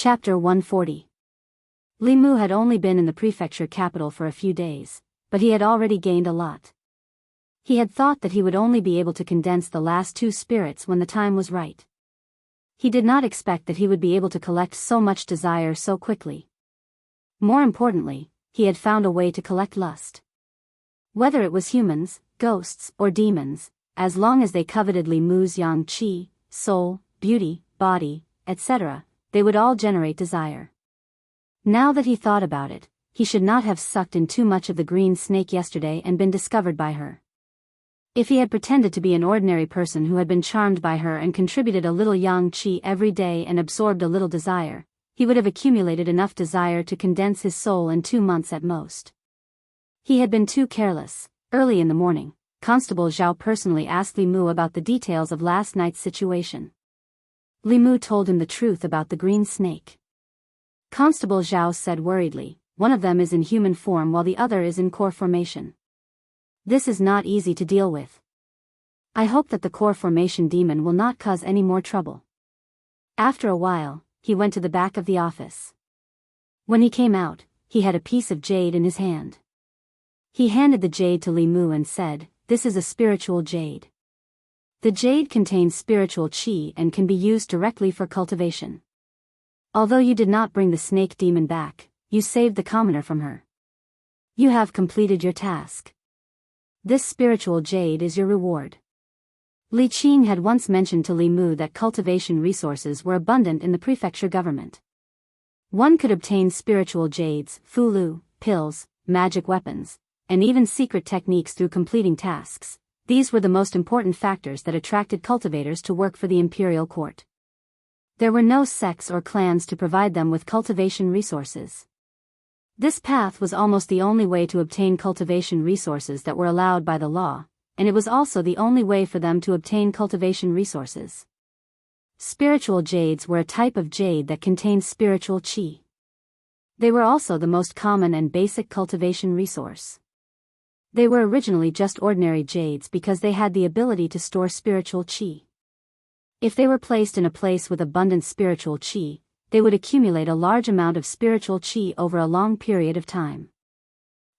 Chapter 140. Li Mu had only been in the prefecture capital for a few days, but he had already gained a lot. He had thought that he would only be able to condense the last 2 spirits when the time was right. He did not expect that he would be able to collect so much desire so quickly. More importantly, he had found a way to collect lust. Whether it was humans, ghosts, or demons, as long as they coveted Li Mu's yang qi, soul, beauty, body, etc., they would all generate desire. Now that he thought about it, he should not have sucked in too much of the green snake yesterday and been discovered by her. If he had pretended to be an ordinary person who had been charmed by her and contributed a little yang qi every day and absorbed a little desire, he would have accumulated enough desire to condense his soul in 2 months at most. He had been too careless. Early in the morning, Constable Zhao personally asked Li Mu about the details of last night's situation. Li Mu told him the truth about the green snake. Constable Zhao said worriedly, "One of them is in human form while the other is in core formation. This is not easy to deal with. I hope that the core formation demon will not cause any more trouble." After a while, he went to the back of the office. When he came out, he had a piece of jade in his hand. He handed the jade to Li Mu and said, "This is a spiritual jade. The jade contains spiritual qi and can be used directly for cultivation. Although you did not bring the snake demon back, you saved the commoner from her. You have completed your task. This spiritual jade is your reward." Li Qing had once mentioned to Li Mu that cultivation resources were abundant in the prefecture government. One could obtain spiritual jades, fulu, pills, magic weapons, and even secret techniques through completing tasks. These were the most important factors that attracted cultivators to work for the imperial court. There were no sects or clans to provide them with cultivation resources. This path was almost the only way to obtain cultivation resources that were allowed by the law, and it was also the only way for them to obtain cultivation resources. Spiritual jades were a type of jade that contained spiritual qi. They were also the most common and basic cultivation resource. They were originally just ordinary jades because they had the ability to store spiritual qi. If they were placed in a place with abundant spiritual qi, they would accumulate a large amount of spiritual qi over a long period of time.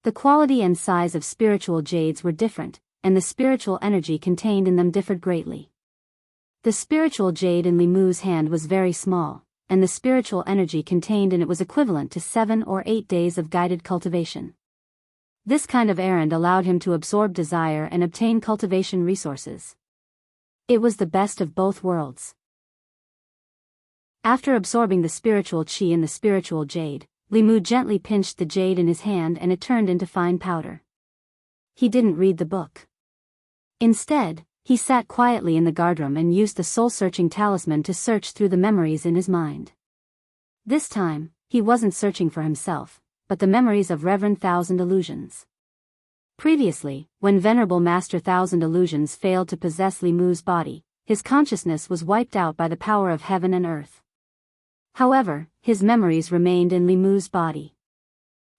The quality and size of spiritual jades were different, and the spiritual energy contained in them differed greatly. The spiritual jade in Li Mu's hand was very small, and the spiritual energy contained in it was equivalent to 7 or 8 days of guided cultivation. This kind of errand allowed him to absorb desire and obtain cultivation resources. It was the best of both worlds. After absorbing the spiritual qi in the spiritual jade, Li Mu gently pinched the jade in his hand and it turned into fine powder. He didn't read the book. Instead, he sat quietly in the guardroom and used the soul-searching talisman to search through the memories in his mind. This time, he wasn't searching for himself, but the memories of Reverend Thousand Illusions. Previously, when Venerable Master Thousand Illusions failed to possess Li Mu's body, his consciousness was wiped out by the power of heaven and earth. However, his memories remained in Li Mu's body.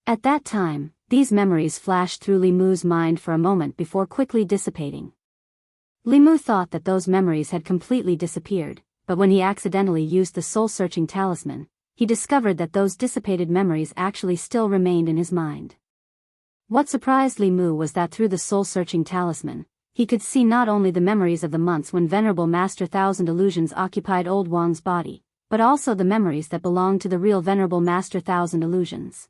At that time, these memories flashed through Li Mu's mind for a moment before quickly dissipating. Li Mu thought that those memories had completely disappeared, but when he accidentally used the soul-searching talisman, he discovered that those dissipated memories actually still remained in his mind. What surprised Li Mu was that through the soul-searching talisman, he could see not only the memories of the months when Venerable Master Thousand Illusions occupied Old Wang's body, but also the memories that belonged to the real Venerable Master Thousand Illusions.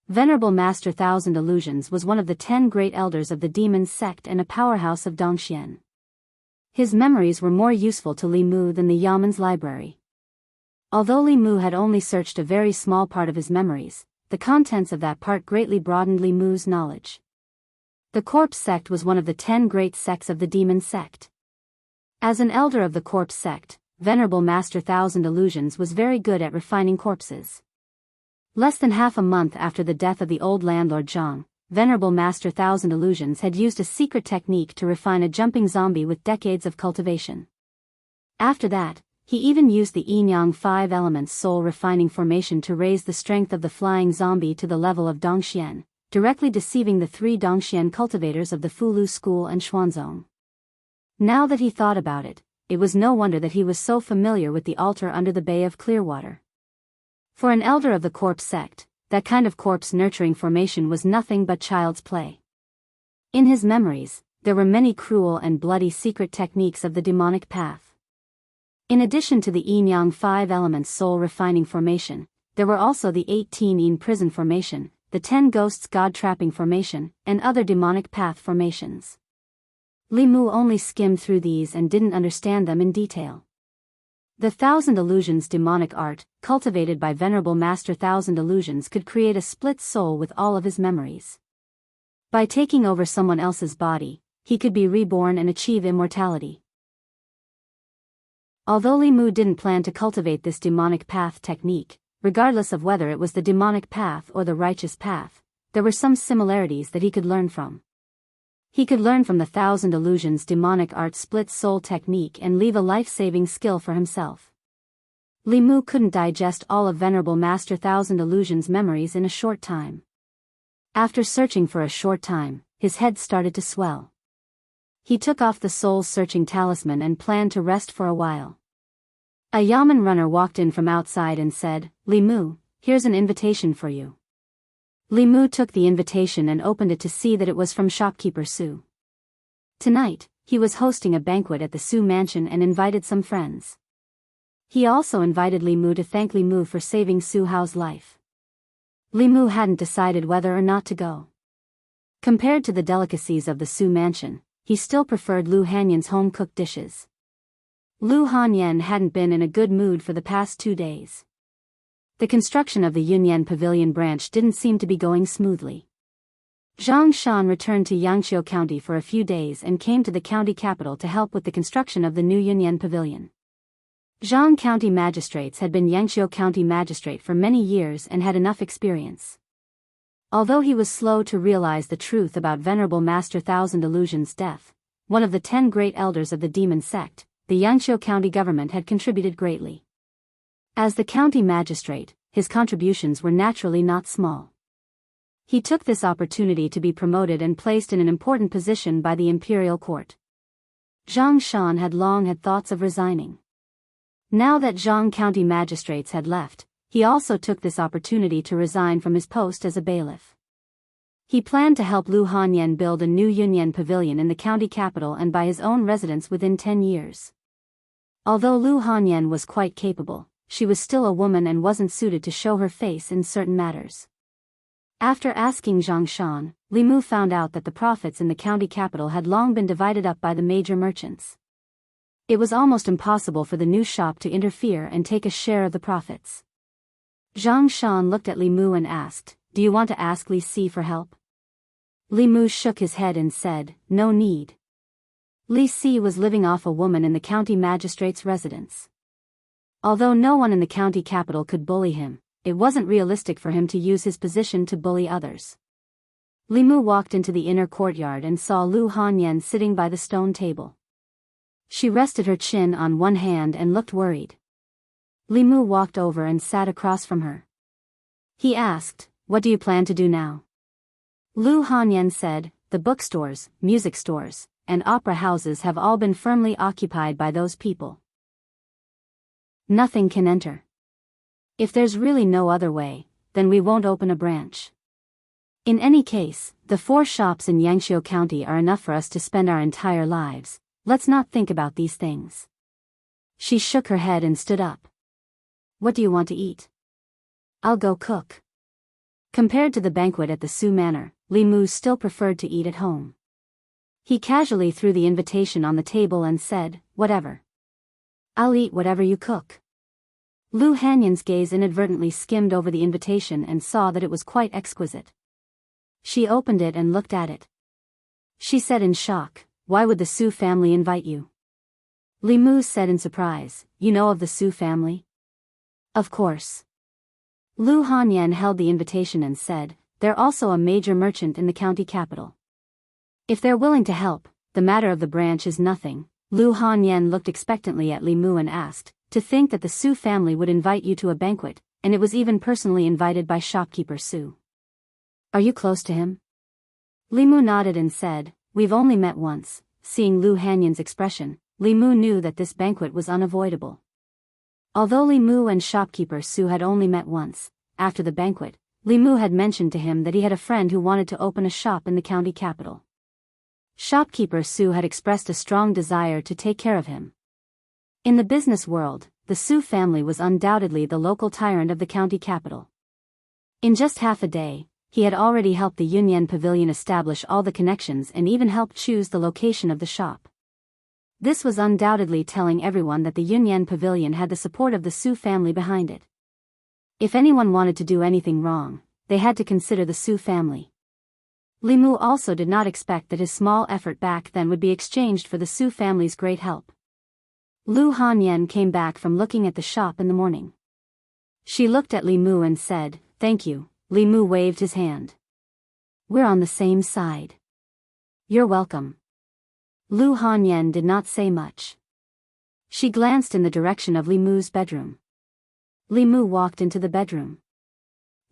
Venerable Master Thousand Illusions was one of the 10 great elders of the demon sect and a powerhouse of Dongxian. His memories were more useful to Li Mu than the Yaman's library. Although Li Mu had only searched a very small part of his memories, the contents of that part greatly broadened Li Mu's knowledge. The corpse sect was one of the 10 great sects of the demon sect. As an elder of the corpse sect, Venerable Master Thousand Illusions was very good at refining corpses. Less than half a month after the death of the old landlord Zhang, Venerable Master Thousand Illusions had used a secret technique to refine a jumping zombie with decades of cultivation. After that, he even used the yin-yang 5 elements soul refining formation to raise the strength of the flying zombie to the level of Dongxian, directly deceiving the 3 Dongxian cultivators of the Fulu school and Xuanzong. Now that he thought about it, it was no wonder that he was so familiar with the altar under the Bay of Clearwater. For an elder of the corpse sect, that kind of corpse-nurturing formation was nothing but child's play. In his memories, there were many cruel and bloody secret techniques of the demonic path. In addition to the yin-yang 5 elements soul-refining formation, there were also the 18 yin prison formation, the 10 ghosts god-trapping formation, and other demonic path formations. Li Mu only skimmed through these and didn't understand them in detail. The Thousand Illusions demonic art, cultivated by Venerable Master Thousand Illusions, could create a split soul with all of his memories. By taking over someone else's body, he could be reborn and achieve immortality. Although Li Mu didn't plan to cultivate this demonic path technique, regardless of whether it was the demonic path or the righteous path, there were some similarities that he could learn from. He could learn from the Thousand Illusions demonic art split soul technique and leave a life-saving skill for himself. Li Mu couldn't digest all of Venerable Master Thousand Illusions' memories in a short time. After searching for a short time, his head started to swell. He took off the soul-searching talisman and planned to rest for a while. A yamen runner walked in from outside and said, "Li Mu, here's an invitation for you." Li Mu took the invitation and opened it to see that it was from shopkeeper Su. Tonight, he was hosting a banquet at the Su mansion and invited some friends. He also invited Li Mu to thank Li Mu for saving Su Hao's life. Li Mu hadn't decided whether or not to go. Compared to the delicacies of the Su mansion, he still preferred Lu Hanyan's home-cooked dishes. Lu Hanyan hadn't been in a good mood for the past 2 days. The construction of the Yunyan Pavilion branch didn't seem to be going smoothly. Zhang Shan returned to Yangqiu County for a few days and came to the county capital to help with the construction of the new Yunyan Pavilion. Zhang County magistrates had been Yangqiu County magistrate for many years and had enough experience. Although he was slow to realize the truth about Venerable Master Thousand Illusions' death, one of the 10 great elders of the demon sect, the Yangqiu County government had contributed greatly. As the county magistrate, his contributions were naturally not small. He took this opportunity to be promoted and placed in an important position by the imperial court. Zhang Shan had long had thoughts of resigning. Now that Zhang County magistrates had left, he also took this opportunity to resign from his post as a bailiff. He planned to help Lu Hanyan build a new Yunyan Pavilion in the county capital and by his own residence within 10 years. Although Lu Hanyan was quite capable, she was still a woman and wasn't suited to show her face in certain matters. After asking Zhang Shan, Li Mu found out that the profits in the county capital had long been divided up by the major merchants. It was almost impossible for the new shop to interfere and take a share of the profits. Zhang Shan looked at Li Mu and asked, "Do you want to ask Li Si for help?" Li Mu shook his head and said, "No need." Li Si was living off a woman in the county magistrate's residence. Although no one in the county capital could bully him, it wasn't realistic for him to use his position to bully others. Li Mu walked into the inner courtyard and saw Lu Hanyan sitting by the stone table. She rested her chin on one hand and looked worried. Li Mu walked over and sat across from her. He asked, "What do you plan to do now?" Lu Hanyan said, "The bookstores, music stores, and opera houses have all been firmly occupied by those people. Nothing can enter. If there's really no other way, then we won't open a branch. In any case, the 4 shops in Yangqiu County are enough for us to spend our entire lives. Let's not think about these things." She shook her head and stood up. "What do you want to eat?" "I'll go cook." Compared to the banquet at the Su Manor, Li Mu still preferred to eat at home. He casually threw the invitation on the table and said, "Whatever. I'll eat whatever you cook." Lu Hanyan's gaze inadvertently skimmed over the invitation and saw that it was quite exquisite. She opened it and looked at it. She said in shock, "Why would the Su family invite you?" Li Mu said in surprise, "You know of the Su family?" "Of course." Lu Hanyan held the invitation and said, "They're also a major merchant in the county capital. If they're willing to help, the matter of the branch is nothing." Lu Hanyan looked expectantly at Li Mu and asked, "To think that the Su family would invite you to a banquet, and it was even personally invited by shopkeeper Su. Are you close to him?" Li Mu nodded and said, "We've only met once." Seeing Lu Hanyan's expression, Li Mu knew that this banquet was unavoidable. Although Li Mu and shopkeeper Su had only met once, after the banquet, Li Mu had mentioned to him that he had a friend who wanted to open a shop in the county capital. Shopkeeper Su had expressed a strong desire to take care of him. In the business world, the Su family was undoubtedly the local tyrant of the county capital. In just half a day, he had already helped the Yunyan Pavilion establish all the connections and even helped choose the location of the shop. This was undoubtedly telling everyone that the Yunyan Pavilion had the support of the Su family behind it. If anyone wanted to do anything wrong, they had to consider the Su family. Li Mu also did not expect that his small effort back then would be exchanged for the Su family's great help. Lu Hanyan came back from looking at the shop in the morning. She looked at Li Mu and said, "Thank you." Li Mu waved his hand. "We're on the same side." "You're welcome." Lu Hanyan did not say much. She glanced in the direction of Li Mu's bedroom. Li Mu walked into the bedroom.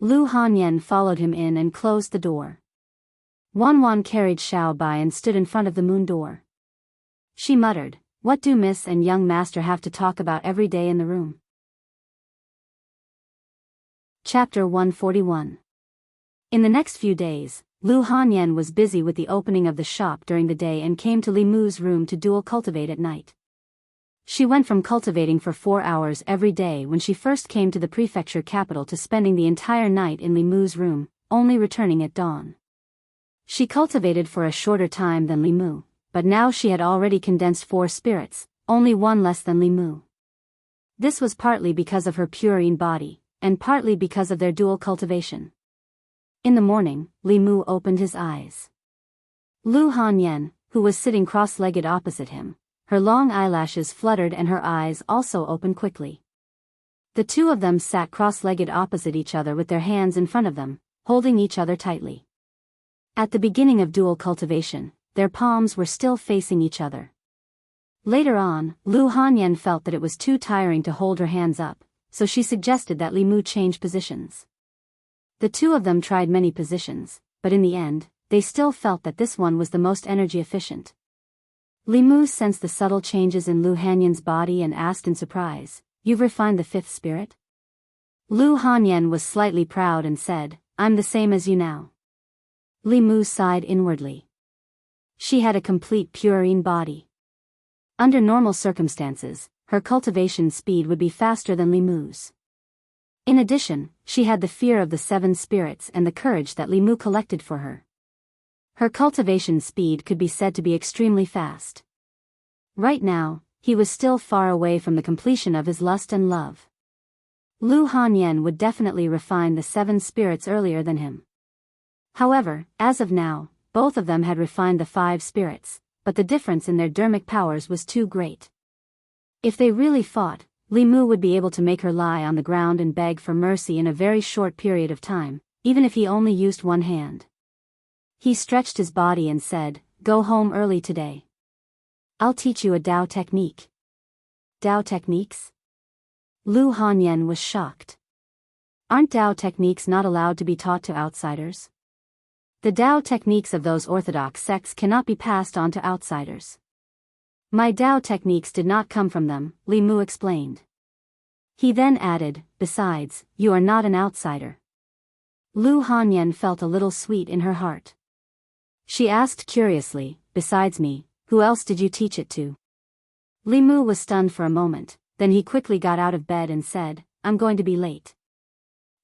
Lu Hanyan followed him in and closed the door. Wan carried Xiao Bai and stood in front of the moon door. She muttered, "What do Miss and young master have to talk about every day in the room?" Chapter 141. In the next few days, Lu Hanyan was busy with the opening of the shop during the day and came to Li Mu's room to dual cultivate at night. She went from cultivating for 4 hours every day when she first came to the prefecture capital to spending the entire night in Li Mu's room, only returning at dawn. She cultivated for a shorter time than Li Mu, but now she had already condensed 4 spirits, only one less than Li Mu. This was partly because of her purine body, and partly because of their dual cultivation. In the morning, Li Mu opened his eyes. Lu Hanyan, who was sitting cross-legged opposite him, her long eyelashes fluttered and her eyes also opened quickly. The two of them sat cross-legged opposite each other with their hands in front of them, holding each other tightly. At the beginning of dual cultivation, their palms were still facing each other. Later on, Lu Hanyan felt that it was too tiring to hold her hands up, so she suggested that Li Mu change positions. The two of them tried many positions, but in the end, they still felt that this one was the most energy efficient. Li Mu sensed the subtle changes in Lu Hanyan's body and asked in surprise, "You've refined the 5th spirit?" Lu Hanyan was slightly proud and said, "I'm the same as you now." Li Mu sighed inwardly. She had a complete purine body. Under normal circumstances, her cultivation speed would be faster than Li Mu's. In addition, she had the fear of the 7 spirits and the courage that Li Mu collected for her. Her cultivation speed could be said to be extremely fast. Right now, he was still far away from the completion of his lust and love. Lu Hanyan would definitely refine the 7 spirits earlier than him. However, as of now, both of them had refined the 5 spirits, but the difference in their dermic powers was too great. If they really fought, Li Mu would be able to make her lie on the ground and beg for mercy in a very short period of time, even if he only used one hand. He stretched his body and said, "Go home early today. I'll teach you a Dao technique." "Dao techniques?" Lu Hanyan was shocked. Aren't Dao techniques not allowed to be taught to outsiders? The Dao techniques of those orthodox sects cannot be passed on to outsiders. My Dao techniques did not come from them, Li Mu explained. He then added, "Besides, you are not an outsider." Lu Hanyan felt a little sweet in her heart. She asked curiously, "Besides me, who else did you teach it to?" Li Mu was stunned for a moment, then he quickly got out of bed and said, "I'm going to be late.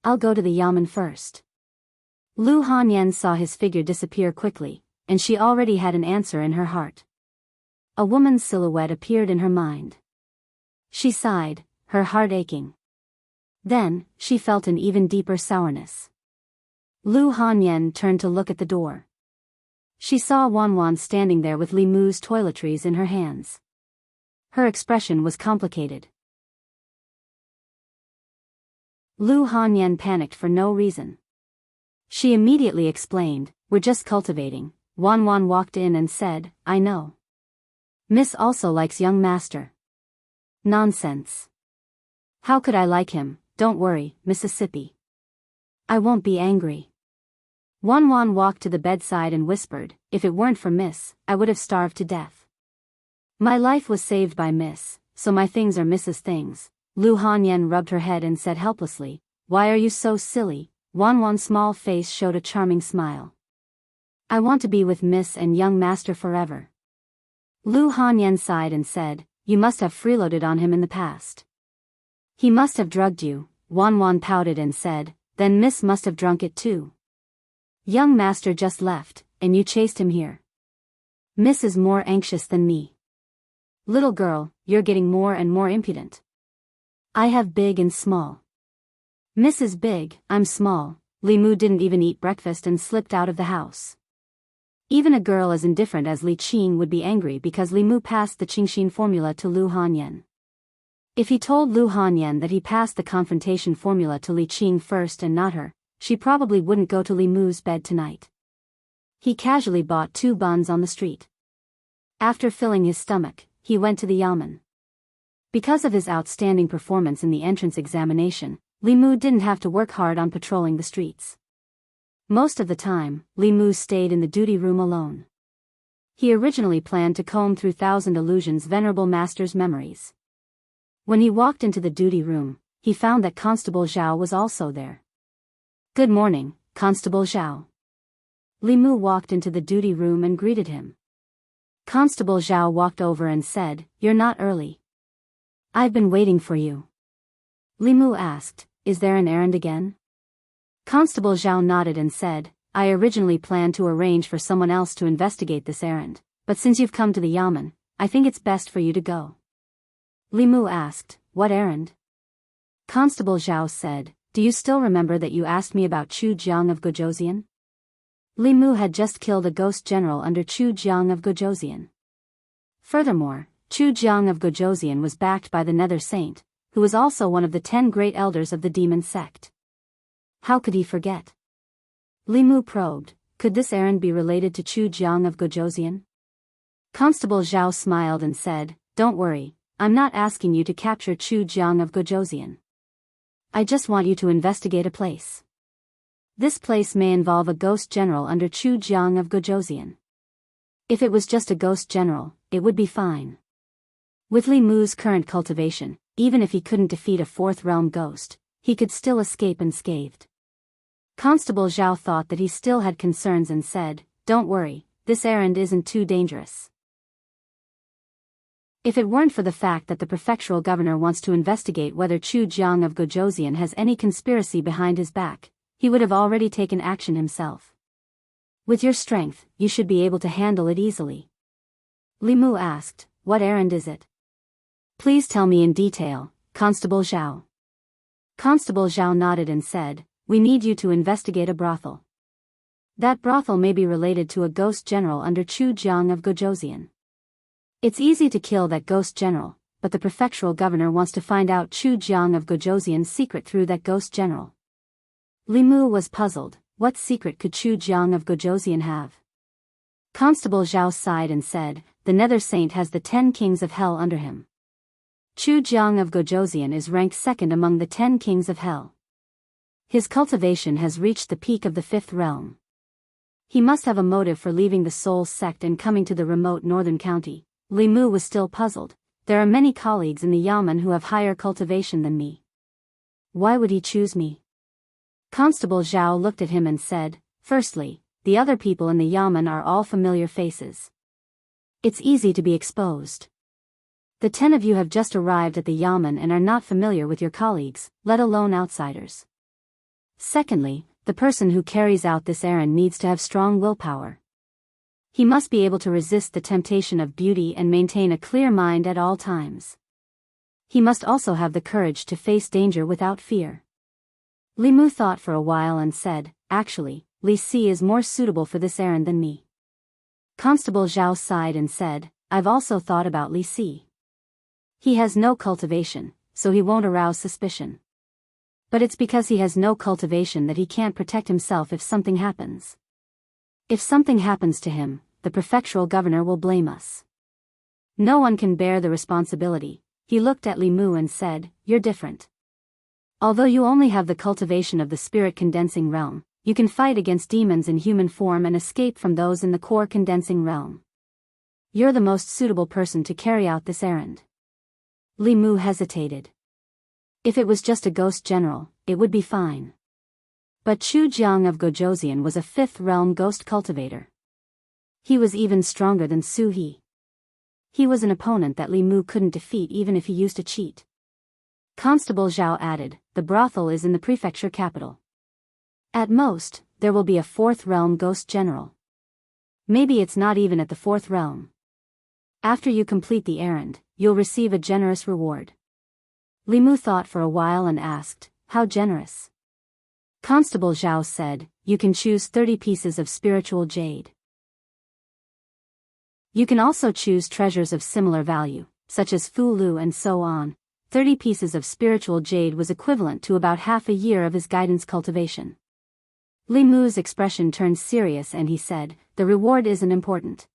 I'll go to the yamen first." Lu Hanyan saw his figure disappear quickly, and she already had an answer in her heart. A woman's silhouette appeared in her mind. She sighed, her heart aching. Then, she felt an even deeper sourness. Lu Hanyan turned to look at the door. She saw Wan standing there with Li Mu's toiletries in her hands. Her expression was complicated. Lu Hanyan panicked for no reason. She immediately explained, "We're just cultivating." Wan walked in and said, "I know. Miss also likes young master." "Nonsense. How could I like him? Don't worry, Mississippi. I won't be angry." Wan walked to the bedside and whispered, "If it weren't for Miss, I would have starved to death. My life was saved by Miss, so my things are Miss's things." Lu Hanyan rubbed her head and said helplessly, "Why are you so silly?" Wanwan's small face showed a charming smile. "I want to be with Miss and young master forever." Lu Hanyan sighed and said, "You must have freeloaded on him in the past." "He must have drugged you," Wanwan pouted and said, "Then Miss must have drunk it too. Young master just left, and you chased him here. Miss is more anxious than me. Little girl, you're getting more and more impudent. I have big and small. Miss is big, I'm small." Li Mu didn't even eat breakfast and slipped out of the house. Even a girl as indifferent as Li Qing would be angry because Li Mu passed the Qingxin formula to Lu Hanyan. If he told Lu Hanyan that he passed the confrontation formula to Li Qing first and not her, she probably wouldn't go to Li Mu's bed tonight. He casually bought 2 buns on the street. After filling his stomach, he went to the yamen. Because of his outstanding performance in the entrance examination, Li Mu didn't have to work hard on patrolling the streets. Most of the time, Li Mu stayed in the duty room alone. He originally planned to comb through Thousand Illusions' venerable master's memories. When he walked into the duty room, he found that Constable Zhao was also there. "Good morning, Constable Zhao." Li Mu walked into the duty room and greeted him. Constable Zhao walked over and said, "You're not early. I've been waiting for you." Li Mu asked, "Is there an errand again?" Constable Zhao nodded and said, "I originally planned to arrange for someone else to investigate this errand, but since you've come to the yamen, I think it's best for you to go." Li Mu asked, "What errand?" Constable Zhao said, "Do you still remember that you asked me about Chu Jiang of Guozhouzian?" Li Mu had just killed a ghost general under Chu Jiang of Guozhouzian. Furthermore, Chu Jiang of Guozhouzian was backed by the Nether Saint, who was also one of the 10 great elders of the demon sect. How could he forget? Li Mu probed, could this errand be related to Chu Jiang of Guozhouzian? Constable Zhao smiled and said, "Don't worry, I'm not asking you to capture Chu Jiang of Guozhouzian. I just want you to investigate a place. This place may involve a ghost general under Chu Jiang of Guozhouzian. If it was just a ghost general, it would be fine." With Li Mu's current cultivation, even if he couldn't defeat a 4th realm ghost, he could still escape unscathed. Constable Zhao thought that he still had concerns and said, "Don't worry, this errand isn't too dangerous. If it weren't for the fact that the prefectural governor wants to investigate whether Chu Jiang of Guozhouzian has any conspiracy behind his back, he would have already taken action himself. With your strength, you should be able to handle it easily." Li Mu asked, "What errand is it?" "Please tell me in detail, Constable Zhao." Constable Zhao nodded and said, "We need you to investigate a brothel. That brothel may be related to a ghost general under Chu Jiang of Guozhouzian. It's easy to kill that ghost general, but the prefectural governor wants to find out Chu Jiang of Guozhouzian's secret through that ghost general." Li Mu was puzzled, what secret could Chu Jiang of Guozhouzian have? Constable Zhao sighed and said, "The Nether Saint has the 10 kings of hell under him. Chu Jiang of Guozhouzian is ranked 2nd among the 10 kings of hell. His cultivation has reached the peak of the 5th realm. He must have a motive for leaving the Soul sect and coming to the remote northern county." Li Mu was still puzzled. "There are many colleagues in the yamen who have higher cultivation than me. Why would he choose me?" Constable Zhao looked at him and said, "Firstly, the other people in the yamen are all familiar faces. It's easy to be exposed. The 10 of you have just arrived at the yamen and are not familiar with your colleagues, let alone outsiders. Secondly, the person who carries out this errand needs to have strong willpower. He must be able to resist the temptation of beauty and maintain a clear mind at all times. He must also have the courage to face danger without fear." Li Mu thought for a while and said, "Actually, Li Si is more suitable for this errand than me." Constable Zhao sighed and said, "I've also thought about Li Si. He has no cultivation, so he won't arouse suspicion. But it's because he has no cultivation that he can't protect himself if something happens. If something happens to him, the prefectural governor will blame us. No one can bear the responsibility." He looked at Li Mu and said, "You're different. Although you only have the cultivation of the spirit condensing realm, you can fight against demons in human form and escape from those in the core condensing realm. You're the most suitable person to carry out this errand." Li Mu hesitated. If it was just a ghost general, it would be fine. But Chu Jiang of Gojoseon was a 5th realm ghost cultivator. He was even stronger than Su He. He was an opponent that Li Mu couldn't defeat even if he used a cheat. Constable Zhao added, the brothel is in the prefecture capital. At most, there will be a 4th realm ghost general. Maybe it's not even at the 4th realm. After you complete the errand, you'll receive a generous reward. Li Mu thought for a while and asked, how generous? Constable Zhao said, you can choose 30 pieces of spiritual jade. You can also choose treasures of similar value, such as Fu Lu and so on. 30 pieces of spiritual jade was equivalent to about half a year of his guidance cultivation. Li Mu's expression turned serious and he said, the reward isn't important.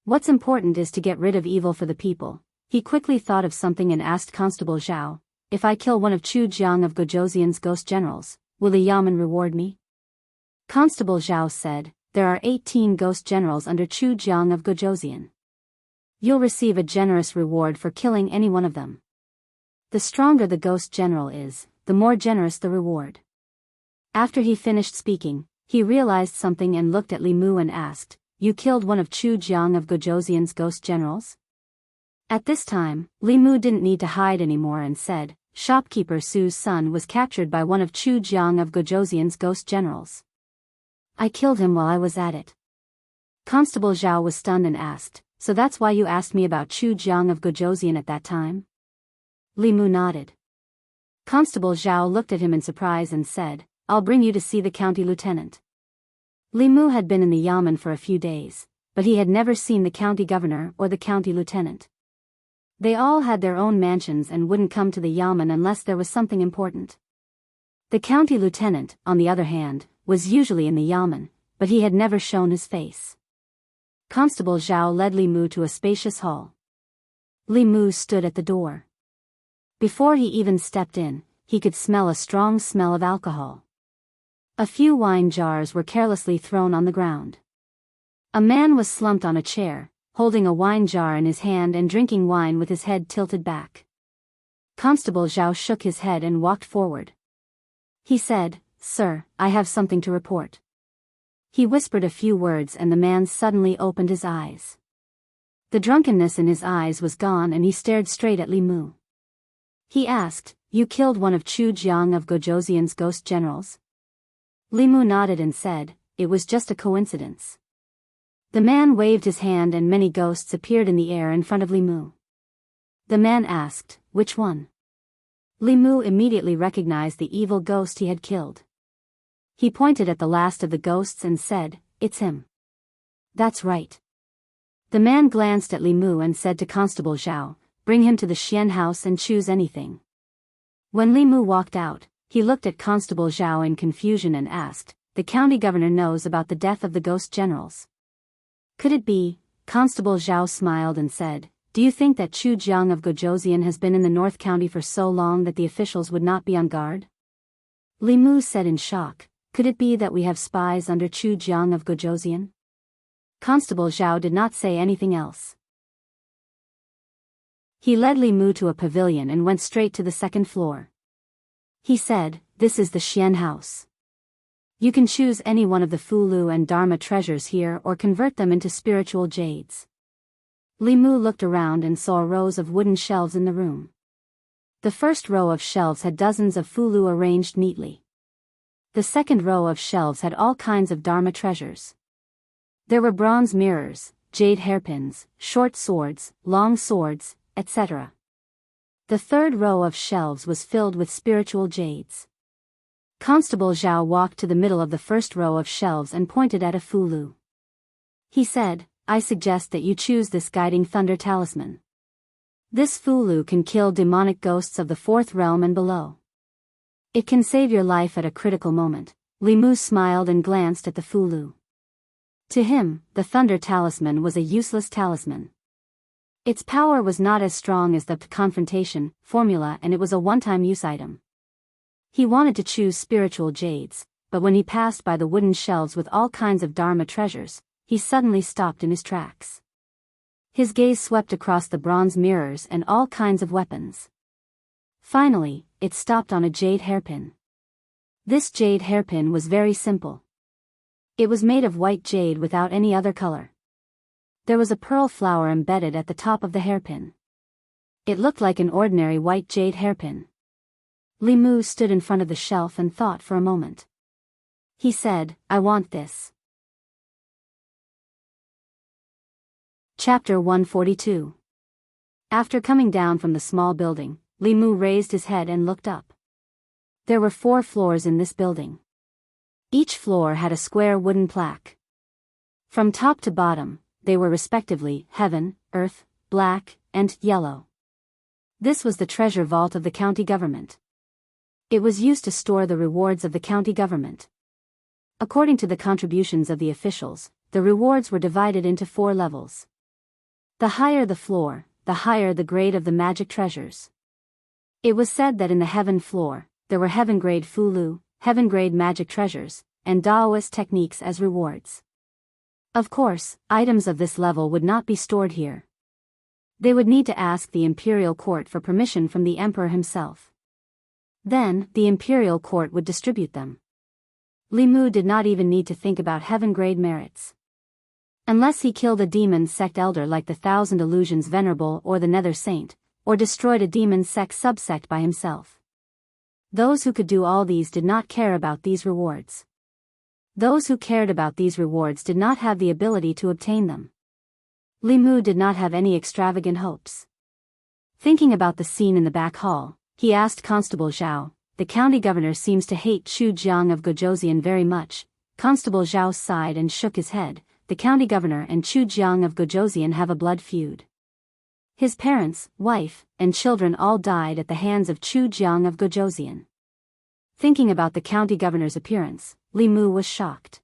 What's important is to get rid of evil for the people. He quickly thought of something and asked Constable Zhao, if I kill one of Chu Jiang of Gojoseon's ghost generals, will the Yamen reward me? Constable Zhao said, there are 18 ghost generals under Chu Jiang of Gojoseon. You'll receive a generous reward for killing any one of them. The stronger the ghost general is, the more generous the reward. After he finished speaking, he realized something and looked at Li Mu and asked, you killed one of Chu Jiang of Gojoseon's ghost generals? At this time, Li Mu didn't need to hide anymore and said, shopkeeper Su's son was captured by one of Chu Jiang of Gojoseon's ghost generals. I killed him while I was at it. Constable Zhao was stunned and asked, so that's why you asked me about Chu Jiang of Gojoseon at that time? Li Mu nodded. Constable Zhao looked at him in surprise and said, I'll bring you to see the county lieutenant. Li Mu had been in the Yamen for a few days, but he had never seen the county governor or the county lieutenant. They all had their own mansions and wouldn't come to the Yamen unless there was something important. The county lieutenant, on the other hand, was usually in the Yamen, but he had never shown his face. Constable Zhao led Li Mu to a spacious hall. Li Mu stood at the door. Before he even stepped in, he could smell a strong smell of alcohol. A few wine jars were carelessly thrown on the ground. A man was slumped on a chair, holding a wine jar in his hand and drinking wine with his head tilted back. Constable Zhao shook his head and walked forward. He said, Sir, I have something to report. He whispered a few words and the man suddenly opened his eyes. The drunkenness in his eyes was gone and he stared straight at Li Mu. He asked, you killed one of Chu Jiang of Gojoseon's ghost generals? Li Mu nodded and said, it was just a coincidence. The man waved his hand and many ghosts appeared in the air in front of Li Mu. The man asked, which one? Li Mu immediately recognized the evil ghost he had killed. He pointed at the last of the ghosts and said, it's him. That's right. The man glanced at Li Mu and said to Constable Zhao, bring him to the Xian house and choose anything. When Li Mu walked out, he looked at Constable Zhao in confusion and asked, the county governor knows about the death of the ghost generals. Could it be? Constable Zhao smiled and said, do you think that Chu Jiang of Gojoseon has been in the North County for so long that the officials would not be on guard? Li Mu said in shock, could it be that we have spies under Chu Jiang of Gojoseon? Constable Zhao did not say anything else. He led Li Mu to a pavilion and went straight to the 2nd floor. He said, this is the Xian house. You can choose any one of the Fu Lu and Dharma treasures here or convert them into spiritual jades. Li Mu looked around and saw rows of wooden shelves in the room. The first row of shelves had dozens of Fu Lu arranged neatly. The second row of shelves had all kinds of Dharma treasures. There were bronze mirrors, jade hairpins, short swords, long swords, etc. The third row of shelves was filled with spiritual jades. Constable Zhao walked to the middle of the first row of shelves and pointed at a Fu Lu. He said, I suggest that you choose this guiding thunder talisman. This Fu Lu can kill demonic ghosts of the 4th realm and below. It can save your life at a critical moment. Li Mu smiled and glanced at the Fu Lu. To him, the thunder talisman was a useless talisman. Its power was not as strong as the confrontation formula and it was a one-time use item. He wanted to choose spiritual jades, but when he passed by the wooden shelves with all kinds of Dharma treasures, he suddenly stopped in his tracks. His gaze swept across the bronze mirrors and all kinds of weapons. Finally, it stopped on a jade hairpin. This jade hairpin was very simple. It was made of white jade without any other color. There was a pearl flower embedded at the top of the hairpin. It looked like an ordinary white jade hairpin. Li Mu stood in front of the shelf and thought for a moment. He said, "I want this." Chapter 142. After coming down from the small building, Li Mu raised his head and looked up. There were 4 floors in this building. Each floor had a square wooden plaque. From top to bottom, they were respectively heaven, earth, black, and yellow. This was the treasure vault of the county government. It was used to store the rewards of the county government. According to the contributions of the officials, the rewards were divided into 4 levels. The higher the floor, the higher the grade of the magic treasures. It was said that in the heaven floor, there were heaven-grade Fulu, heaven-grade magic treasures, and Daoist techniques as rewards. Of course, items of this level would not be stored here. They would need to ask the imperial court for permission from the emperor himself. Then, the imperial court would distribute them. Li Mu did not even need to think about heaven-grade merits. Unless he killed a demon sect elder like the Thousand Illusions Venerable or the Nether Saint, or destroyed a demon sect subsect by himself. Those who could do all these did not care about these rewards. Those who cared about these rewards did not have the ability to obtain them. Li Mu did not have any extravagant hopes. Thinking about the scene in the back hall, he asked Constable Zhao, "The county governor seems to hate Chu Jiang of Gojosian very much." Constable Zhao sighed and shook his head. The county governor and Chu Jiang of Gojosian have a blood feud. His parents, wife, and children all died at the hands of Chu Jiang of Gojosian. Thinking about the county governor's appearance, Li Mu was shocked.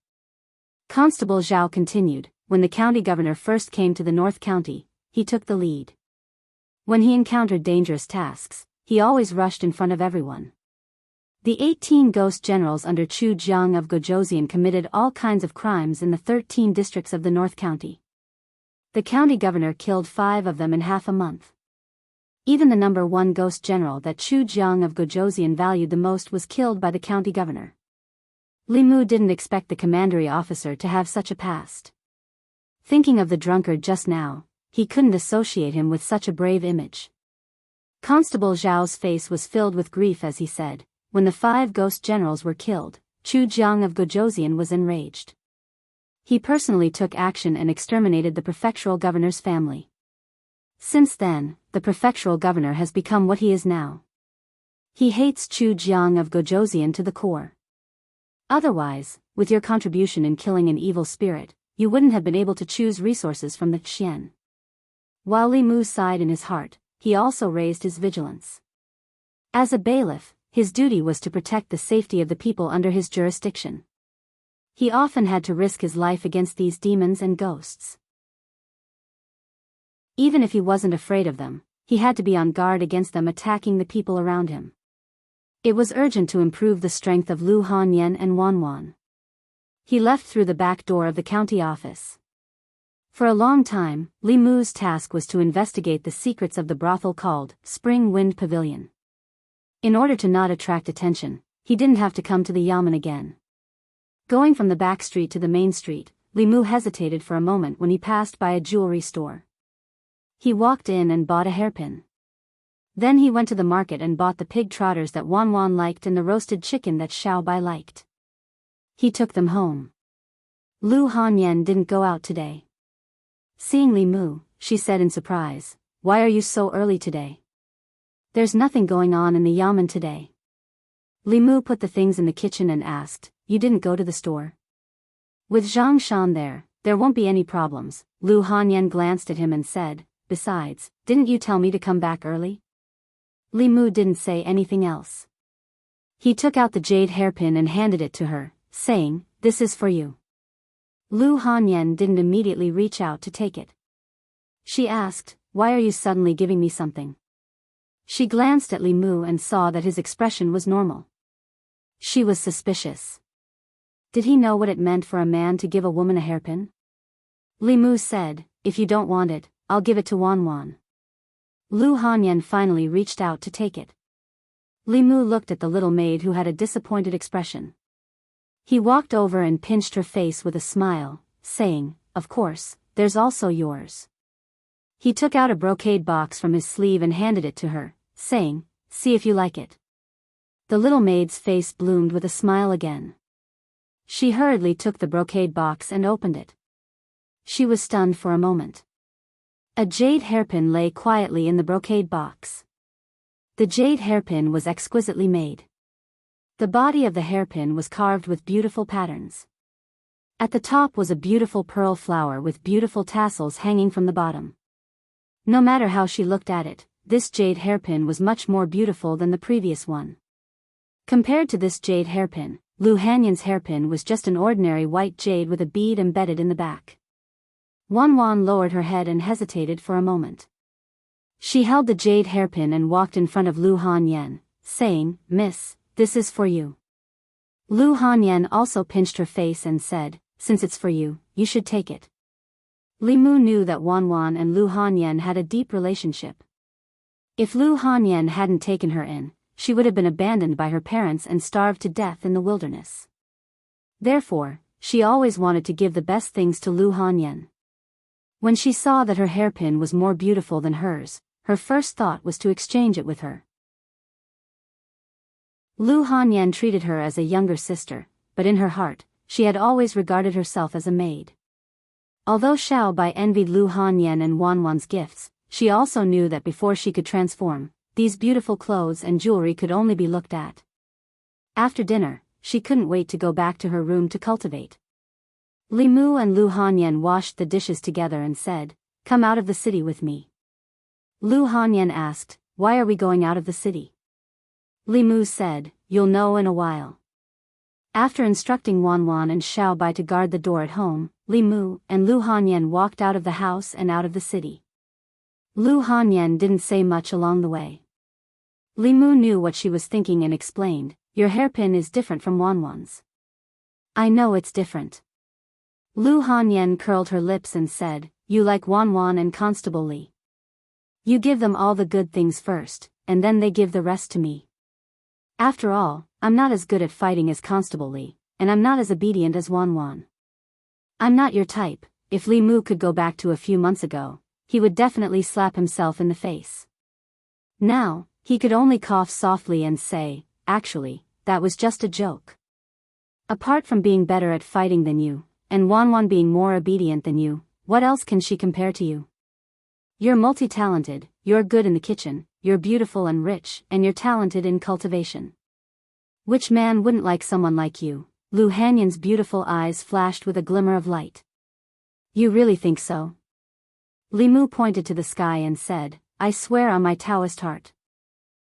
Constable Zhao continued, "When the county governor first came to the North County, he took the lead. When he encountered dangerous tasks, he always rushed in front of everyone. The 18 ghost generals under Chu Jiang of Gojosian committed all kinds of crimes in the 13 districts of the North County. The county governor killed 5 of them in half a month. Even the number 1 ghost general that Chu Jiang of Gojosian valued the most was killed by the county governor." Li Mu didn't expect the commandery officer to have such a past. Thinking of the drunkard just now, he couldn't associate him with such a brave image. Constable Zhao's face was filled with grief as he said, "When the 5 ghost generals were killed, Chu Jiang of Gojosian was enraged. He personally took action and exterminated the prefectural governor's family. Since then, the prefectural governor has become what he is now. He hates Chu Jiang of Gojosian to the core. Otherwise, with your contribution in killing an evil spirit, you wouldn't have been able to choose resources from the Xian." While Li Mu sighed in his heart, he also raised his vigilance. As a bailiff, his duty was to protect the safety of the people under his jurisdiction. He often had to risk his life against these demons and ghosts. Even if he wasn't afraid of them, he had to be on guard against them attacking the people around him. It was urgent to improve the strength of Lu Hanyan and Wanwan. He left through the back door of the county office. For a long time, Li Mu's task was to investigate the secrets of the brothel called Spring Wind Pavilion. In order to not attract attention, he didn't have to come to the yamen again. Going from the back street to the main street, Li Mu hesitated for a moment when he passed by a jewelry store. He walked in and bought a hairpin. Then he went to the market and bought the pig trotters that Wanwan liked and the roasted chicken that Xiaobai liked. He took them home. Lu Hanyan didn't go out today. Seeing Li Mu, she said in surprise, "Why are you so early today?" "There's nothing going on in the yamen today." Li Mu put the things in the kitchen and asked, "You didn't go to the store?" "With Zhang Shan there won't be any problems." Lu Hanyan glanced at him and said, "Besides, didn't you tell me to come back early?" Li Mu didn't say anything else. He took out the jade hairpin and handed it to her, saying, "This is for you." Lu Hanyan didn't immediately reach out to take it. She asked, "Why are you suddenly giving me something?" She glanced at Li Mu and saw that his expression was normal. She was suspicious. Did he know what it meant for a man to give a woman a hairpin? Li Mu said, "If you don't want it, I'll give it to Wanwan." Lu Hanyan finally reached out to take it. Li Mu looked at the little maid who had a disappointed expression. He walked over and pinched her face with a smile, saying, "Of course, there's also yours." He took out a brocade box from his sleeve and handed it to her, saying, "See if you like it." The little maid's face bloomed with a smile again. She hurriedly took the brocade box and opened it. She was stunned for a moment. A jade hairpin lay quietly in the brocade box. The jade hairpin was exquisitely made. The body of the hairpin was carved with beautiful patterns. At the top was a beautiful pearl flower with beautiful tassels hanging from the bottom. No matter how she looked at it, this jade hairpin was much more beautiful than the previous one. Compared to this jade hairpin, Lu Hanyan's hairpin was just an ordinary white jade with a bead embedded in the back. Wan lowered her head and hesitated for a moment. She held the jade hairpin and walked in front of Lu Hanyan, saying, "Miss, this is for you." Lu Hanyan also pinched her face and said, "Since it's for you, you should take it." Li Mu knew that Wan and Lu Hanyan had a deep relationship. If Lu Hanyan hadn't taken her in, she would have been abandoned by her parents and starved to death in the wilderness. Therefore, she always wanted to give the best things to Lu Hanyan. When she saw that her hairpin was more beautiful than hers, her first thought was to exchange it with her. Lu Hanyan treated her as a younger sister, but in her heart, she had always regarded herself as a maid. Although Xiao Bai envied Lu Hanyan and Wan's gifts, she also knew that before she could transform, these beautiful clothes and jewelry could only be looked at. After dinner, she couldn't wait to go back to her room to cultivate. Li Mu and Lu Hanyan washed the dishes together and said, "Come out of the city with me." Lu Hanyan asked, "Why are we going out of the city?" Li Mu said, "You'll know in a while." After instructing Wan and Xiao Bai to guard the door at home, Li Mu and Lu Hanyan walked out of the house and out of the city. Lu Hanyan didn't say much along the way. Li Mu knew what she was thinking and explained, "Your hairpin is different from Wan's." "I know it's different." Lu Hanyan curled her lips and said, "You like Wan and Constable Li. You give them all the good things first, and then they give the rest to me. After all, I'm not as good at fighting as Constable Li, and I'm not as obedient as Wan. I'm not your type." If Li Mu could go back to a few months ago, he would definitely slap himself in the face. Now, he could only cough softly and say, "Actually, that was just a joke. Apart from being better at fighting than you, and Wan being more obedient than you, what else can she compare to you? You're multi-talented, you're good in the kitchen, you're beautiful and rich, and you're talented in cultivation. Which man wouldn't like someone like you?" Lu Hanyan's beautiful eyes flashed with a glimmer of light. "You really think so?" Li Mu pointed to the sky and said, "I swear on my Daoist heart."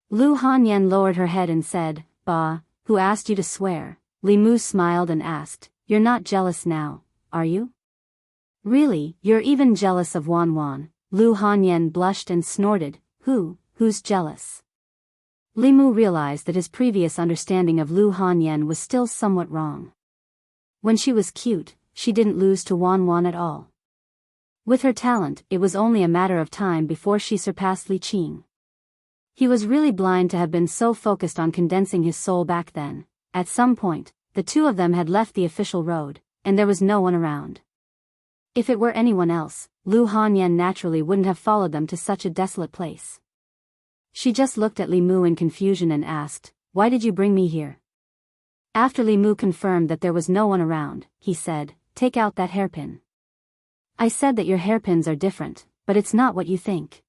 Lu Hanyan lowered her head and said, "Bah, who asked you to swear?" Li Mu smiled and asked, "You're not jealous now, are you?" "Really, you're even jealous of Wan." Lu Hanyan blushed and snorted, Who's jealous?" Li Mu realized that his previous understanding of Lu Hanyan was still somewhat wrong. When she was cute, she didn't lose to Wan at all. With her talent, it was only a matter of time before she surpassed Li Qing. He was really blind to have been so focused on condensing his soul back then. At some point, the two of them had left the official road, and there was no one around. If it were anyone else, Lu Hanyan naturally wouldn't have followed them to such a desolate place. She just looked at Li Mu in confusion and asked, "Why did you bring me here?" After Li Mu confirmed that there was no one around, he said, "Take out that hairpin." "I said that your hairpins are different, but it's not what you think."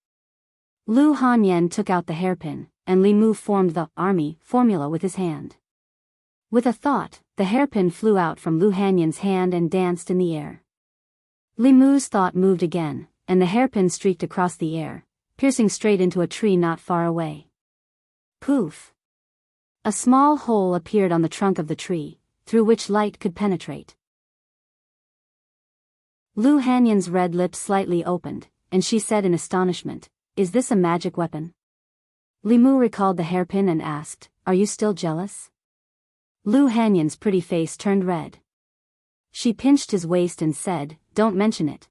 Lu Hanyan took out the hairpin, and Li Mu formed the army formula with his hand. With a thought, the hairpin flew out from Lu Hanyan's hand and danced in the air. Li Mu's thought moved again, and the hairpin streaked across the air, piercing straight into a tree not far away. Poof! A small hole appeared on the trunk of the tree, through which light could penetrate. Lu Hanyan's red lips slightly opened, and she said in astonishment, "Is this a magic weapon?" Li Mu recalled the hairpin and asked, "Are you still jealous?" Lu Hanyan's pretty face turned red. She pinched his waist and said, "Don't mention it."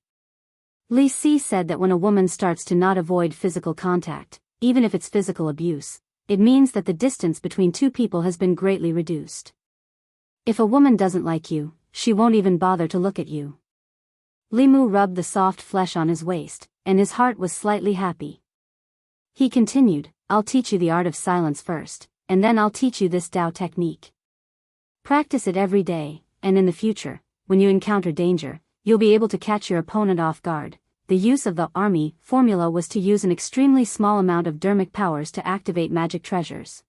Li Si said that when a woman starts to not avoid physical contact, even if it's physical abuse, it means that the distance between two people has been greatly reduced. If a woman doesn't like you, she won't even bother to look at you. Li Mu rubbed the soft flesh on his waist, and his heart was slightly happy. He continued, I'll teach you the art of silence first, and then I'll teach you this Dao technique. Practice it every day, and in the future, when you encounter danger, you'll be able to catch your opponent off guard. The use of the army formula was to use an extremely small amount of dermic powers to activate magic treasures.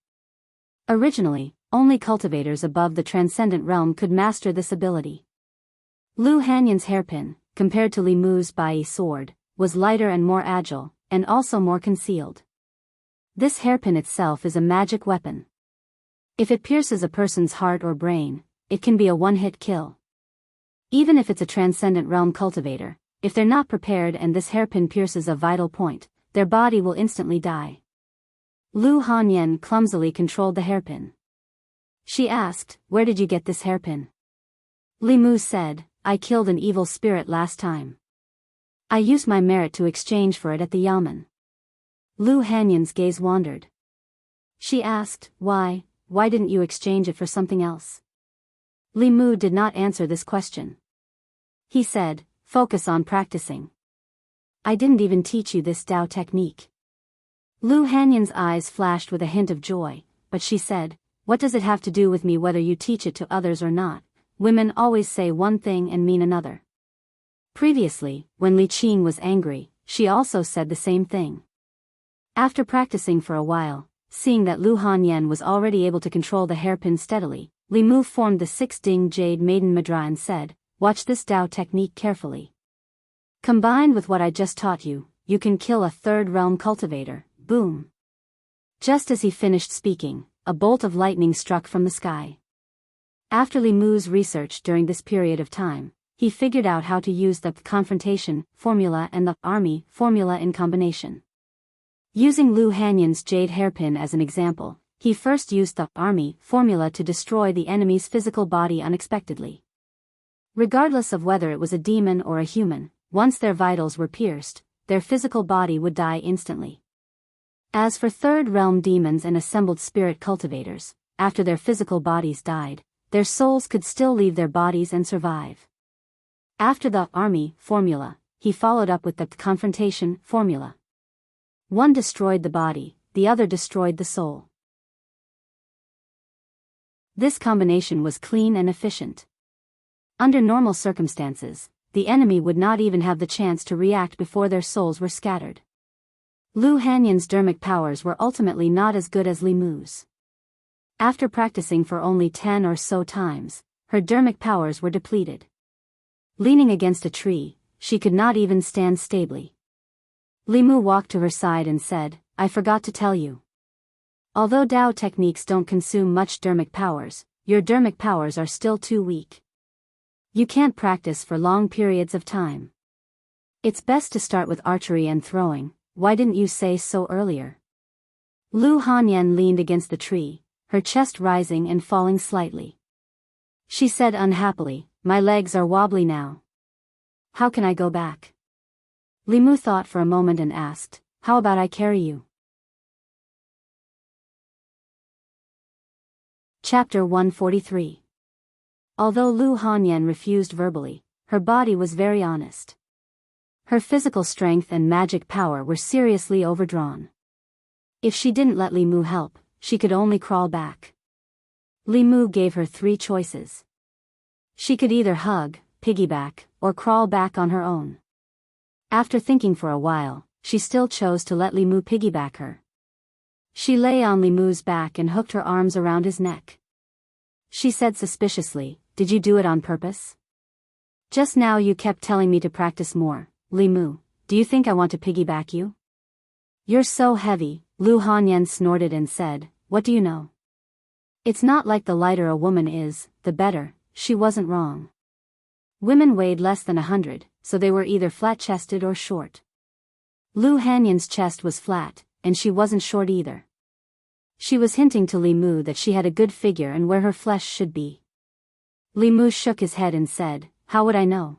Originally, only cultivators above the transcendent realm could master this ability. Lu Hanyan's hairpin, compared to Li Mu's Bai sword, was lighter and more agile, and also more concealed. This hairpin itself is a magic weapon. If it pierces a person's heart or brain, it can be a one-hit kill. Even if it's a transcendent realm cultivator, if they're not prepared and this hairpin pierces a vital point, their body will instantly die. Lu Hanyan clumsily controlled the hairpin. She asked, where did you get this hairpin? Li Mu said, I killed an evil spirit last time. I used my merit to exchange for it at the yamen. Lu Hanyan's gaze wandered. She asked, why didn't you exchange it for something else? Li Mu did not answer this question. He said, focus on practicing. I didn't even teach you this Dao technique. Lu Hanyan's eyes flashed with a hint of joy, but she said, what does it have to do with me whether you teach it to others or not? Women always say one thing and mean another. Previously, when Li Qing was angry, she also said the same thing. After practicing for a while, seeing that Lu Hanyan was already able to control the hairpin steadily, Li Mu formed the 6 Ding Jade Maiden Mudra and said, watch this Dao technique carefully. Combined with what I just taught you, you can kill a third realm cultivator. Boom. Just as he finished speaking, a bolt of lightning struck from the sky. After Li Mu's research during this period of time, he figured out how to use the confrontation formula and the army formula in combination. Using Lu Hanyan's jade hairpin as an example, he first used the army formula to destroy the enemy's physical body unexpectedly. Regardless of whether it was a demon or a human, once their vitals were pierced, their physical body would die instantly. As for third realm demons and assembled spirit cultivators, after their physical bodies died, their souls could still leave their bodies and survive. After the army formula, he followed up with the confrontation formula. One destroyed the body, the other destroyed the soul. This combination was clean and efficient. Under normal circumstances, the enemy would not even have the chance to react before their souls were scattered. Lu Hanyan's dermic powers were ultimately not as good as Li Mu's. After practicing for only 10 or so times, her dermic powers were depleted. Leaning against a tree, she could not even stand stably. Li Mu walked to her side and said, I forgot to tell you. Although Dao techniques don't consume much dermic powers, your dermic powers are still too weak. You can't practice for long periods of time. It's best to start with archery and throwing. Why didn't you say so earlier? Lu Hanyan leaned against the tree, her chest rising and falling slightly. She said unhappily, my legs are wobbly now. How can I go back? Li Mu thought for a moment and asked, how about I carry you? Chapter 143. Although Lu Hanyan refused verbally, her body was very honest. Her physical strength and magic power were seriously overdrawn. If she didn't let Li Mu help, she could only crawl back. Li Mu gave her 3 choices. She could either hug, piggyback, or crawl back on her own. After thinking for a while, she still chose to let Li Mu piggyback her. She lay on Li Mu's back and hooked her arms around his neck. She said suspiciously, did you do it on purpose? Just now you kept telling me to practice more. Li Mu, do you think I want to piggyback you? You're so heavy, Lu Hanyan snorted and said, what do you know? It's not like the lighter a woman is, the better. She wasn't wrong. Women weighed less than 100, so they were either flat-chested or short. Lu Hanyan's chest was flat, and she wasn't short either. She was hinting to Li Mu that she had a good figure and where her flesh should be. Li Mu shook his head and said, how would I know?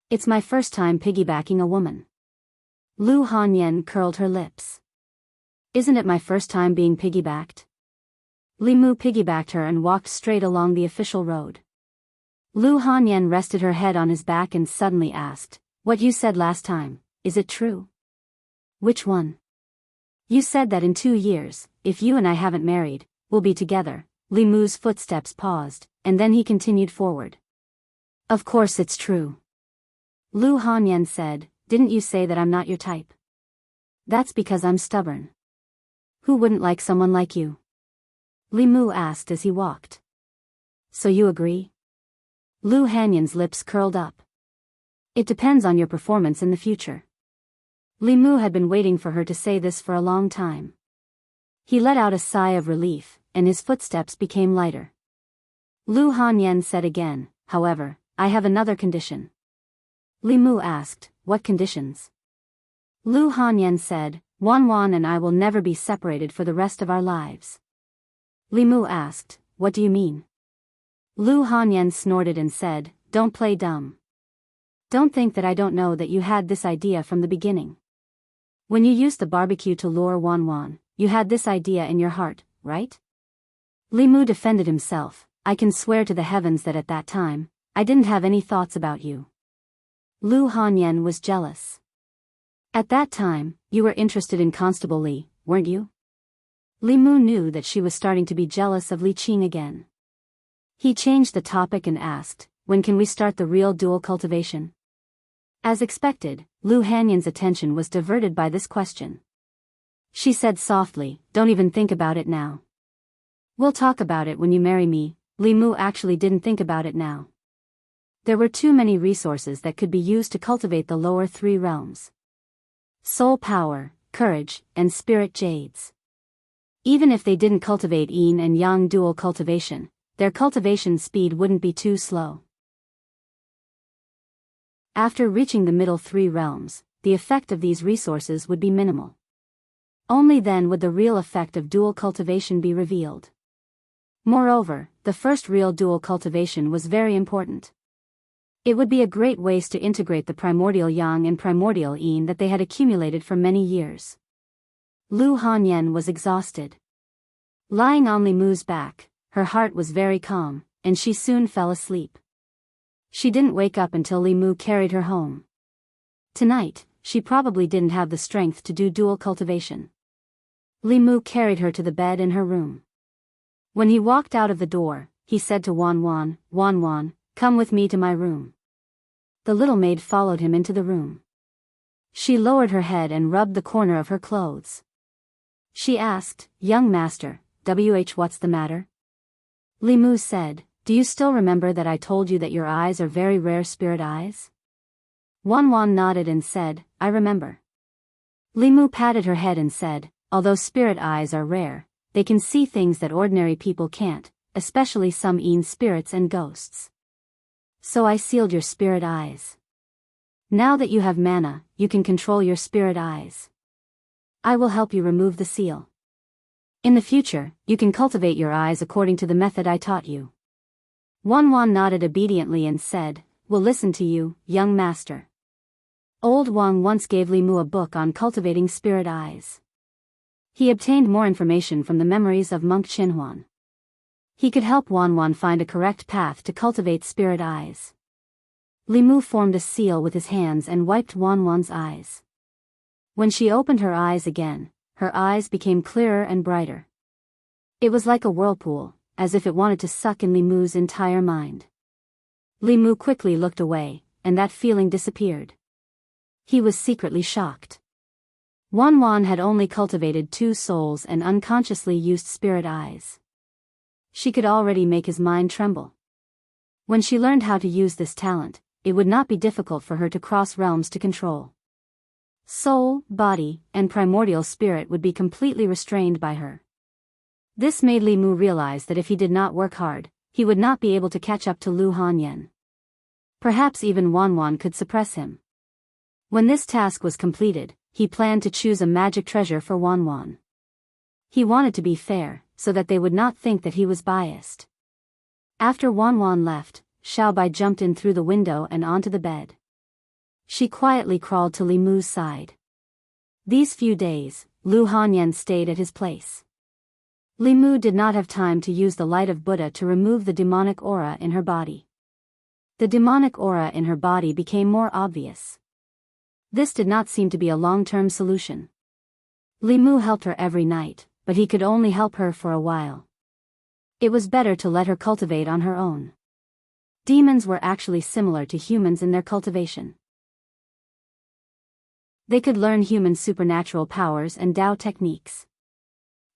It's my first time piggybacking a woman. Lu Hanyan curled her lips. Isn't it my first time being piggybacked? Li Mu piggybacked her and walked straight along the official road. Lu Hanyan rested her head on his back and suddenly asked, "What you said last time, is it true?" "Which one?" "You said that in 2 years, if you and I haven't married, we'll be together." Li Mu's footsteps paused, and then he continued forward. "Of course it's true." Lu Hanyan said, "Didn't you say that I'm not your type?" "That's because I'm stubborn." "Who wouldn't like someone like you?" Li Mu asked as he walked. "So you agree?" Lu Hanyan's lips curled up. "It depends on your performance in the future." Li Mu had been waiting for her to say this for a long time. He let out a sigh of relief, and his footsteps became lighter. Lu Hanyan said again, "However, I have another condition." Li Mu asked, "What conditions?" Lu Hanyan said, "Wan Wan and I will never be separated for the rest of our lives." Li Mu asked, "What do you mean?" Lu Hanyan snorted and said, "Don't play dumb. Don't think that I don't know that you had this idea from the beginning. When you used the barbecue to lure Wan Wan, you had this idea in your heart, right?" Li Mu defended himself, "I can swear to the heavens that at that time, I didn't have any thoughts about you." Lu Hanyan was jealous. "At that time, you were interested in Constable Li, weren't you?" Li Mu knew that she was starting to be jealous of Li Qing again. He changed the topic and asked, "When can we start the real dual cultivation?" As expected, Lu Hanyan's attention was diverted by this question. She said softly, "Don't even think about it now. We'll talk about it when you marry me." Li Mu actually didn't think about it now. There were too many resources that could be used to cultivate the lower 3 realms. Soul power, courage, and spirit jades. Even if they didn't cultivate yin and yang dual cultivation, their cultivation speed wouldn't be too slow. After reaching the middle 3 realms, the effect of these resources would be minimal. Only then would the real effect of dual cultivation be revealed. Moreover, the first real dual cultivation was very important. It would be a great waste to integrate the primordial yang and primordial yin that they had accumulated for many years. Lu Hanyan was exhausted. Lying on Li Mu's back, her heart was very calm, and she soon fell asleep. She didn't wake up until Li Mu carried her home. Tonight, she probably didn't have the strength to do dual cultivation. Li Mu carried her to the bed in her room. When he walked out of the door, he said to Wan Wan, "Wan Wan, come with me to my room." The little maid followed him into the room. She lowered her head and rubbed the corner of her clothes. She asked, "Young master, what's the matter?" Li Mu said, "Do you still remember that I told you that your eyes are very rare spirit eyes?" Wan Wan nodded and said, "I remember." Li Mu patted her head and said, "Although spirit eyes are rare, they can see things that ordinary people can't, especially some yin spirits and ghosts. So I sealed your spirit eyes. Now that you have mana, you can control your spirit eyes. I will help you remove the seal. In the future, you can cultivate your eyes according to the method I taught you." Wan Wan nodded obediently and said, "We'll listen to you, young master." Old Wang once gave Li Mu a book on cultivating spirit eyes. He obtained more information from the memories of monk Qinhuan. He could help Wan Wan find a correct path to cultivate spirit eyes. Li Mu formed a seal with his hands and wiped Wan Wan's eyes. When she opened her eyes again, her eyes became clearer and brighter. It was like a whirlpool, as if it wanted to suck in Li Mu's entire mind. Li Mu quickly looked away, and that feeling disappeared. He was secretly shocked. Wan Wan had only cultivated 2 souls and unconsciously used spirit eyes. She could already make his mind tremble. When she learned how to use this talent, it would not be difficult for her to cross realms to control. Soul, body, and primordial spirit would be completely restrained by her. This made Li Mu realize that if he did not work hard, he would not be able to catch up to Lu Hanyan. Perhaps even Wan Wan could suppress him. When this task was completed, he planned to choose a magic treasure for Wan Wan. He wanted to be fair, so that they would not think that he was biased. After Wan Wan left, Xiaobai jumped in through the window and onto the bed. She quietly crawled to Li Mu's side. These few days, Lu Hanyan stayed at his place. Li Mu did not have time to use the light of Buddha to remove the demonic aura in her body. The demonic aura in her body became more obvious. This did not seem to be a long-term solution. Li Mu helped her every night, but he could only help her for a while. It was better to let her cultivate on her own. Demons were actually similar to humans in their cultivation. They could learn human supernatural powers and Tao techniques.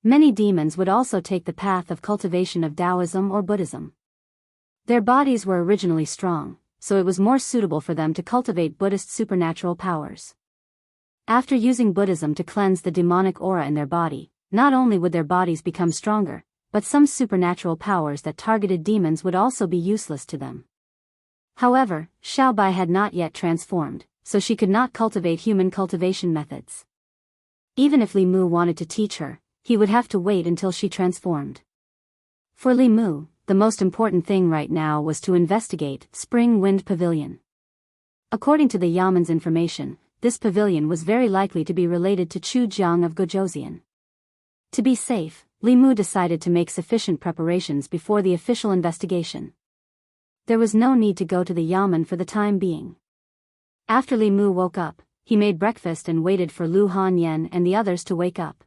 Many demons would also take the path of cultivation of Taoism or Buddhism. Their bodies were originally strong, so it was more suitable for them to cultivate Buddhist supernatural powers. After using Buddhism to cleanse the demonic aura in their body, not only would their bodies become stronger, but some supernatural powers that targeted demons would also be useless to them. However, Xiaobai had not yet transformed, so she could not cultivate human cultivation methods. Even if Li Mu wanted to teach her, he would have to wait until she transformed. For Li Mu, the most important thing right now was to investigate Spring Wind Pavilion. According to the Yaman's information, this pavilion was very likely to be related to Chu Jiang of Gojoseon. To be safe, Li Mu decided to make sufficient preparations before the official investigation. There was no need to go to the Yaman for the time being. After Li Mu woke up, he made breakfast and waited for Lu Hanyan and the others to wake up.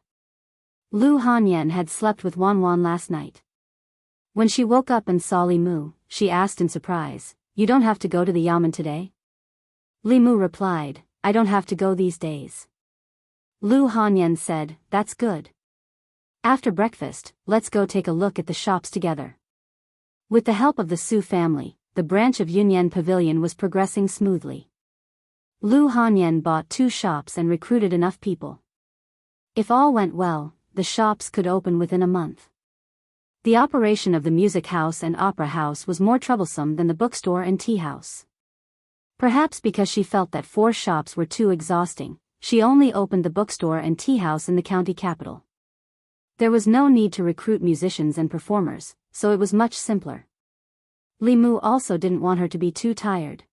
Lu Hanyan had slept with Wan last night. When she woke up and saw Li Mu, she asked in surprise, "You don't have to go to the Yaman today?" Li Mu replied, "I don't have to go these days." Lu Hanyan said, "That's good. After breakfast, let's go take a look at the shops together." With the help of the Su family, the branch of Yunyan Pavilion was progressing smoothly. Lu Hanyan bought 2 shops and recruited enough people. If all went well, the shops could open within a month. The operation of the music house and opera house was more troublesome than the bookstore and tea house. Perhaps because she felt that 4 shops were too exhausting, she only opened the bookstore and tea house in the county capital. There was no need to recruit musicians and performers, so it was much simpler. Li Mu also didn't want her to be too tired.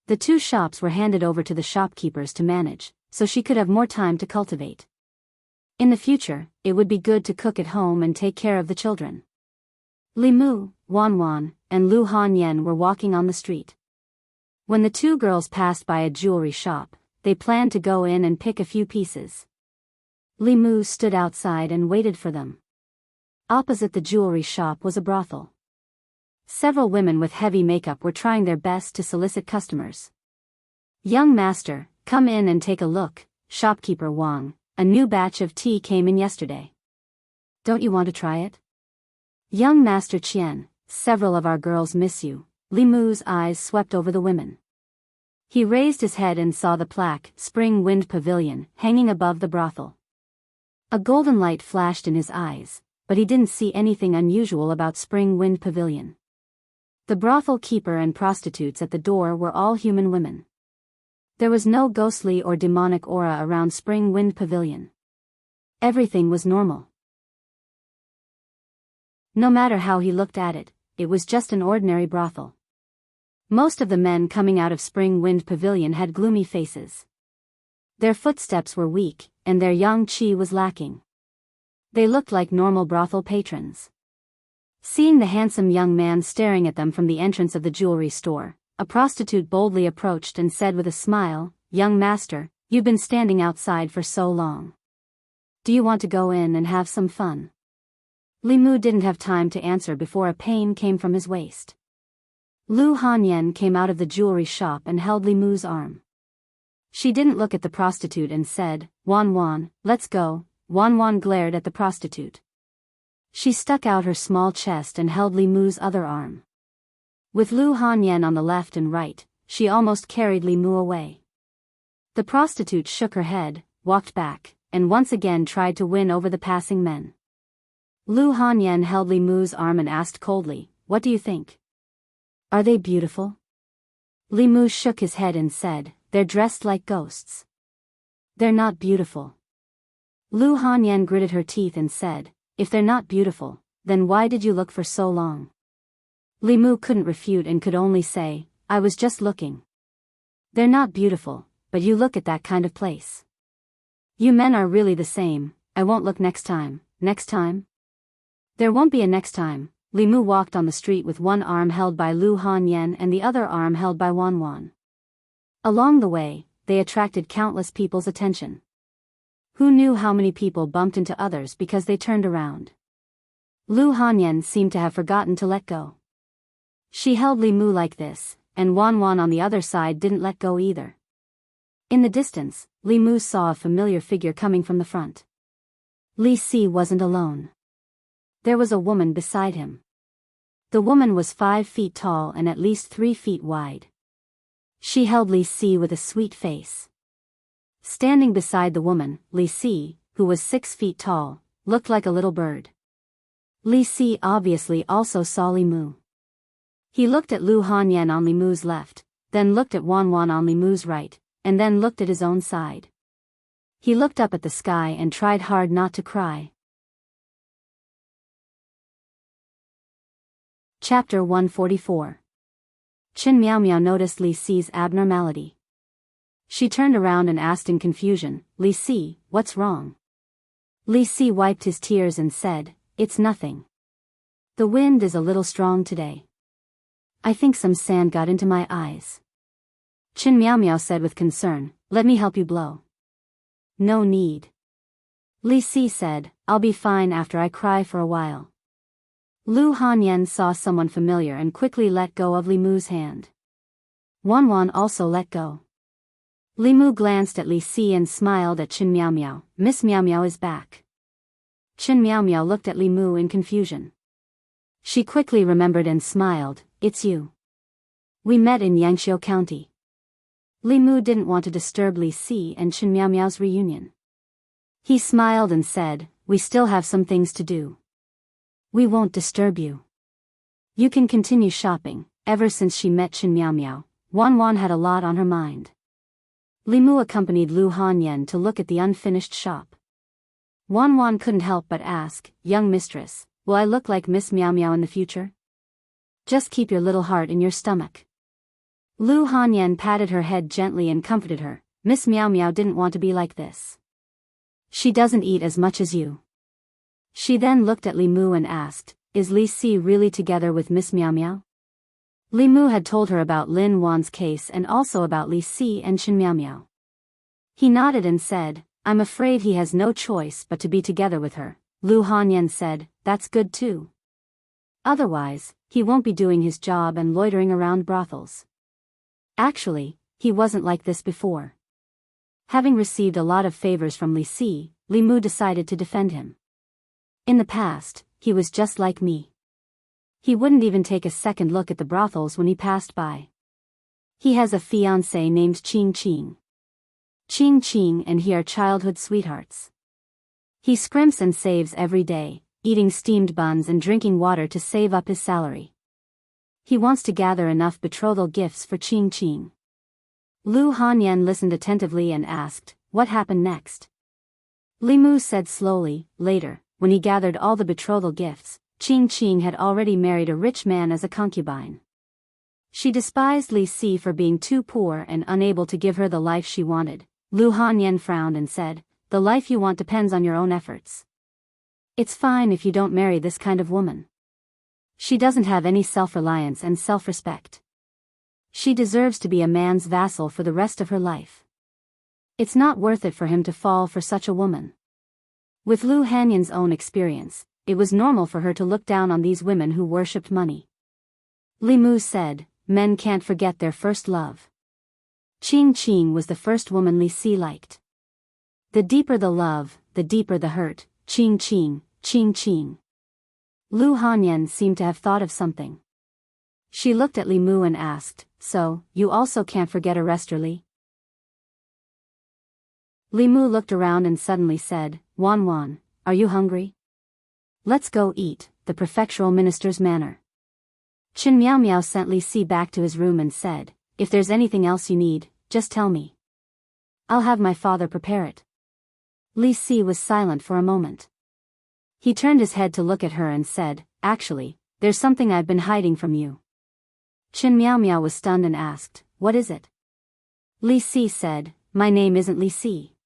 The 2 shops were handed over to the shopkeepers to manage, so she could have more time to cultivate. In the future, it would be good to cook at home and take care of the children. Li Mu, Wan, and Lu Hanyan were walking on the street. When the 2 girls passed by a jewelry shop, they planned to go in and pick a few pieces. Li Mu stood outside and waited for them. Opposite the jewelry shop was a brothel. Several women with heavy makeup were trying their best to solicit customers. "Young master, come in and take a look, shopkeeper Wang, a new batch of tea came in yesterday. Don't you want to try it?" "Young master Qian, several of our girls miss you." Li Mu's eyes swept over the women. He raised his head and saw the plaque, Spring Wind Pavilion, hanging above the brothel. A golden light flashed in his eyes, but he didn't see anything unusual about Spring Wind Pavilion. The brothel keeper and prostitutes at the door were all human women. There was no ghostly or demonic aura around Spring Wind Pavilion. Everything was normal. No matter how he looked at it, it was just an ordinary brothel. Most of the men coming out of Spring Wind Pavilion had gloomy faces. Their footsteps were weak, and their yang qi was lacking. They looked like normal brothel patrons. Seeing the handsome young man staring at them from the entrance of the jewelry store, a prostitute boldly approached and said with a smile, "Young master, you've been standing outside for so long. Do you want to go in and have some fun?" Li Mu didn't have time to answer before a pain came from his waist. Lu Hanyan came out of the jewelry shop and held Li Mu's arm. She didn't look at the prostitute and said, Wan, let's go." Wan glared at the prostitute. She stuck out her small chest and held Li Mu's other arm. With Lu Hanyan on the left and right, she almost carried Li Mu away. The prostitute shook her head, walked back, and once again tried to win over the passing men. Lu Hanyan held Li Mu's arm and asked coldly, "What do you think? Are they beautiful?" Li Mu shook his head and said, "They're dressed like ghosts. They're not beautiful." Lu Hanyan gritted her teeth and said, "If they're not beautiful, then why did you look for so long?" Li Mu couldn't refute and could only say, "I was just looking. They're not beautiful, but you look at that kind of place. You men are really the same. I won't look next time. Next time? There won't be a next time. Li Mu walked on the street with one arm held by Lu Hanyan and the other arm held by Wan Wan. Along the way, they attracted countless people's attention. Who knew how many people bumped into others because they turned around? Lu Hanyan seemed to have forgotten to let go. She held Li Mu like this, and Wan Wan on the other side didn't let go either. In the distance, Li Mu saw a familiar figure coming from the front. Li Si wasn't alone. There was a woman beside him. The woman was 5 feet tall and at least 3 feet wide. She held Li Si with a sweet face. Standing beside the woman, Li Si, who was 6 feet tall, looked like a little bird. Li Si obviously also saw Li Mu. He looked at Lu Hanyan on Li Mu's left, then looked at Wan Wan on Li Mu's right, and then looked at his own side. He looked up at the sky and tried hard not to cry. Chapter 144. Qin Miao Miao noticed Li Si's abnormality. She turned around and asked in confusion, Li Si, what's wrong? Li Si wiped his tears and said, it's nothing. The wind is a little strong today. I think some sand got into my eyes. Qin Miao Miao said with concern, let me help you blow. No need. Li Si said, I'll be fine after I cry for a while. Lu Hanyan saw someone familiar and quickly let go of Li Mu's hand. Wan Wan also let go. Li Mu glanced at Li Si and smiled at Qin Miao Miao. Miss Miao Miao is back. Qin Miao Miao looked at Li Mu in confusion. She quickly remembered and smiled, it's you. We met in Yangqiu County. Li Mu didn't want to disturb Li Si and Qin Miao Miao's reunion. He smiled and said, we still have some things to do. We won't disturb you. You can continue shopping. Ever since she met Qin Miao Miao, Wan Wan had a lot on her mind. Li Mu accompanied Lu Hanyan to look at the unfinished shop. Wan Wan couldn't help but ask, young mistress, will I look like Miss Miao Miao in the future? Just keep your little heart in your stomach. Lu Hanyan patted her head gently and comforted her. Miss Miao Miao didn't want to be like this. She doesn't eat as much as you. She then looked at Li Mu and asked, is Li Si really together with Miss Miao Miao? Li Mu had told her about Lin Wan's case and also about Li Si and Qin Miao Miao. He nodded and said, I'm afraid he has no choice but to be together with her. Lu Hanyan said, that's good too. Otherwise, he won't be doing his job and loitering around brothels. Actually, he wasn't like this before. Having received a lot of favors from Li Si, Li Mu decided to defend him. In the past, he was just like me. He wouldn't even take a second look at the brothels when he passed by. He has a fiancée named Qing Qing. Qing Qing and he are childhood sweethearts. He scrimps and saves every day, eating steamed buns and drinking water to save up his salary. He wants to gather enough betrothal gifts for Qing Qing. Lu Hanyan listened attentively and asked, what happened next? Li Mu said slowly, later, when he gathered all the betrothal gifts, Qing Qing had already married a rich man as a concubine. She despised Li Si for being too poor and unable to give her the life she wanted. Lu Hanyan frowned and said, the life you want depends on your own efforts. It's fine if you don't marry this kind of woman. She doesn't have any self-reliance and self-respect. She deserves to be a man's vassal for the rest of her life. It's not worth it for him to fall for such a woman. With Lu Hanyan's own experience, it was normal for her to look down on these women who worshipped money. Li Mu said, men can't forget their first love. Qing Qing was the first woman Li Si liked. The deeper the love, the deeper the hurt. Qing Qing, Qing Qing. Lu Hanyan seemed to have thought of something. She looked at Li Mu and asked, so, you also can't forget Li? Li Mu looked around and suddenly said, Wan Wan, are you hungry? Let's go eat, the prefectural minister's manor. Qin Miao Miao sent Li Si back to his room and said, if there's anything else you need, just tell me. I'll have my father prepare it. Li Si was silent for a moment. He turned his head to look at her and said, actually, there's something I've been hiding from you. Qin Miao Miao was stunned and asked, what is it? Li Si said, my name isn't Li Si.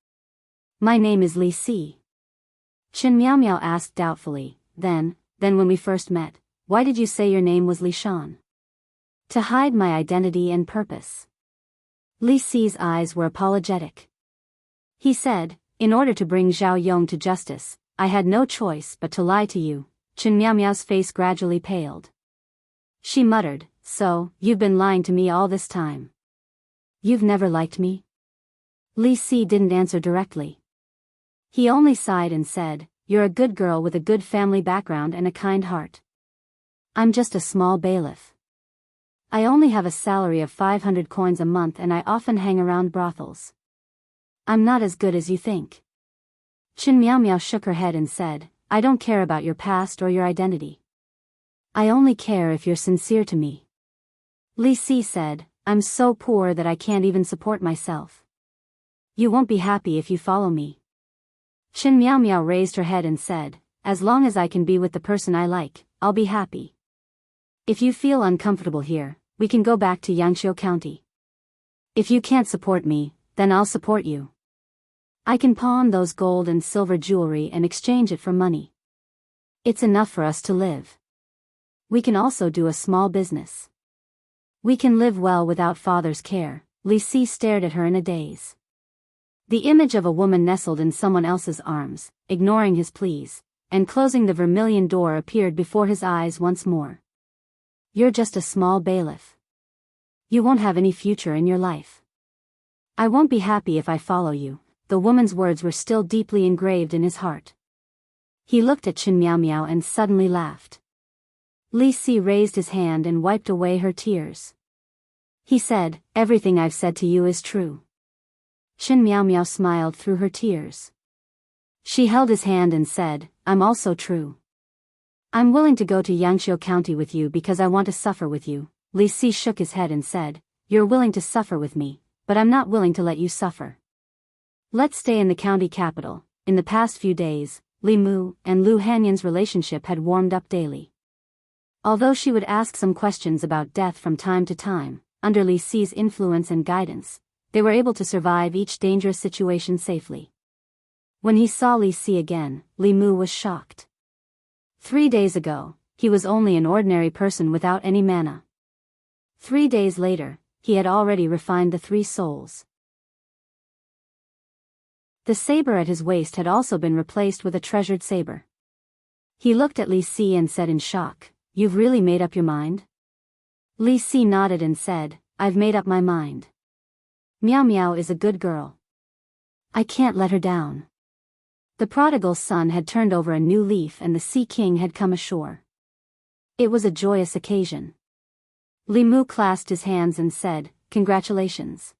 My name is Li Si. Chen Miao Miao asked doubtfully, then when we first met, why did you say your name was Li Shan? To hide my identity and purpose. Li Si's eyes were apologetic. He said, in order to bring Zhao Yong to justice, I had no choice but to lie to you. Chen Miao Miao's face gradually paled. She muttered, so, you've been lying to me all this time. You've never liked me? Li Si didn't answer directly. He only sighed and said, you're a good girl with a good family background and a kind heart. I'm just a small bailiff. I only have a salary of 500 coins a month and I often hang around brothels. I'm not as good as you think. Chen Miao Miao shook her head and said, I don't care about your past or your identity. I only care if you're sincere to me. Li Si said, I'm so poor that I can't even support myself. You won't be happy if you follow me. Chen Miao Miao raised her head and said, as long as I can be with the person I like, I'll be happy. If you feel uncomfortable here, we can go back to Yangqiu County. If you can't support me, then I'll support you. I can pawn those gold and silver jewelry and exchange it for money. It's enough for us to live. We can also do a small business. We can live well without father's care. Li Si stared at her in a daze. The image of a woman nestled in someone else's arms, ignoring his pleas, and closing the vermilion door appeared before his eyes once more. You're just a small bailiff. You won't have any future in your life. I won't be happy if I follow you. The woman's words were still deeply engraved in his heart. He looked at Chen Miao Miao and suddenly laughed. Li Si raised his hand and wiped away her tears. He said, everything I've said to you is true. Chen Miao Miao smiled through her tears. She held his hand and said, I'm also true. I'm willing to go to Yangqiu County with you because I want to suffer with you. Li Si shook his head and said, you're willing to suffer with me, but I'm not willing to let you suffer. Let's stay in the county capital. In the past few days, Li Mu and Lu Hanyan's relationship had warmed up daily. Although she would ask some questions about death from time to time, under Li Si's influence and guidance, they were able to survive each dangerous situation safely. When he saw Li Si again, Li Mu was shocked. 3 days ago, he was only an ordinary person without any mana. 3 days later, he had already refined the 3 souls. The saber at his waist had also been replaced with a treasured saber. He looked at Li Si and said in shock, you've really made up your mind? Li Si nodded and said, I've made up my mind. Miao Miao is a good girl. I can't let her down. The prodigal son had turned over a new leaf and the Sea King had come ashore. It was a joyous occasion. Li Mu clasped his hands and said, congratulations.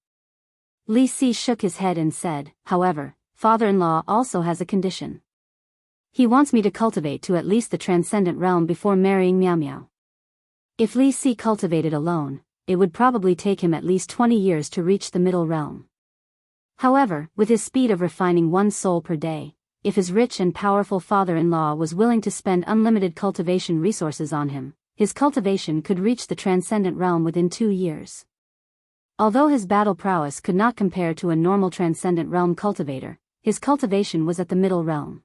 Li Si shook his head and said, however, father-in-law also has a condition. He wants me to cultivate to at least the transcendent realm before marrying Miao Miao. If Li Si cultivated alone, it would probably take him at least 20 years to reach the middle realm. However, with his speed of refining 1 soul per day, if his rich and powerful father-in-law was willing to spend unlimited cultivation resources on him, his cultivation could reach the transcendent realm within 2 years. Although his battle prowess could not compare to a normal transcendent realm cultivator, his cultivation was at the middle realm.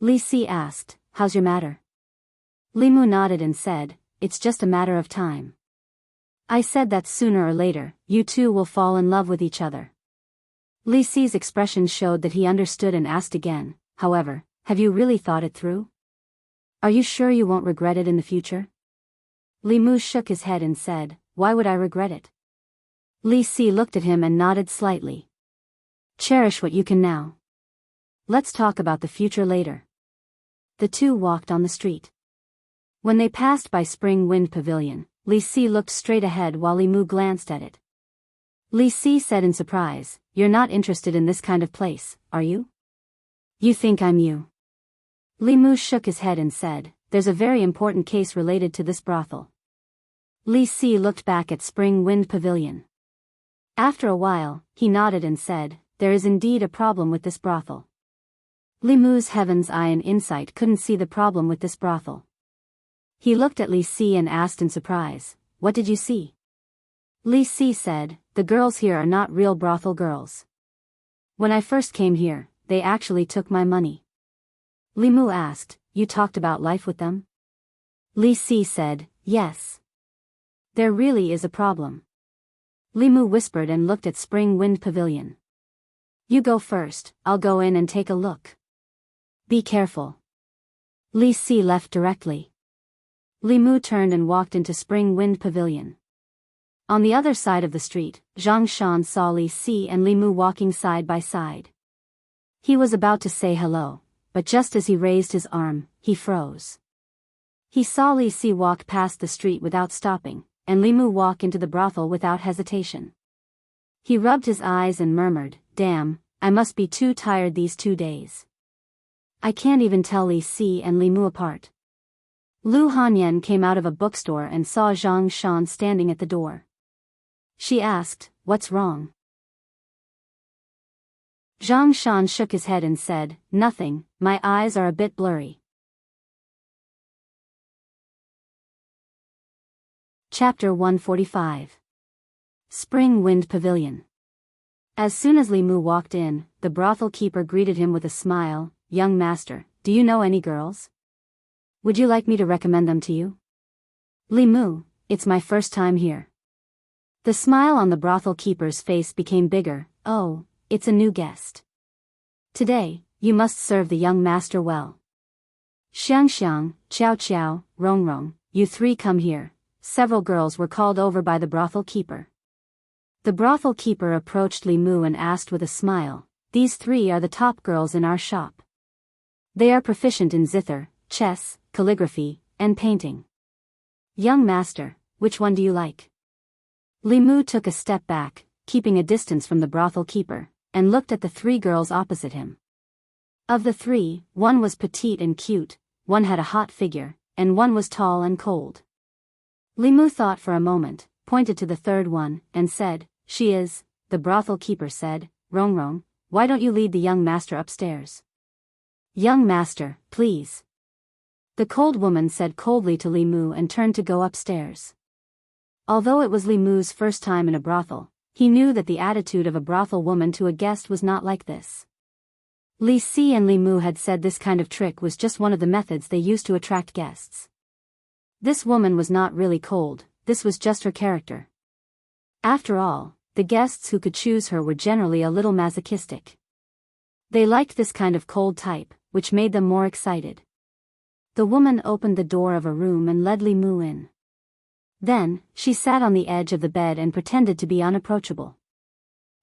Li Si asked, how's your matter? Li Mu nodded and said, it's just a matter of time. I said that sooner or later, you two will fall in love with each other. Li Si's expression showed that he understood and asked again, however, have you really thought it through? Are you sure you won't regret it in the future? Li Mu shook his head and said, why would I regret it? Li Si looked at him and nodded slightly. Cherish what you can now. Let's talk about the future later. The two walked on the street. When they passed by Spring Wind Pavilion, Li Si looked straight ahead while Li Mu glanced at it. Li Si said in surprise, you're not interested in this kind of place, are you? You think I'm you? Li Mu shook his head and said, there's a very important case related to this brothel. Li Si looked back at Spring Wind Pavilion. After a while, he nodded and said, there is indeed a problem with this brothel. Li Mu's heaven's eye and insight couldn't see the problem with this brothel. He looked at Li Si and asked in surprise, what did you see? Li Si said, the girls here are not real brothel girls. When I first came here, they actually took my money. Li Mu asked, you talked about life with them? Li Si said, yes. There really is a problem. Li Mu whispered and looked at Spring Wind Pavilion. You go first, I'll go in and take a look. Be careful. Li Si left directly. Li Mu turned and walked into Spring Wind Pavilion. On the other side of the street, Zhang Shan saw Li Si and Li Mu walking side by side. He was about to say hello, but just as he raised his arm, he froze. He saw Li Si walk past the street without stopping, and Li Mu walk into the brothel without hesitation. He rubbed his eyes and murmured, damn, I must be too tired these 2 days. I can't even tell Li Si and Li Mu apart. Lu Hanyan came out of a bookstore and saw Zhang Shan standing at the door. She asked, what's wrong? Zhang Shan shook his head and said, nothing, my eyes are a bit blurry. Chapter 145. Spring Wind Pavilion. As soon as Li Mu walked in, the brothel keeper greeted him with a smile, young master, do you know any girls? Would you like me to recommend them to you? Li Mu, it's my first time here. The smile on the brothel keeper's face became bigger, oh, it's a new guest. Today, you must serve the young master well. Xianxiang, Qiao Qiao, Rong Rong, you three come here. Several girls were called over by the brothel keeper. The brothel keeper approached Li Mu and asked with a smile, these three are the top girls in our shop. They are proficient in zither, chess, calligraphy, and painting. Young master, which one do you like? Li Mu took a step back, keeping a distance from the brothel keeper, and looked at the three girls opposite him. Of the three, one was petite and cute, one had a hot figure, and one was tall and cold. Li Mu thought for a moment, pointed to the third one, and said, she is, the brothel keeper said, Rong Rong, why don't you lead the young master upstairs? Young master, please. The cold woman said coldly to Li Mu and turned to go upstairs. Although it was Li Mu's first time in a brothel, he knew that the attitude of a brothel woman to a guest was not like this. Li Si and Li Mu had said this kind of trick was just one of the methods they used to attract guests. This woman was not really cold, this was just her character. After all, the guests who could choose her were generally a little masochistic. They liked this kind of cold type, which made them more excited. The woman opened the door of a room and led Li Mu in. Then, she sat on the edge of the bed and pretended to be unapproachable.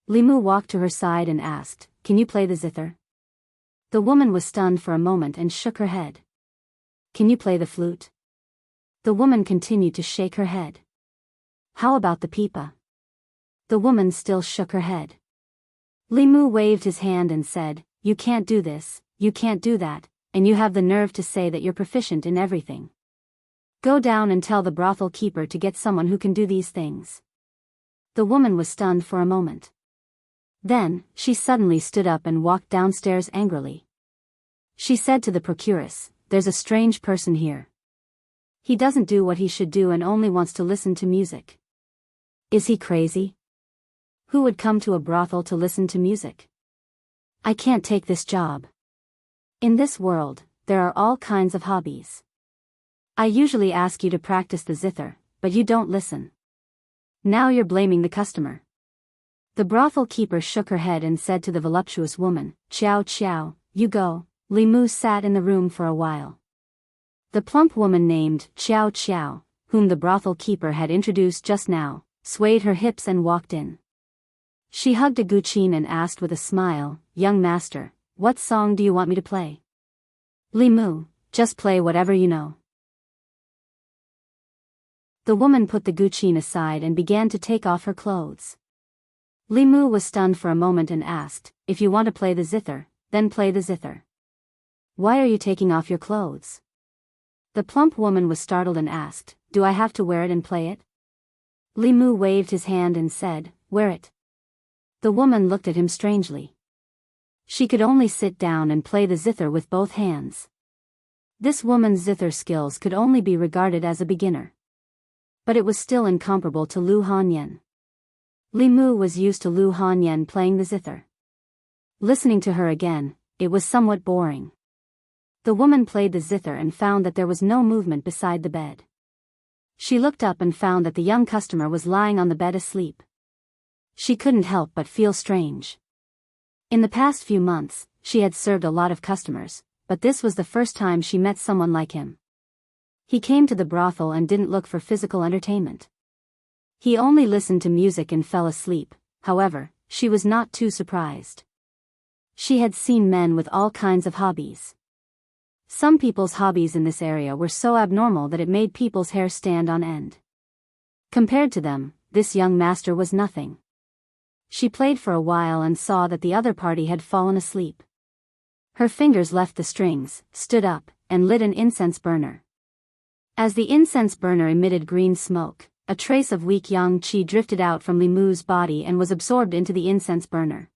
Li Mu walked to her side and asked, can you play the zither? The woman was stunned for a moment and shook her head. Can you play the flute? The woman continued to shake her head. How about the pipa? The woman still shook her head. Li Mu waved his hand and said, you can't do this, you can't do that, and you have the nerve to say that you're proficient in everything. Go down and tell the brothel keeper to get someone who can do these things. The woman was stunned for a moment. Then, she suddenly stood up and walked downstairs angrily. She said to the procuress, there's a strange person here. He doesn't do what he should do and only wants to listen to music. Is he crazy? Who would come to a brothel to listen to music? I can't take this job. In this world, there are all kinds of hobbies. I usually ask you to practice the zither, but you don't listen. Now you're blaming the customer. The brothel keeper shook her head and said to the voluptuous woman, Qiao Qiao, you go. Li Mu sat in the room for a while. The plump woman named Qiao Qiao, whom the brothel keeper had introduced just now, swayed her hips and walked in. She hugged a guqin and asked with a smile, young master, what song do you want me to play? Li Mu, just play whatever you know. The woman put the guqin aside and began to take off her clothes. Li Mu was stunned for a moment and asked, if you want to play the zither, then play the zither. Why are you taking off your clothes? The plump woman was startled and asked, do I have to wear it and play it? Li Mu waved his hand and said, wear it. The woman looked at him strangely. She could only sit down and play the zither with both hands. This woman's zither skills could only be regarded as a beginner. But it was still incomparable to Lu Hanyan. Li Mu was used to Lu Hanyan playing the zither. Listening to her again, it was somewhat boring. The woman played the zither and found that there was no movement beside the bed. She looked up and found that the young customer was lying on the bed asleep. She couldn't help but feel strange. In the past few months, she had served a lot of customers, but this was the first time she met someone like him. He came to the brothel and didn't look for physical entertainment. He only listened to music and fell asleep. However, she was not too surprised. She had seen men with all kinds of hobbies. Some people's hobbies in this area were so abnormal that it made people's hair stand on end. Compared to them, this young master was nothing. She played for a while and saw that the other party had fallen asleep. Her fingers left the strings, stood up, and lit an incense burner. As the incense burner emitted green smoke, a trace of weak yang qi drifted out from Li Mu's body and was absorbed into the incense burner.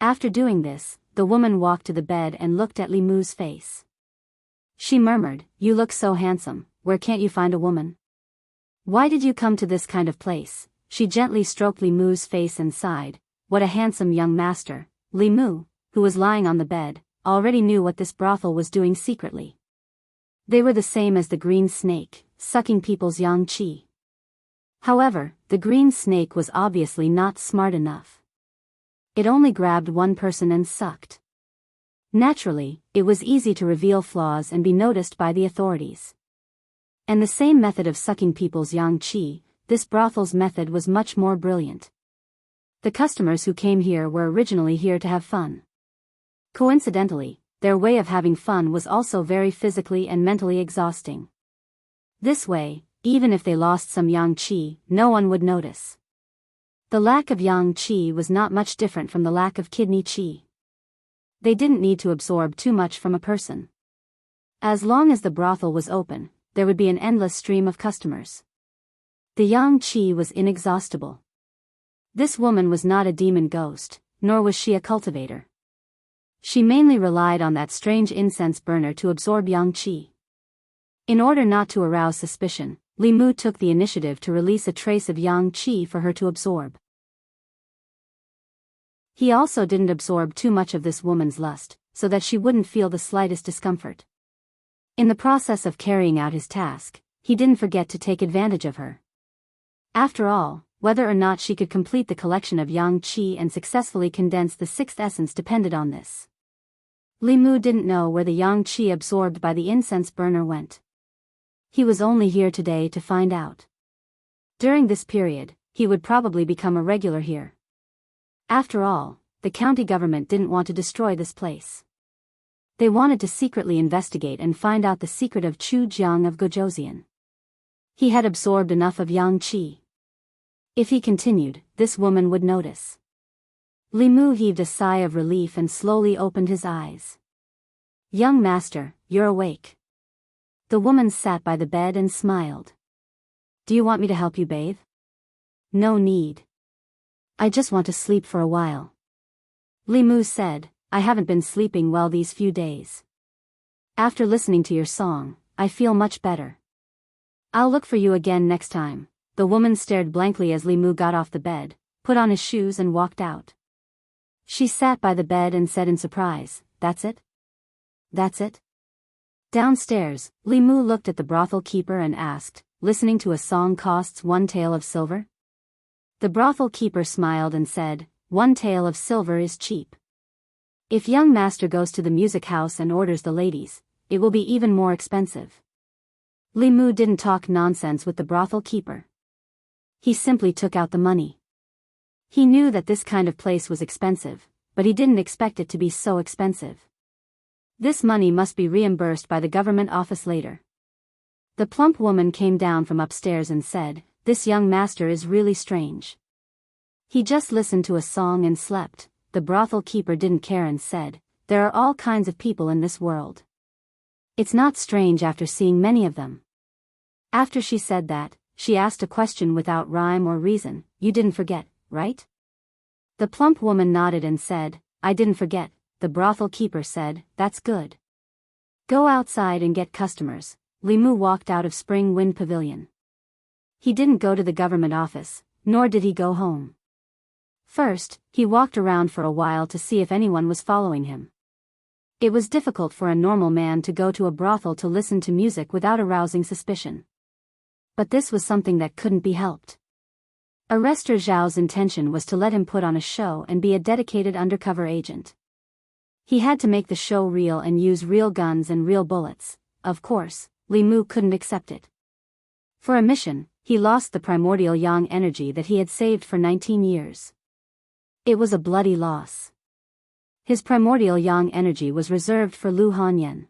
After doing this, the woman walked to the bed and looked at Li Mu's face. She murmured, "You look so handsome, where can't you find a woman? Why did you come to this kind of place?" She gently stroked Li Mu's face and sighed, "What a handsome young master." Li Mu, who was lying on the bed, already knew what this brothel was doing secretly. They were the same as the green snake, sucking people's yang qi. However, the green snake was obviously not smart enough. It only grabbed one person and sucked. Naturally, it was easy to reveal flaws and be noticed by the authorities. And the same method of sucking people's yang qi, this brothel's method was much more brilliant. The customers who came here were originally here to have fun. Coincidentally, their way of having fun was also very physically and mentally exhausting. This way, even if they lost some yang qi, no one would notice. The lack of yang qi was not much different from the lack of kidney qi. They didn't need to absorb too much from a person. As long as the brothel was open, there would be an endless stream of customers. The yang qi was inexhaustible. This woman was not a demon ghost, nor was she a cultivator. She mainly relied on that strange incense burner to absorb yang qi. In order not to arouse suspicion, Li Mu took the initiative to release a trace of yang qi for her to absorb. He also didn't absorb too much of this woman's lust, so that she wouldn't feel the slightest discomfort. In the process of carrying out his task, he didn't forget to take advantage of her. After all, whether or not she could complete the collection of yang qi and successfully condense the sixth essence depended on this. Li Mu didn't know where the yang qi absorbed by the incense burner went. He was only here today to find out. During this period, he would probably become a regular here. After all, the county government didn't want to destroy this place. They wanted to secretly investigate and find out the secret of Chu Jiang of Gojoseon. He had absorbed enough of yang qi. If he continued, this woman would notice. Li Mu heaved a sigh of relief and slowly opened his eyes. "Young master, you're awake." The woman sat by the bed and smiled. "Do you want me to help you bathe?" "No need. I just want to sleep for a while." Li Mu said, "I haven't been sleeping well these few days. After listening to your song, I feel much better. I'll look for you again next time." The woman stared blankly as Li Mu got off the bed, put on his shoes and walked out. She sat by the bed and said in surprise, "That's it? That's it?" Downstairs, Li Mu looked at the brothel keeper and asked, "Listening to a song costs 1 tael of silver?" The brothel keeper smiled and said, 1 tael of silver is cheap. If young master goes to the music house and orders the ladies, it will be even more expensive. Li Mu didn't talk nonsense with the brothel keeper. He simply took out the money. He knew that this kind of place was expensive, but he didn't expect it to be so expensive. This money must be reimbursed by the government office later. The plump woman came down from upstairs and said, "This young master is really strange. He just listened to a song and slept." The brothel keeper didn't care and said, "There are all kinds of people in this world. It's not strange after seeing many of them." After she said that, she asked a question without rhyme or reason, "You didn't forget, right?" The plump woman nodded and said, "I didn't forget." The brothel keeper said, "That's good. Go outside and get customers." Li Mu walked out of Spring Wind Pavilion. He didn't go to the government office, nor did he go home. First, he walked around for a while to see if anyone was following him. It was difficult for a normal man to go to a brothel to listen to music without arousing suspicion. But this was something that couldn't be helped. Arrestor Zhao's intention was to let him put on a show and be a dedicated undercover agent. He had to make the show real and use real guns and real bullets. Of course, Li Mu couldn't accept it. For a mission, he lost the primordial yang energy that he had saved for 19 years. It was a bloody loss. His primordial yang energy was reserved for Lu Hanyan.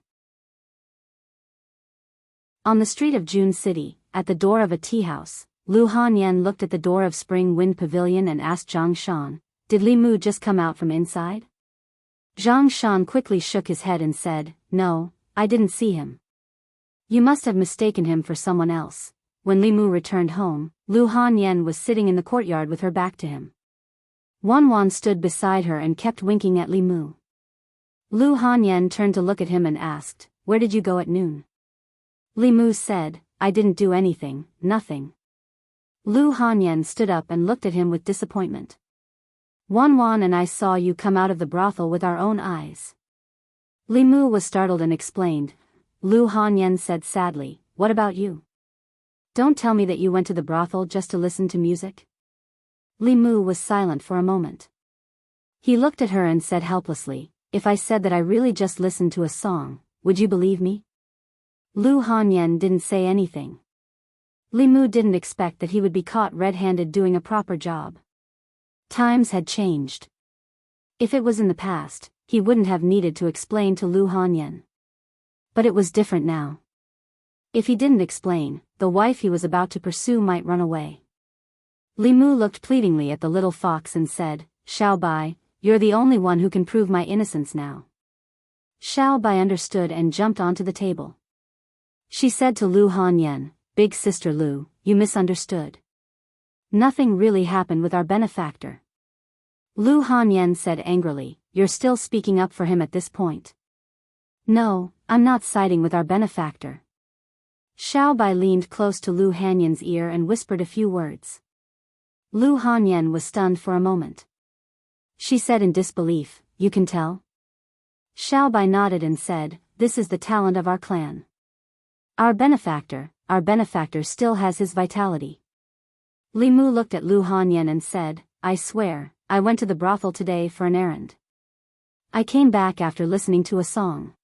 On the street of June City, at the door of a tea house, Lu Hanyan looked at the door of Spring Wind Pavilion and asked Zhang Shan, "Did Li Mu just come out from inside?" Zhang Shan quickly shook his head and said, "No, I didn't see him." "You must have mistaken him for someone else." When Li Mu returned home, Lu Hanyan was sitting in the courtyard with her back to him. Wan stood beside her and kept winking at Li Mu. Lu Hanyan turned to look at him and asked, "Where did you go at noon?" Li Mu said, "I didn't do anything, nothing." Lu Hanyan stood up and looked at him with disappointment. Wan and I saw you come out of the brothel with our own eyes." Li Mu was startled and explained. Lu Hanyan said sadly, "What about you? Don't tell me that you went to the brothel just to listen to music?" Li Mu was silent for a moment. He looked at her and said helplessly, "If I said that I really just listened to a song, would you believe me?" Lu Hanyan didn't say anything. Li Mu didn't expect that he would be caught red-handed doing a proper job. Times had changed. If it was in the past, he wouldn't have needed to explain to Lu Hanyan. But it was different now. If he didn't explain, the wife he was about to pursue might run away. Li Mu looked pleadingly at the little fox and said, "Xiao Bai, you're the only one who can prove my innocence now." Xiao Bai understood and jumped onto the table. She said to Lu Hanyan, "Big sister Lu, you misunderstood. Nothing really happened with our benefactor." Lu Hanyan said angrily, "You're still speaking up for him at this point." "No, I'm not siding with our benefactor." Xiao Bai leaned close to Lu Hanyan's ear and whispered a few words. Lu Hanyan was stunned for a moment. She said in disbelief, "You can tell?" Xiao Bai nodded and said, "This is the talent of our clan. Our benefactor still has his vitality." Li Mu looked at Lu Hanyan and said, "I swear, I went to the brothel today for an errand. I came back after listening to a song.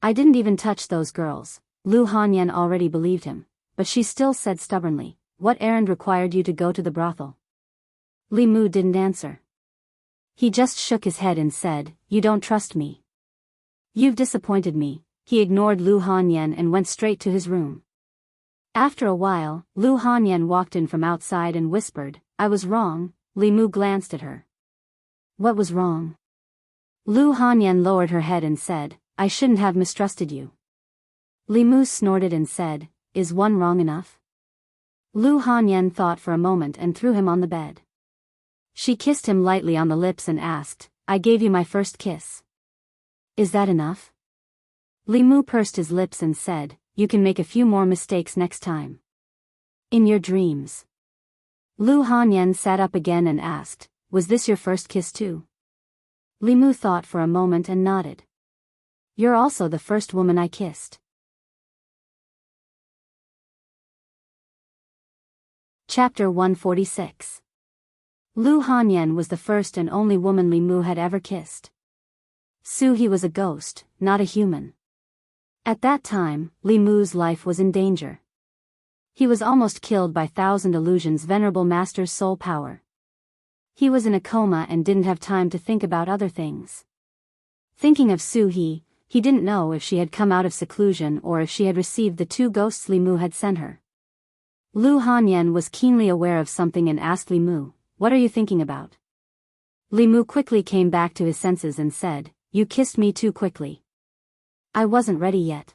I didn't even touch those girls." Lu Hanyan already believed him, but she still said stubbornly, "What errand required you to go to the brothel?" Li Mu didn't answer. He just shook his head and said, "You don't trust me. You've disappointed me." He ignored Lu Hanyan and went straight to his room. After a while, Lu Hanyan walked in from outside and whispered, "I was wrong." Li Mu glanced at her. "What was wrong?" Lu Hanyan lowered her head and said, "I shouldn't have mistrusted you." Li Mu snorted and said, "Is one wrong enough?" Lu Hanyan thought for a moment and threw him on the bed. She kissed him lightly on the lips and asked, "I gave you my first kiss. Is that enough?" Li Mu pursed his lips and said, "You can make a few more mistakes next time. In your dreams." Lu Hanyan sat up again and asked, "Was this your first kiss too?" Li Mu thought for a moment and nodded. "You're also the first woman I kissed." Chapter 146. Lu Hanyan was the first and only woman Li Mu had ever kissed. He was a ghost, not a human. At that time, Li Mu's life was in danger. He was almost killed by Thousand Illusions' venerable master's soul power. He was in a coma and didn't have time to think about other things. Thinking of he didn't know if she had come out of seclusion or if she had received the two ghosts Li Mu had sent her. Lu Hanyan was keenly aware of something and asked Li Mu, "What are you thinking about?" Li Mu quickly came back to his senses and said, "You kissed me too quickly. I wasn't ready yet.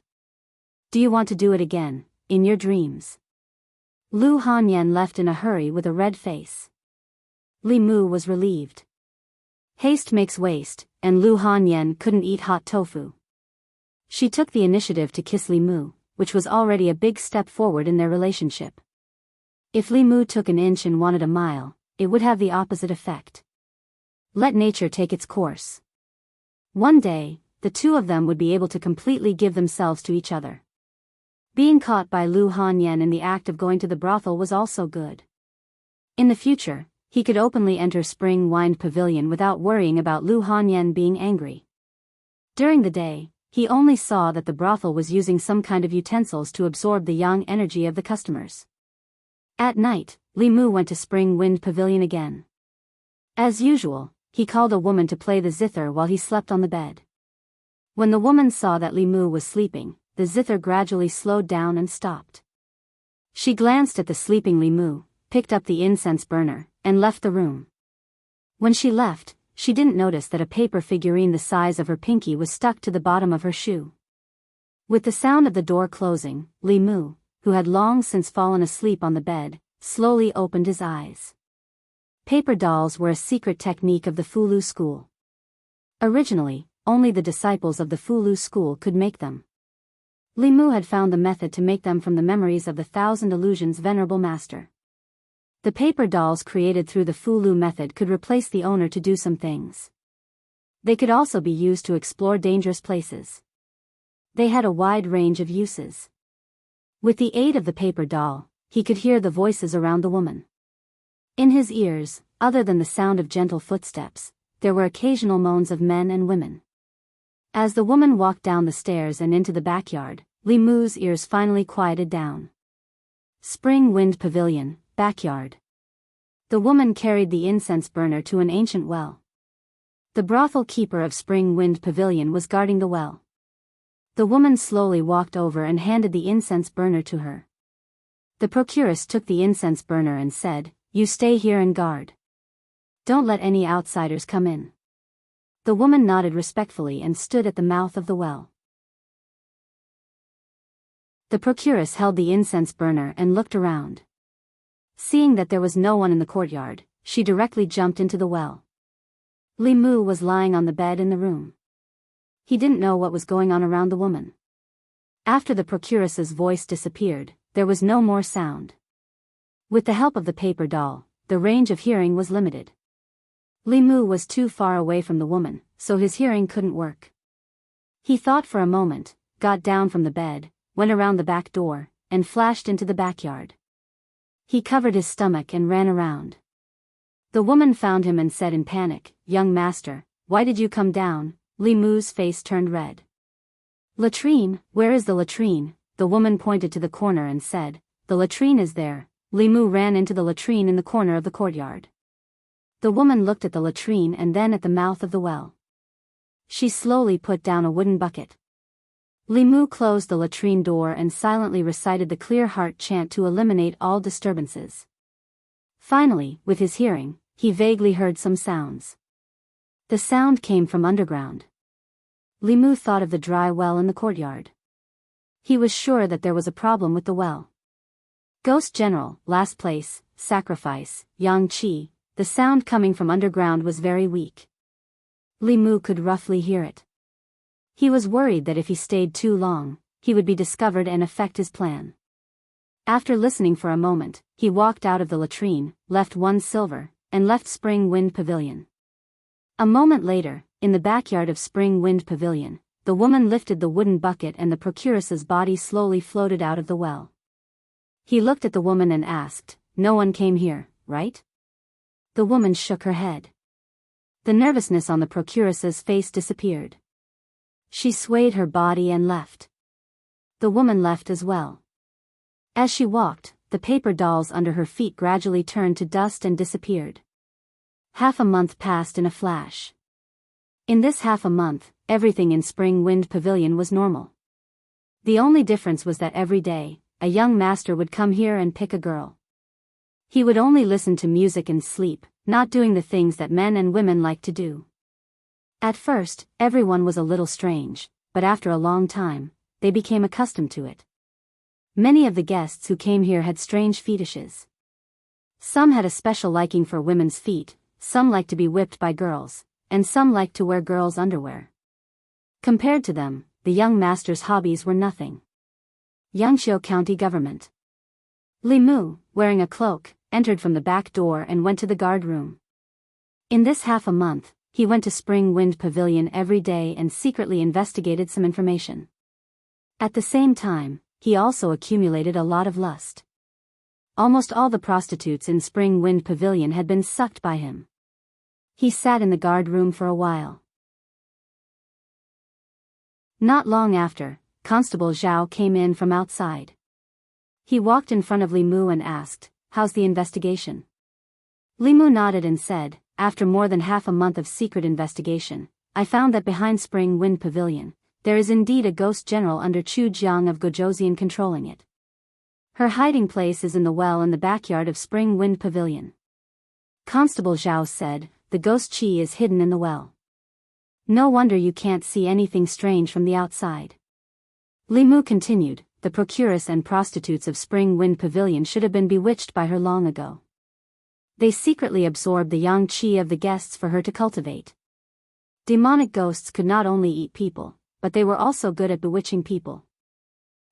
Do you want to do it again, in your dreams?" Lu Hanyan left in a hurry with a red face. Li Mu was relieved. Haste makes waste, and Lu Hanyan couldn't eat hot tofu. She took the initiative to kiss Li Mu, which was already a big step forward in their relationship. If Li Mu took an inch and wanted a mile, it would have the opposite effect. Let nature take its course. One day, the two of them would be able to completely give themselves to each other. Being caught by Lu Hanyan in the act of going to the brothel was also good. In the future, he could openly enter Spring Wind Pavilion without worrying about Lu Hanyan being angry. During the day, he only saw that the brothel was using some kind of utensils to absorb the yang energy of the customers. At night, Li Mu went to Spring Wind Pavilion again. As usual, he called a woman to play the zither while he slept on the bed. When the woman saw that Li Mu was sleeping, the zither gradually slowed down and stopped. She glanced at the sleeping Li Mu, picked up the incense burner, and left the room. When she left, she didn't notice that a paper figurine the size of her pinky was stuck to the bottom of her shoe. With the sound of the door closing, Li Mu, who had long since fallen asleep on the bed, slowly opened his eyes. Paper dolls were a secret technique of the Fulu school. Originally, only the disciples of the Fulu school could make them. Li Mu had found the method to make them from the memories of the Thousand Illusions venerable master. The paper dolls created through the Fulu method could replace the owner to do some things. They could also be used to explore dangerous places. They had a wide range of uses. With the aid of the paper doll, he could hear the voices around the woman. In his ears, other than the sound of gentle footsteps, there were occasional moans of men and women. As the woman walked down the stairs and into the backyard, Li Mu's ears finally quieted down. Spring Wind Pavilion, backyard. The woman carried the incense burner to an ancient well. The brothel keeper of Spring Wind Pavilion was guarding the well. The woman slowly walked over and handed the incense burner to her. The procuress took the incense burner and said, "You stay here and guard. Don't let any outsiders come in." The woman nodded respectfully and stood at the mouth of the well. The procuress held the incense burner and looked around. Seeing that there was no one in the courtyard, she directly jumped into the well. Li Mu was lying on the bed in the room. He didn't know what was going on around the woman. After the procuress's voice disappeared, there was no more sound. With the help of the paper doll, the range of hearing was limited. Li Mu was too far away from the woman, so his hearing couldn't work. He thought for a moment, got down from the bed, went around the back door, and flashed into the backyard. He covered his stomach and ran around. The woman found him and said in panic, "Young master, why did you come down?" Li Mu's face turned red. "Latrine, where is the latrine?" The woman pointed to the corner and said, "The latrine is there." Li Mu ran into the latrine in the corner of the courtyard. The woman looked at the latrine and then at the mouth of the well. She slowly put down a wooden bucket. Li Mu closed the latrine door and silently recited the clear heart chant to eliminate all disturbances. Finally, with his hearing, he vaguely heard some sounds. The sound came from underground. Li Mu thought of the dry well in the courtyard. He was sure that there was a problem with the well. Ghost General, last place, sacrifice, Yang Qi. The sound coming from underground was very weak. Li Mu could roughly hear it. He was worried that if he stayed too long, he would be discovered and affect his plan. After listening for a moment, he walked out of the latrine, left 1 silver, and left Spring Wind Pavilion. A moment later, in the backyard of Spring Wind Pavilion, the woman lifted the wooden bucket and the procuress's body slowly floated out of the well. He looked at the woman and asked, "No one came here, right?" The woman shook her head. The nervousness on the procuress's face disappeared. She swayed her body and left. The woman left as well. As she walked, the paper dolls under her feet gradually turned to dust and disappeared. Half a month passed in a flash. In this half a month, everything in Spring Wind Pavilion was normal. The only difference was that every day, a young master would come here and pick a girl. He would only listen to music and sleep, not doing the things that men and women like to do. At first, everyone was a little strange, but after a long time, they became accustomed to it. Many of the guests who came here had strange fetishes. Some had a special liking for women's feet, some liked to be whipped by girls, and some liked to wear girls' underwear. Compared to them, the young master's hobbies were nothing. Yangqiu County Government. Li Mu, wearing a cloak, entered from the back door and went to the guard room. In this half a month, he went to Spring Wind Pavilion every day and secretly investigated some information. At the same time, he also accumulated a lot of lust. Almost all the prostitutes in Spring Wind Pavilion had been sucked by him. He sat in the guard room for a while. Not long after, Constable Zhao came in from outside. He walked in front of Li Mu and asked, "How's the investigation?" Li Mu nodded and said, "After more than half a month of secret investigation, I found that behind Spring Wind Pavilion, there is indeed a ghost general under Chu Jiang of Gojosian controlling it. Her hiding place is in the well in the backyard of Spring Wind Pavilion." Constable Zhao said, "The ghost Qi is hidden in the well. No wonder you can't see anything strange from the outside." Li Mu continued, "The procuress and prostitutes of Spring Wind Pavilion should have been bewitched by her long ago. They secretly absorbed the yang qi of the guests for her to cultivate. Demonic ghosts could not only eat people, but they were also good at bewitching people.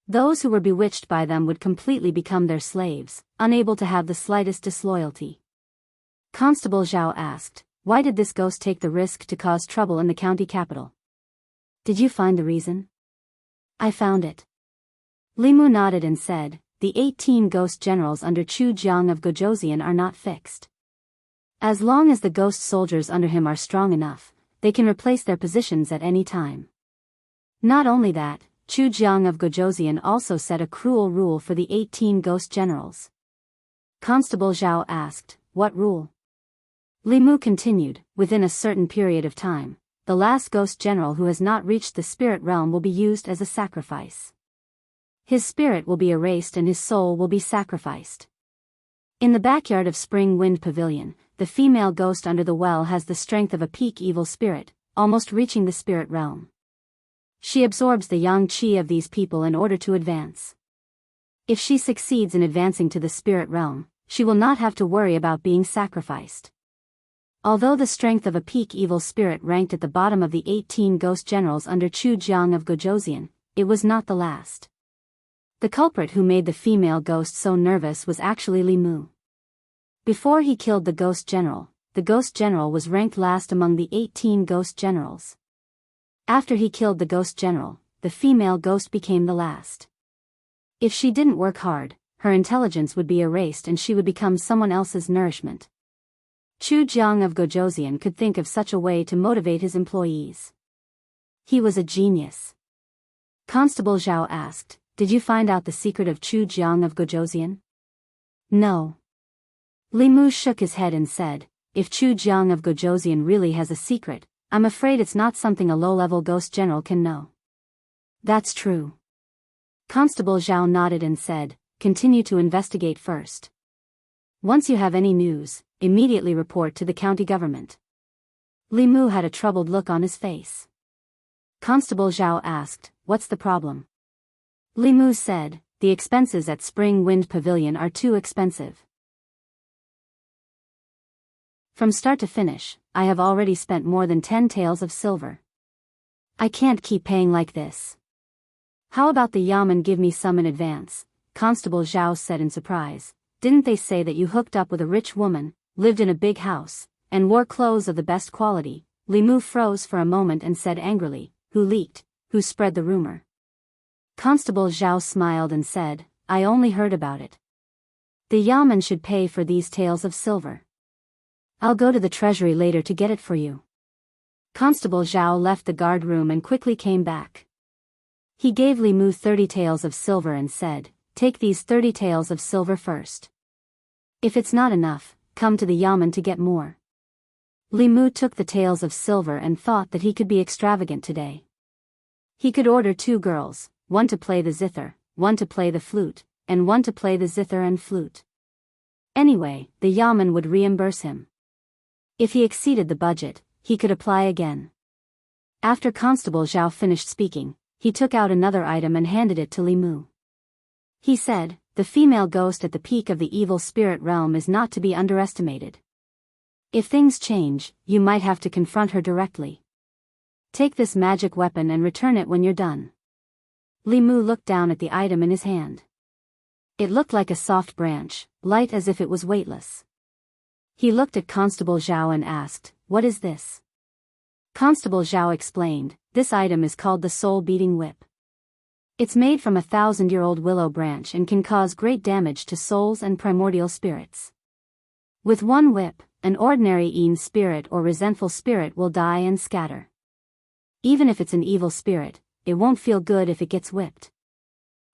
Those who were bewitched by them would completely become their slaves, unable to have the slightest disloyalty." Constable Zhao asked, "Why did this ghost take the risk to cause trouble in the county capital? Did you find the reason?" "I found it." Li Mu nodded and said, "The 18 ghost generals under Chu Jiang of Gojosian are not fixed. As long as the ghost soldiers under him are strong enough, they can replace their positions at any time. Not only that, Chu Jiang of Gojosian also set a cruel rule for the 18 ghost generals." Constable Zhao asked, "What rule?" Li Mu continued, "Within a certain period of time, the last ghost general who has not reached the spirit realm will be used as a sacrifice. His spirit will be erased and his soul will be sacrificed. In the backyard of Spring Wind Pavilion, the female ghost under the well has the strength of a peak evil spirit, almost reaching the spirit realm. She absorbs the yang qi of these people in order to advance. If she succeeds in advancing to the spirit realm, she will not have to worry about being sacrificed. Although the strength of a peak evil spirit ranked at the bottom of the 18 ghost generals under Chu Jiang of Gojosian, it was not the last. The culprit who made the female ghost so nervous was actually Li Mu. Before he killed the ghost general was ranked last among the 18 ghost generals. After he killed the ghost general, the female ghost became the last. If she didn't work hard, her intelligence would be erased and she would become someone else's nourishment. Chu Jiang of Gojosian could think of such a way to motivate his employees. He was a genius. Constable Zhao asked, "Did you find out the secret of Chu Jiang of Gojosian?" "No." Li Mu shook his head and said, "If Chu Jiang of Gojosian really has a secret, I'm afraid it's not something a low-level ghost general can know." "That's true." Constable Zhao nodded and said, "Continue to investigate first. Once you have any news, immediately report to the county government." Li Mu had a troubled look on his face. Constable Zhao asked, "What's the problem?" Li Mu said, "The expenses at Spring Wind Pavilion are too expensive. From start to finish, I have already spent more than 10 taels of silver. I can't keep paying like this. How about the Yamen give me some in advance?" Constable Zhao said in surprise. "Didn't they say that you hooked up with a rich woman, lived in a big house, and wore clothes of the best quality?" Li Mu froze for a moment and said angrily, "Who leaked? Who spread the rumor?" Constable Zhao smiled and said, "I only heard about it. The Yamen should pay for these taels of silver. I'll go to the treasury later to get it for you." Constable Zhao left the guard room and quickly came back. He gave Li Mu 30 taels of silver and said, "Take these 30 taels of silver first. If it's not enough, come to the Yamen to get more." Li Mu took the taels of silver and thought that he could be extravagant today. He could order 2 girls, one to play the zither, one to play the flute, and one to play the zither and flute. Anyway, the Yamen would reimburse him. If he exceeded the budget, he could apply again. After Constable Zhao finished speaking, he took out another item and handed it to Li Mu. He said, "The female ghost at the peak of the evil spirit realm is not to be underestimated. If things change, you might have to confront her directly. Take this magic weapon and return it when you're done." Li Mu looked down at the item in his hand. It looked like a soft branch, light as if it was weightless. He looked at Constable Zhao and asked, "What is this?" Constable Zhao explained, "This item is called the soul-beating whip. It's made from a 1,000-year-old willow branch and can cause great damage to souls and primordial spirits. With one whip, an ordinary Yin spirit or resentful spirit will die and scatter. Even if it's an evil spirit, it won't feel good if it gets whipped.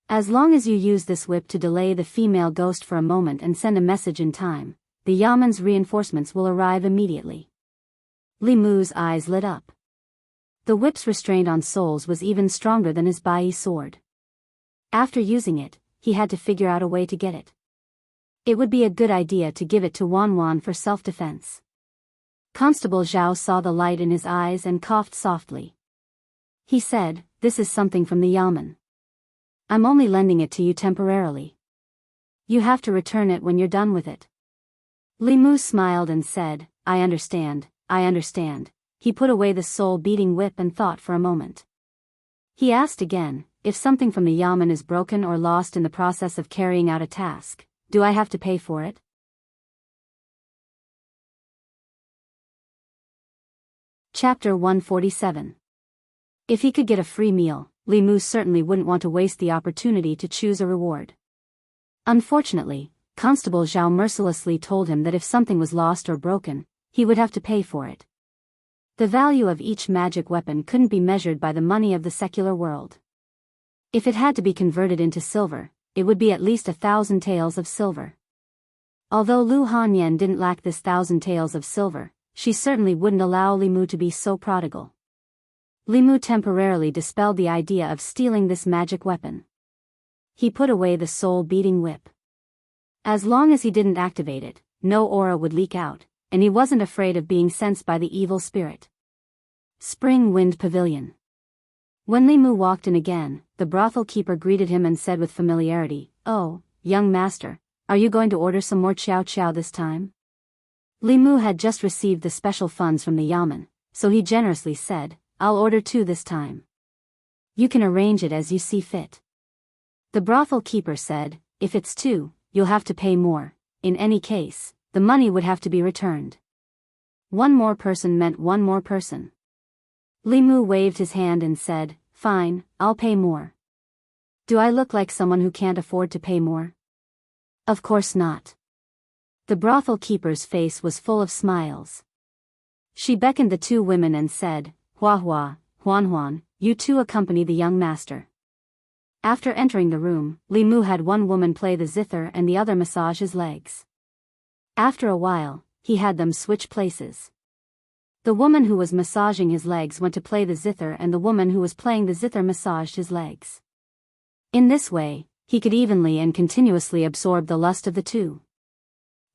As long as you use this whip to delay the female ghost for a moment and send a message in time, the Yaman's reinforcements will arrive immediately." Li Mu's eyes lit up. The whip's restraint on souls was even stronger than his Bai sword. After using it, he had to figure out a way to get it. It would be a good idea to give it to Wan Wan for self-defense. Constable Zhao saw the light in his eyes and coughed softly. He said, "This is something from the Yaman. I'm only lending it to you temporarily. You have to return it when you're done with it." Li Mu smiled and said, I understand. He put away the soul-beating whip and thought for a moment. He asked again, "If something from the Yaman is broken or lost in the process of carrying out a task, do I have to pay for it?" Chapter 147. If he could get a free meal, Li Mu certainly wouldn't want to waste the opportunity to choose a reward. Unfortunately, Constable Zhao mercilessly told him that if something was lost or broken, he would have to pay for it. The value of each magic weapon couldn't be measured by the money of the secular world. If it had to be converted into silver, it would be at least 1,000 taels of silver. Although Lu Hanyan didn't lack this 1,000 taels of silver, she certainly wouldn't allow Li Mu to be so prodigal. Li Mu temporarily dispelled the idea of stealing this magic weapon. He put away the soul-beating whip. As long as he didn't activate it, no aura would leak out, and he wasn't afraid of being sensed by the evil spirit. Spring Wind Pavilion. When Li Mu walked in again, the brothel keeper greeted him and said with familiarity, "Oh, young master, are you going to order some more chow chow this time?" Li Mu had just received the special funds from the Yaman, so he generously said, "I'll order 2 this time." "You can arrange it as you see fit." The brothel keeper said, "If it's 2, you'll have to pay more. In any case, the money would have to be returned." One more person meant one more person. Li Mu waved his hand and said, "Fine, I'll pay more." "Do I look like someone who can't afford to pay more?" "Of course not." The brothel keeper's face was full of smiles. She beckoned the 2 women and said, "Hua Hua, Huan Huan, you 2 accompany the young master." After entering the room, Li Mu had one woman play the zither and the other massage his legs. After a while, he had them switch places. The woman who was massaging his legs went to play the zither and the woman who was playing the zither massaged his legs. In this way, he could evenly and continuously absorb the lust of the 2.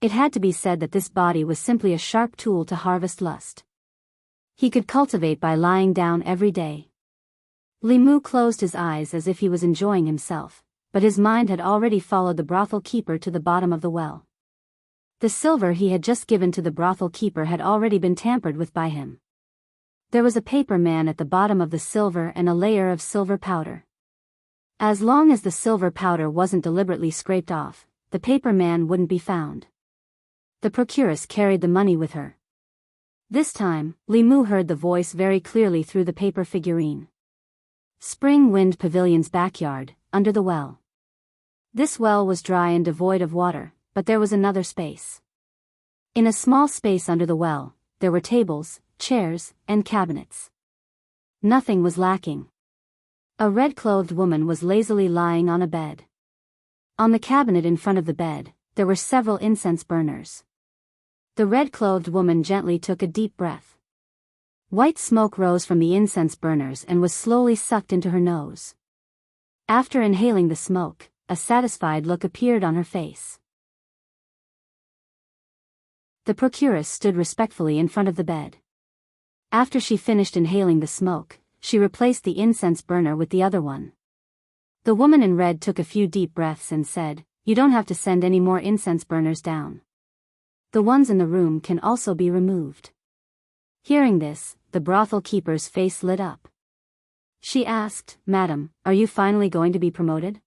It had to be said that this body was simply a sharp tool to harvest lust. He could cultivate by lying down every day. Li Mu closed his eyes as if he was enjoying himself, but his mind had already followed the brothel keeper to the bottom of the well. The silver he had just given to the brothel keeper had already been tampered with by him. There was a paper man at the bottom of the silver and a layer of silver powder. As long as the silver powder wasn't deliberately scraped off, the paper man wouldn't be found. The procuress carried the money with her. This time, Li Mu heard the voice very clearly through the paper figurine. Spring Wind Pavilion's backyard, under the well. This well was dry and devoid of water, but there was another space. In a small space under the well, there were tables, chairs, and cabinets. Nothing was lacking. A red-clothed woman was lazily lying on a bed. On the cabinet in front of the bed, there were several incense burners. The red-clothed woman gently took a deep breath. White smoke rose from the incense burners and was slowly sucked into her nose. After inhaling the smoke, a satisfied look appeared on her face. The procuress stood respectfully in front of the bed. After she finished inhaling the smoke, she replaced the incense burner with the other one. The woman in red took a few deep breaths and said, "You don't have to send any more incense burners down. The ones in the room can also be removed." Hearing this, the brothel keeper's face lit up. She asked, "Madam, are you finally going to be promoted?"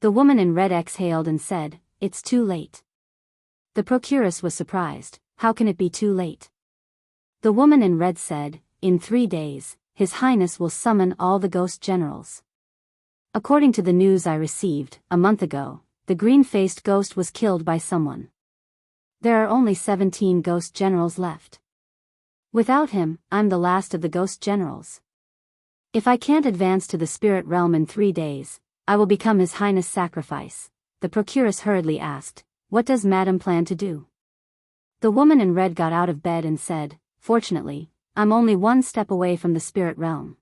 The woman in red exhaled and said, "It's too late." The procuress was surprised. "How can it be too late?" The woman in red said, "In 3 days, His Highness will summon all the ghost generals. According to the news I received, a month ago, the green-faced ghost was killed by someone. There are only 17 ghost generals left. Without him, I'm the last of the ghost generals. If I can't advance to the spirit realm in 3 days, I will become His Highness' sacrifice." The procuress hurriedly asked, "What does Madam plan to do?" The woman in red got out of bed and said, "Fortunately, I'm only 1 step away from the spirit realm.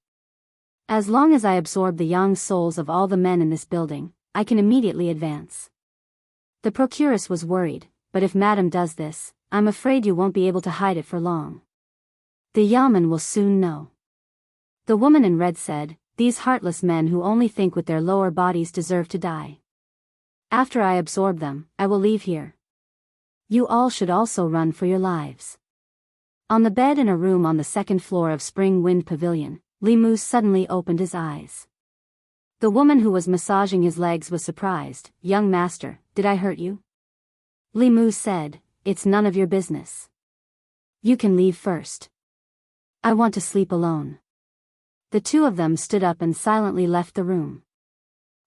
As long as I absorb the yang souls of all the men in this building, I can immediately advance." The procuress was worried, "But if Madam does this, I'm afraid you won't be able to hide it for long. The Yamen will soon know." The woman in red said, "These heartless men who only think with their lower bodies deserve to die. After I absorb them, I will leave here. You all should also run for your lives." On the bed in a room on the 2nd floor of Spring Wind Pavilion, Li Mu suddenly opened his eyes. The woman who was massaging his legs was surprised. "Young master, did I hurt you?" Li Mu said, "It's none of your business. You can leave first. I want to sleep alone." The two of them stood up and silently left the room.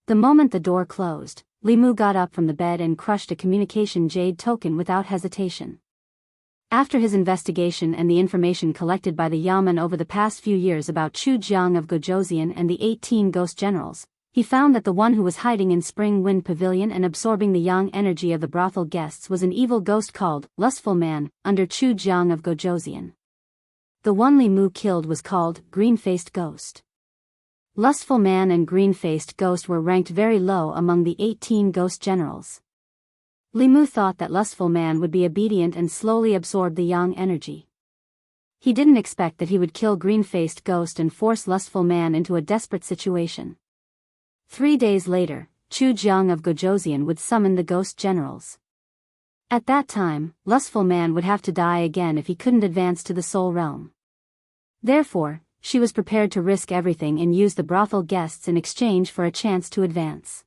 The moment the door closed, Li Mu got up from the bed and crushed a communication jade token without hesitation. After his investigation and the information collected by the Yamen over the past few years about Chu Jiang of Gojoseon and the 18 ghost generals, he found that the one who was hiding in Spring Wind Pavilion and absorbing the yang energy of the brothel guests was an evil ghost called Lustful Man, under Chu Jiang of Gojoseon. The one Li Mu killed was called Green-Faced Ghost. Lustful Man and Green-Faced Ghost were ranked very low among the 18 ghost generals. Li Mu thought that Lustful Man would be obedient and slowly absorb the yang energy. He didn't expect that he would kill Green-Faced Ghost and force Lustful Man into a desperate situation. 3 days later, Chu Jiang of Gojoseon would summon the ghost generals. At that time, Lustful Man would have to die again if he couldn't advance to the soul realm. Therefore, she was prepared to risk everything and use the brothel guests in exchange for a chance to advance.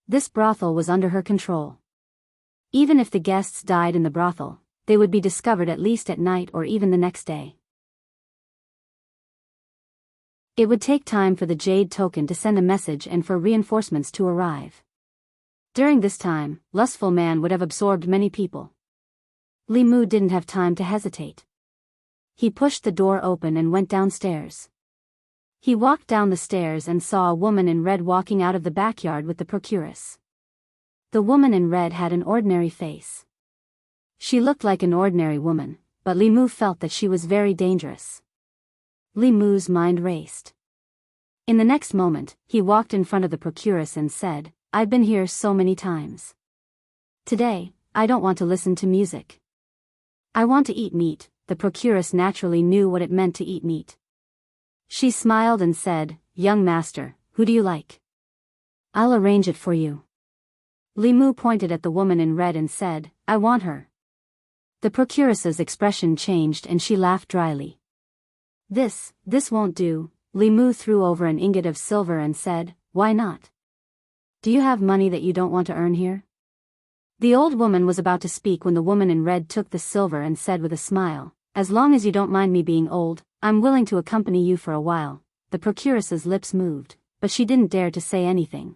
This brothel was under her control. Even if the guests died in the brothel, they would be discovered at least at night or even the next day. It would take time for the jade token to send a message and for reinforcements to arrive. During this time, Lustful Man would have absorbed many people. Li Mu didn't have time to hesitate. He pushed the door open and went downstairs. He walked down the stairs and saw a woman in red walking out of the backyard with the procuress. The woman in red had an ordinary face. She looked like an ordinary woman, but Li Mu felt that she was very dangerous. Li Mu's mind raced. In the next moment, he walked in front of the procuress and said, "I've been here so many times. Today, I don't want to listen to music. I want to eat meat." The procuress naturally knew what it meant to eat meat. She smiled and said, "Young master, who do you like? I'll arrange it for you." Li Mu pointed at the woman in red and said, "I want her." The procuress's expression changed and she laughed dryly. This won't do." Li Mu threw over an ingot of silver and said, "Why not? Do you have money that you don't want to earn here?" The old woman was about to speak when the woman in red took the silver and said with a smile, "As long as you don't mind me being old, I'm willing to accompany you for a while." The procuress's lips moved, but she didn't dare to say anything.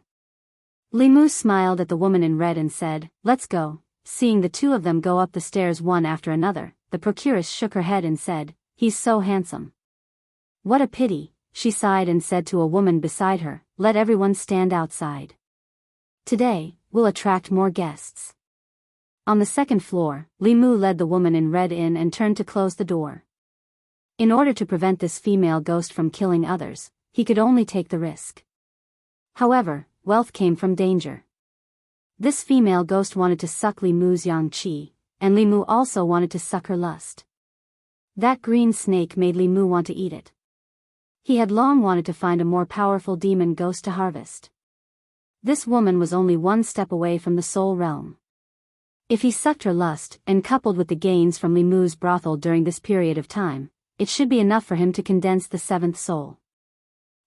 Li Mu smiled at the woman in red and said, "Let's go." Seeing the two of them go up the stairs one after another, the procuress shook her head and said, "He's so handsome." "What a pity," she sighed and said to a woman beside her, "Let everyone stand outside. Today, we'll attract more guests." On the 2nd floor, Li Mu led the woman in red in and turned to close the door. In order to prevent this female ghost from killing others, he could only take the risk. However, wealth came from danger. This female ghost wanted to suck Li Mu's yang qi, and Li Mu also wanted to suck her lust. That green snake made Li Mu want to eat it. He had long wanted to find a more powerful demon ghost to harvest. This woman was only 1 step away from the soul realm. If he sucked her lust, and coupled with the gains from Li Mu's brothel during this period of time, it should be enough for him to condense the 7th soul.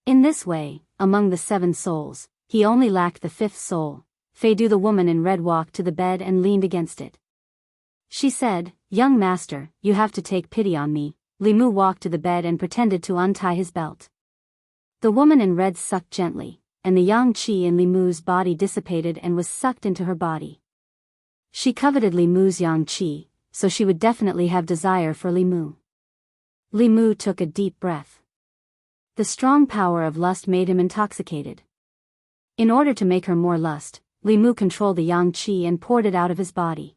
In this way, among the 7 souls, He only lacked the fifth soul. Fei Du, the woman in red, walked to the bed and leaned against it. She said, "Young master, you have to take pity on me." Li Mu walked to the bed and pretended to untie his belt. The woman in red sucked gently, and the yang qi in Li Mu's body dissipated and was sucked into her body. She coveted Li Mu's yang qi, so she would definitely have desire for Li Mu. Li Mu took a deep breath. The strong power of lust made him intoxicated. In order to make her more lust, Li Mu controlled the yang qi and poured it out of his body.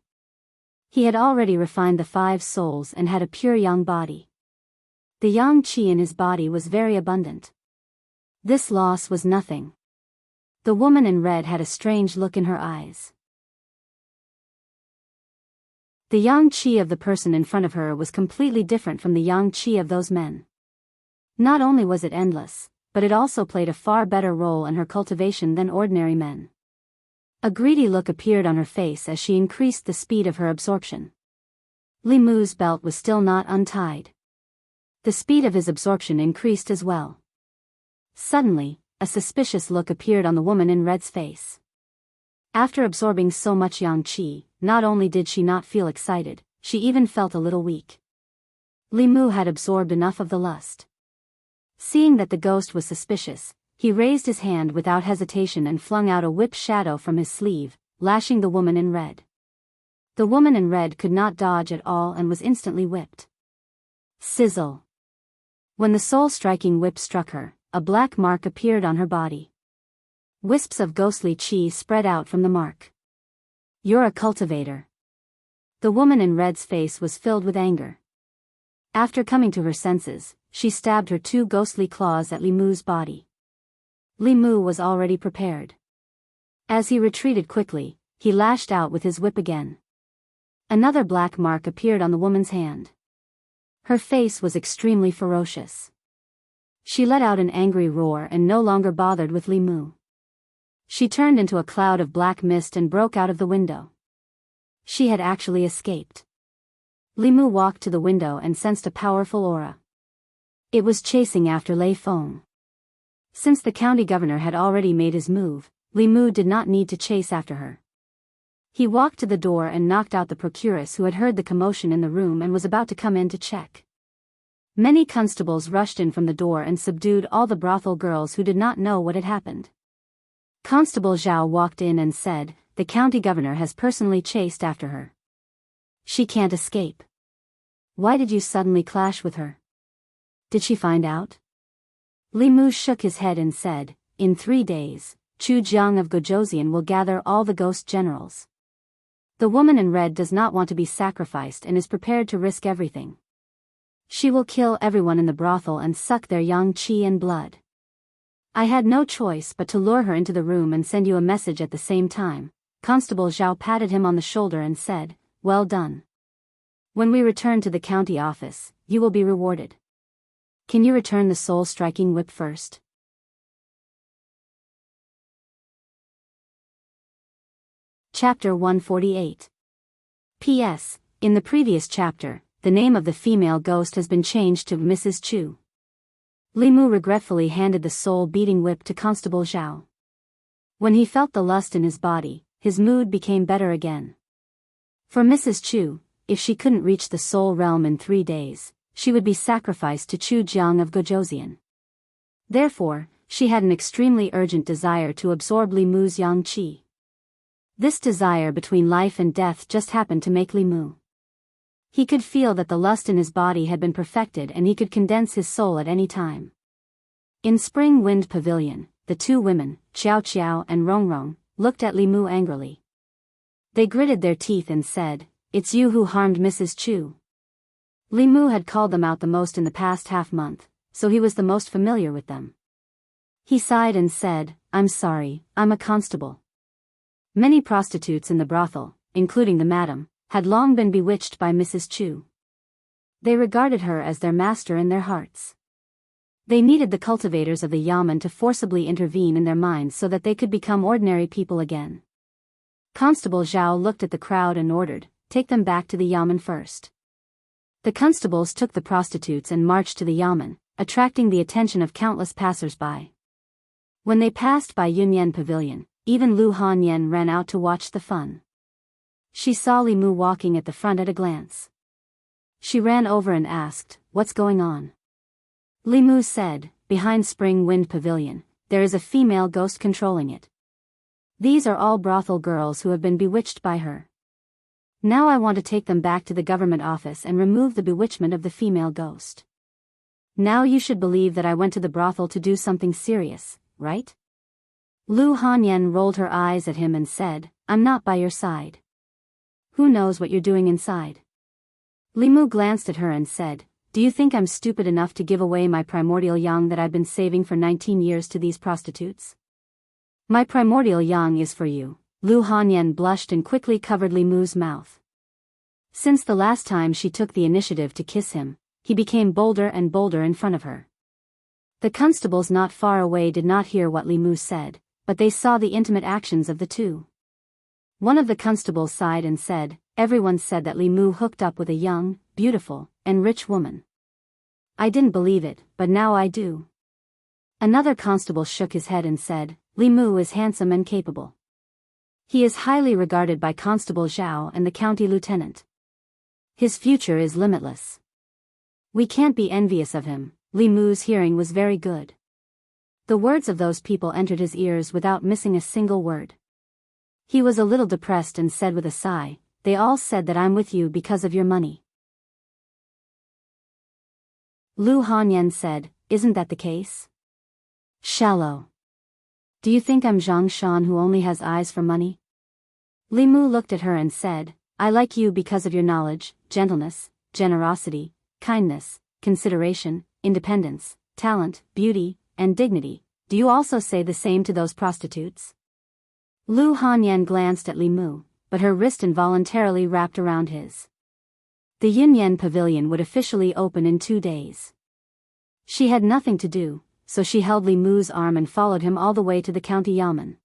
He had already refined the 5 souls and had a pure yang body. The yang qi in his body was very abundant. This loss was nothing. The woman in red had a strange look in her eyes. The yang qi of the person in front of her was completely different from the yang qi of those men. Not only was it endless, but it also played a far better role in her cultivation than ordinary men. A greedy look appeared on her face as she increased the speed of her absorption. Li Mu's belt was still not untied. The speed of his absorption increased as well. Suddenly, a suspicious look appeared on the woman in red's face. After absorbing so much yang qi, not only did she not feel excited, she even felt a little weak. Li Mu had absorbed enough of the lust. Seeing that the ghost was suspicious, he raised his hand without hesitation and flung out a whip shadow from his sleeve, lashing the woman in red. The woman in red could not dodge at all and was instantly whipped. Sizzle! When the soul-striking whip struck her, a black mark appeared on her body. Wisps of ghostly qi spread out from the mark. "You're a cultivator." The woman in red's face was filled with anger. After coming to her senses, she stabbed her 2 ghostly claws at Li Mu's body. Li Mu was already prepared. As he retreated quickly, he lashed out with his whip again. Another black mark appeared on the woman's hand. Her face was extremely ferocious. She let out an angry roar and no longer bothered with Li Mu. She turned into a cloud of black mist and broke out of the window. She had actually escaped. Li Mu walked to the window and sensed a powerful aura. It was chasing after Lei Feng. Since the county governor had already made his move, Li Mu did not need to chase after her. He walked to the door and knocked out the procuress who had heard the commotion in the room and was about to come in to check. Many constables rushed in from the door and subdued all the brothel girls who did not know what had happened. Constable Zhao walked in and said, "The county governor has personally chased after her. She can't escape." "Why did you suddenly clash with her? Did she find out?" Li Mu shook his head and said, "In 3 days, Chu Jiang of Gojosian will gather all the ghost generals. The woman in red does not want to be sacrificed and is prepared to risk everything. She will kill everyone in the brothel and suck their yang qi and blood. I had no choice but to lure her into the room and send you a message at the same time." Constable Zhao patted him on the shoulder and said, "Well done. When we return to the county office, you will be rewarded. Can you return the soul-striking whip first?" Chapter 148. P.S. In the previous chapter, the name of the female ghost has been changed to Mrs. Chu. Li Mu regretfully handed the soul-beating whip to Constable Zhao. When he felt the lust in his body, his mood became better again. For Mrs. Chu, if she couldn't reach the soul realm in 3 days, she would be sacrificed to Chu Jiang of Gojosian. Therefore, she had an extremely urgent desire to absorb Li Mu's yang qi. This desire between life and death just happened to make Li Mu. He could feel that the lust in his body had been perfected and he could condense his soul at any time. In Spring Wind Pavilion, the 2 women, Xiao Xiao and Rong Rong, looked at Li Mu angrily. They gritted their teeth and said, "It's you who harmed Mrs. Chu." Li Mu had called them out the most in the past half-month, so he was the most familiar with them. He sighed and said, "I'm sorry, I'm a constable." Many prostitutes in the brothel, including the madam, had long been bewitched by Mrs. Chu. They regarded her as their master in their hearts. They needed the cultivators of the yamen to forcibly intervene in their minds so that they could become ordinary people again. Constable Zhao looked at the crowd and ordered, "Take them back to the yamen first." The constables took the prostitutes and marched to the yamen, attracting the attention of countless passers-by. When they passed by Yunyan Pavilion, even Lu Hanyan ran out to watch the fun. She saw Li Mu walking at the front at a glance. She ran over and asked, "What's going on?" Li Mu said, "Behind Spring Wind Pavilion, there is a female ghost controlling it. These are all brothel girls who have been bewitched by her. Now I want to take them back to the government office and remove the bewitchment of the female ghost. Now you should believe that I went to the brothel to do something serious, right?" Lu Hanyan rolled her eyes at him and said, "I'm not by your side. Who knows what you're doing inside?" Li Mu glanced at her and said, "Do you think I'm stupid enough to give away my primordial yang that I've been saving for 19 years to these prostitutes? My primordial yang is for you." Lu Hanyan blushed and quickly covered Li Mu's mouth. Since the last time she took the initiative to kiss him, he became bolder and bolder in front of her. The constables not far away did not hear what Li Mu said, but they saw the intimate actions of the two. One of the constables sighed and said, "Everyone said that Li Mu hooked up with a young, beautiful, and rich woman. I didn't believe it, but now I do." Another constable shook his head and said, "Li Mu is handsome and capable. He is highly regarded by Constable Zhao and the county lieutenant. His future is limitless. We can't be envious of him." Li Mu's hearing was very good. The words of those people entered his ears without missing a single word. He was a little depressed and said with a sigh, "They all said that I'm with you because of your money." Lu Hanyan said, "Isn't that the case? Shallow. Do you think I'm Zhang Shan who only has eyes for money?" Li Mu looked at her and said, "I like you because of your knowledge, gentleness, generosity, kindness, consideration, independence, talent, beauty, and dignity. Do you also say the same to those prostitutes?" Lu Hanyan glanced at Li Mu, but her wrist involuntarily wrapped around his. The Yunyan Pavilion would officially open in 2 days. She had nothing to do, so she held Li Mu's arm and followed him all the way to the county yamen.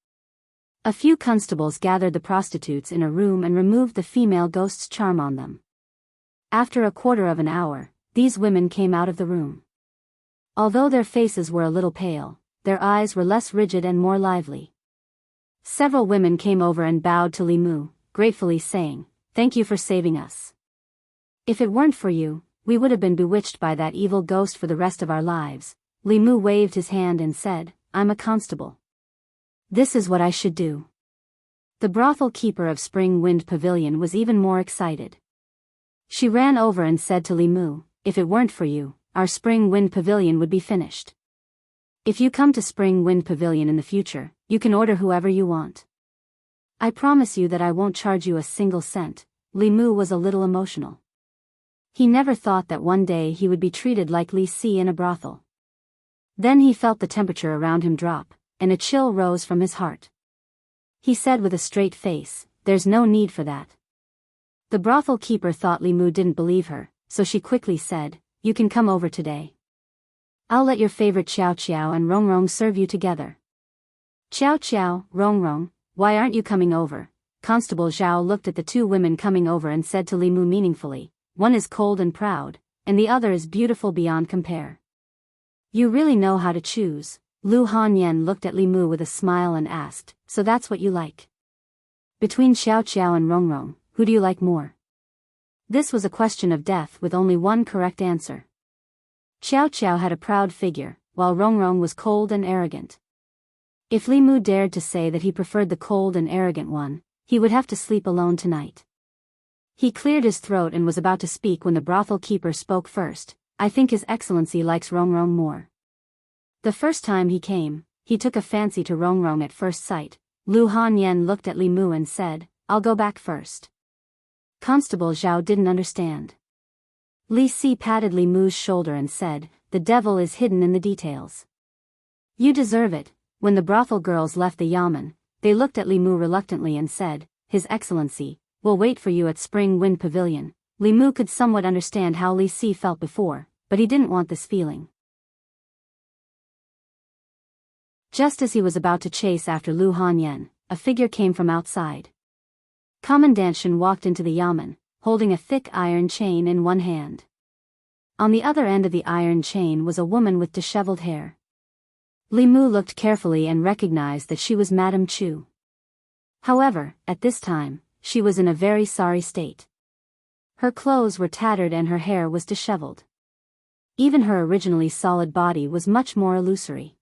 A few constables gathered the prostitutes in a room and removed the female ghost's charm on them. After a quarter of an hour, these women came out of the room. Although their faces were a little pale, their eyes were less rigid and more lively. Several women came over and bowed to Li Mu, gratefully saying, "Thank you for saving us. If it weren't for you, we would have been bewitched by that evil ghost for the rest of our lives." Li Mu waved his hand and said, "I'm a constable. This is what I should do." The brothel keeper of Spring Wind Pavilion was even more excited. She ran over and said to Li Mu, "If it weren't for you, our Spring Wind Pavilion would be finished. If you come to Spring Wind Pavilion in the future, you can order whoever you want. I promise you that I won't charge you a single cent." Li Mu was a little emotional. He never thought that one day he would be treated like Li Si in a brothel. Then he felt the temperature around him drop, and a chill rose from his heart. He said with a straight face, "There's no need for that." The brothel keeper thought Li Mu didn't believe her, so she quickly said, "You can come over today. I'll let your favorite Xiao Xiao and Rong Rong serve you together." "Xiao Xiao, Rong Rong, why aren't you coming over?" Constable Zhao looked at the two women coming over and said to Li Mu meaningfully, "One is cold and proud, and the other is beautiful beyond compare. You really know how to choose." Lu Hanyan looked at Li Mu with a smile and asked, "So that's what you like? Between Xiao Xiao and Rong Rong, who do you like more?" This was a question of death with only one correct answer. Xiao Xiao had a proud figure, while Rong Rong was cold and arrogant. If Li Mu dared to say that he preferred the cold and arrogant one, he would have to sleep alone tonight. He cleared his throat and was about to speak when the brothel keeper spoke first. "I think His Excellency likes Rong Rong more. The first time he came, he took a fancy to Rong Rong at first sight." Lu Hanyan looked at Li Mu and said, "I'll go back first." Constable Zhao didn't understand. Li Si patted Li Mu's shoulder and said, "The devil is hidden in the details. You deserve it." When the brothel girls left the yamen, they looked at Li Mu reluctantly and said, "His Excellency, we'll wait for you at Spring Wind Pavilion." Li Mu could somewhat understand how Li Si felt before, but he didn't want this feeling. Just as he was about to chase after Lu Hanyan, a figure came from outside. Commandant Shen walked into the yamen, holding a thick iron chain in one hand. On the other end of the iron chain was a woman with disheveled hair. Li Mu looked carefully and recognized that she was Madame Chu. However, at this time, she was in a very sorry state. Her clothes were tattered and her hair was disheveled. Even her originally solid body was much more illusory.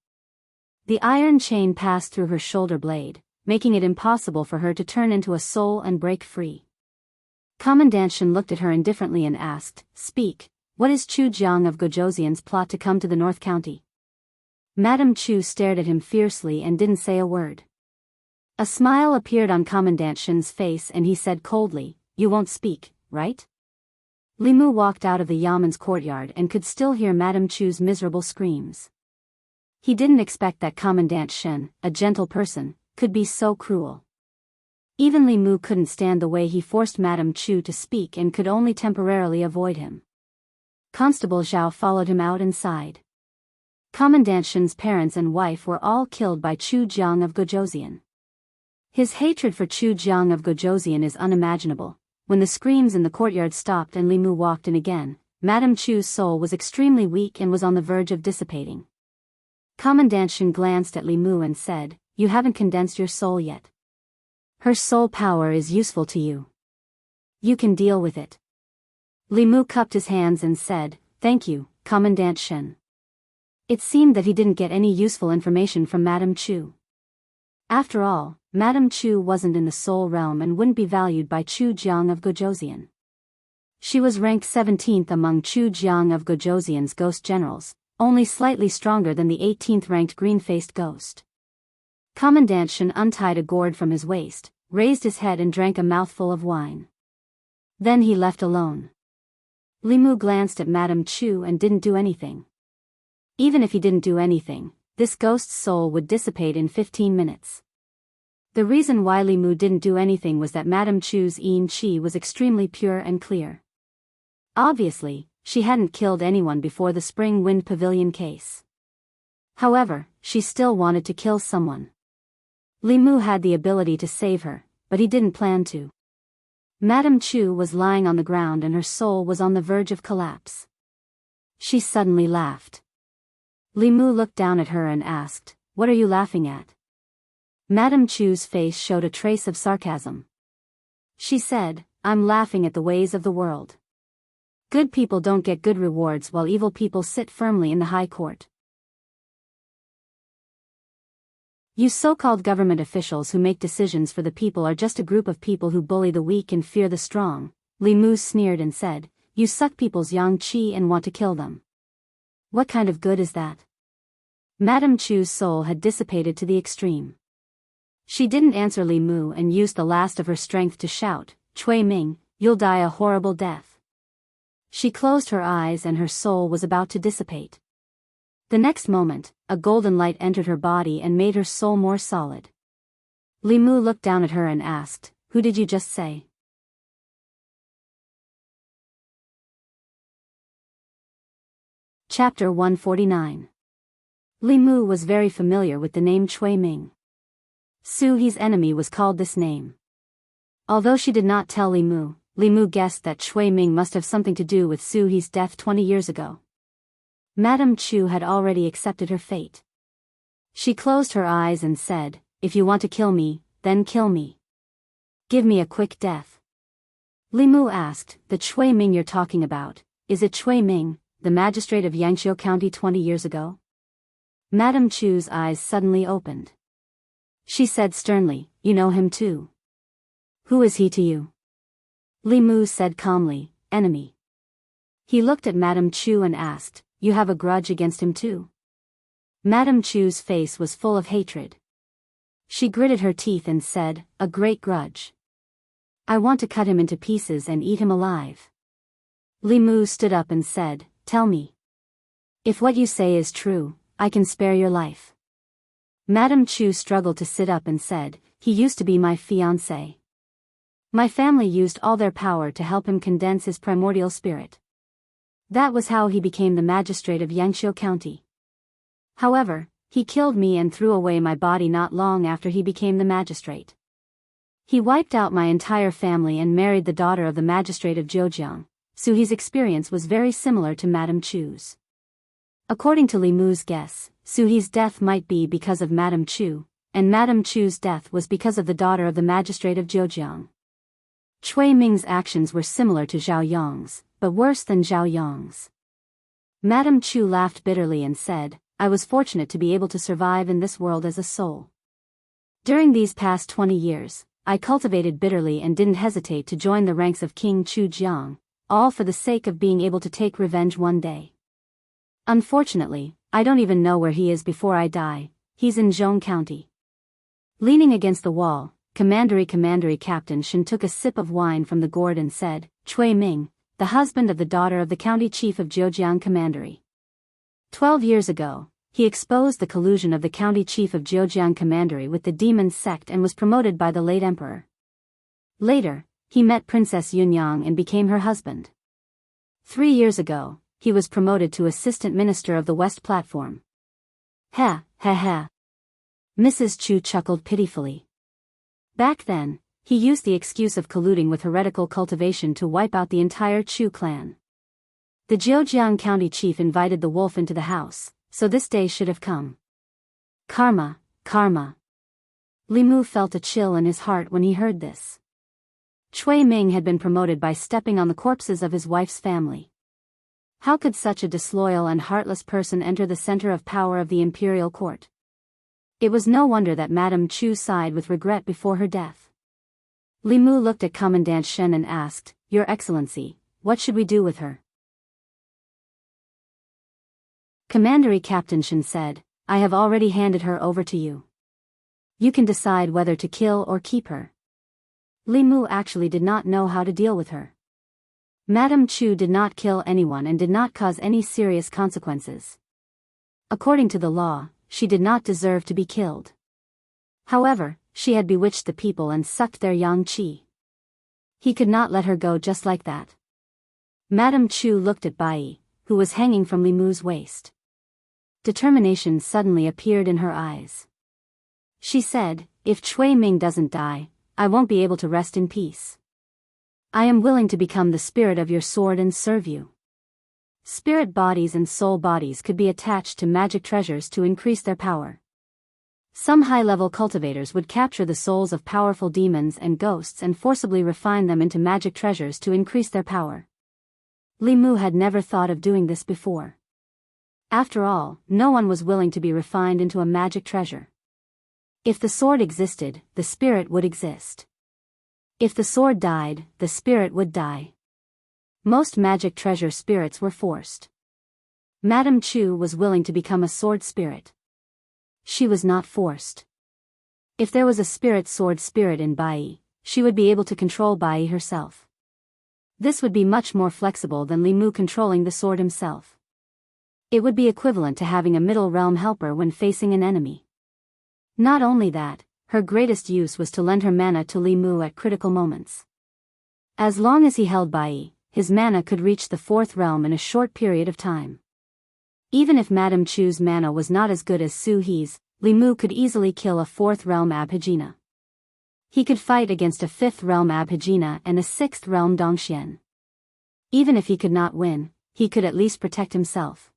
The iron chain passed through her shoulder blade, making it impossible for her to turn into a soul and break free. Commandant Shen looked at her indifferently and asked, "Speak, what is Chu Jiang of Gojoseon's plot to come to the North County?" Madame Chu stared at him fiercely and didn't say a word. A smile appeared on Commandant Shen's face and he said coldly, "You won't speak, right?" Li Mu walked out of the Yaman's courtyard and could still hear Madame Chu's miserable screams. He didn't expect that Commandant Shen, a gentle person, could be so cruel. Even Li Mu couldn't stand the way he forced Madame Chu to speak and could only temporarily avoid him. Constable Zhao followed him out and sighed. Commandant Shen's parents and wife were all killed by Chu Jiang of Gojoseon. His hatred for Chu Jiang of Gojoseon is unimaginable. When the screams in the courtyard stopped and Li Mu walked in again, Madame Chu's soul was extremely weak and was on the verge of dissipating. Commandant Shen glanced at Li Mu and said, "You haven't condensed your soul yet. Her soul power is useful to you. You can deal with it." Li Mu cupped his hands and said, "Thank you, Commandant Shen." It seemed that he didn't get any useful information from Madame Chu. After all, Madame Chu wasn't in the soul realm and wouldn't be valued by Chu Jiang of Gojoseon. She was ranked 17th among Chu Jiang of Gojoseon's ghost generals, only slightly stronger than the 18th ranked green-faced ghost. Commandant Shen untied a gourd from his waist, raised his head and drank a mouthful of wine. Then he left alone. Li Mu glanced at Madame Chu and didn't do anything. Even if he didn't do anything, this ghost's soul would dissipate in 15 minutes. The reason why Li Mu didn't do anything was that Madame Chu's yin qi was extremely pure and clear. Obviously, she hadn't killed anyone before the Spring Wind Pavilion case. However, she still wanted to kill someone. Li Mu had the ability to save her, but he didn't plan to. Madame Chu was lying on the ground and her soul was on the verge of collapse. She suddenly laughed. Li Mu looked down at her and asked, "What are you laughing at?" Madame Chu's face showed a trace of sarcasm. She said, "I'm laughing at the ways of the world. Good people don't get good rewards while evil people sit firmly in the high court. You so-called government officials who make decisions for the people are just a group of people who bully the weak and fear the strong." Li Mu sneered and said, "You suck people's yang qi and want to kill them. What kind of good is that?" Madame Chu's soul had dissipated to the extreme. She didn't answer Li Mu and used the last of her strength to shout, "Cui Ming, you'll die a horrible death." She closed her eyes and her soul was about to dissipate. The next moment, a golden light entered her body and made her soul more solid. Li Mu looked down at her and asked, "Who did you just say?" Chapter 149. Li Mu was very familiar with the name Cui Ming. Su He's enemy was called this name. Although she did not tell Li Mu guessed that Cui Ming must have something to do with Su He's death 20 years ago. Madame Chu had already accepted her fate. She closed her eyes and said, "If you want to kill me, then kill me. Give me a quick death." Li Mu asked, "The Cui Ming you're talking about, is it Cui Ming, the magistrate of Yangqiu County 20 years ago?" Madame Chu's eyes suddenly opened. She said sternly, "You know him too. Who is he to you?" Li Mu said calmly, "Enemy." He looked at Madame Chu and asked, "You have a grudge against him too?" Madame Chu's face was full of hatred. She gritted her teeth and said, "A great grudge. I want to cut him into pieces and eat him alive." Li Mu stood up and said, "Tell me. If what you say is true, I can spare your life." Madame Chu struggled to sit up and said, "He used to be my fiancé. My family used all their power to help him condense his primordial spirit. That was how he became the magistrate of Yangqiu County. However, he killed me and threw away my body not long after he became the magistrate. He wiped out my entire family and married the daughter of the magistrate of Zhejiang, so his experience was very similar to Madame Chu's." According to Li Mu's guess, Suhi's death might be because of Madame Chu, and Madame Chu's death was because of the daughter of the magistrate of Zhejiang. Cui Ming's actions were similar to Zhao Yong's, but worse than Zhao Yong's. Madame Chu laughed bitterly and said, I was fortunate to be able to survive in this world as a soul. During these past 20 years, I cultivated bitterly and didn't hesitate to join the ranks of King Chu Jiang, all for the sake of being able to take revenge one day. Unfortunately, I don't even know where he is before I die. He's in Zhong County. Leaning against the wall, Commandery Captain Shen took a sip of wine from the gourd and said, Cui Ming, the husband of the daughter of the county chief of Zhejiang Commandery. 12 years ago, he exposed the collusion of the county chief of Zhejiang Commandery with the demon sect and was promoted by the late emperor. Later, he met Princess Yunyang and became her husband. 3 years ago, he was promoted to assistant minister of the West Platform. Ha, ha ha. Mrs. Chu chuckled pitifully. Back then, he used the excuse of colluding with heretical cultivation to wipe out the entire Chu clan. The Zhejiang county chief invited the wolf into the house, so this day should have come. Karma, karma. Li Mu felt a chill in his heart when he heard this. Cui Ming had been promoted by stepping on the corpses of his wife's family. How could such a disloyal and heartless person enter the center of power of the imperial court? It was no wonder that Madame Chu sighed with regret before her death. Li Mu looked at Commandant Shen and asked, Your Excellency, what should we do with her? Commandery Captain Shen said, I have already handed her over to you. You can decide whether to kill or keep her. Li Mu actually did not know how to deal with her. Madame Chu did not kill anyone and did not cause any serious consequences. According to the law, she did not deserve to be killed. However, she had bewitched the people and sucked their yang qi. He could not let her go just like that. Madame Chu looked at Bai, who was hanging from Li Mu's waist. Determination suddenly appeared in her eyes. She said, If Cui Ming doesn't die, I won't be able to rest in peace. I am willing to become the spirit of your sword and serve you. Spirit bodies and soul bodies could be attached to magic treasures to increase their power. Some high-level cultivators would capture the souls of powerful demons and ghosts and forcibly refine them into magic treasures to increase their power. Li Mu had never thought of doing this before. After all, no one was willing to be refined into a magic treasure. If the sword existed, the spirit would exist. If the sword died, the spirit would die. Most magic treasure spirits were forced. Madame Chu was willing to become a sword spirit. She was not forced. If there was a spirit sword spirit in Bai, she would be able to control Bai herself. This would be much more flexible than Li Mu controlling the sword himself. It would be equivalent to having a middle realm helper when facing an enemy. Not only that, her greatest use was to lend her mana to Li Mu at critical moments. As long as he held Bai, his mana could reach the fourth realm in a short period of time. Even if Madame Chu's mana was not as good as Su He's, Li Mu could easily kill a fourth realm Abhijina. He could fight against a fifth realm Abhijina and a sixth realm Dongxian. Even if he could not win, he could at least protect himself.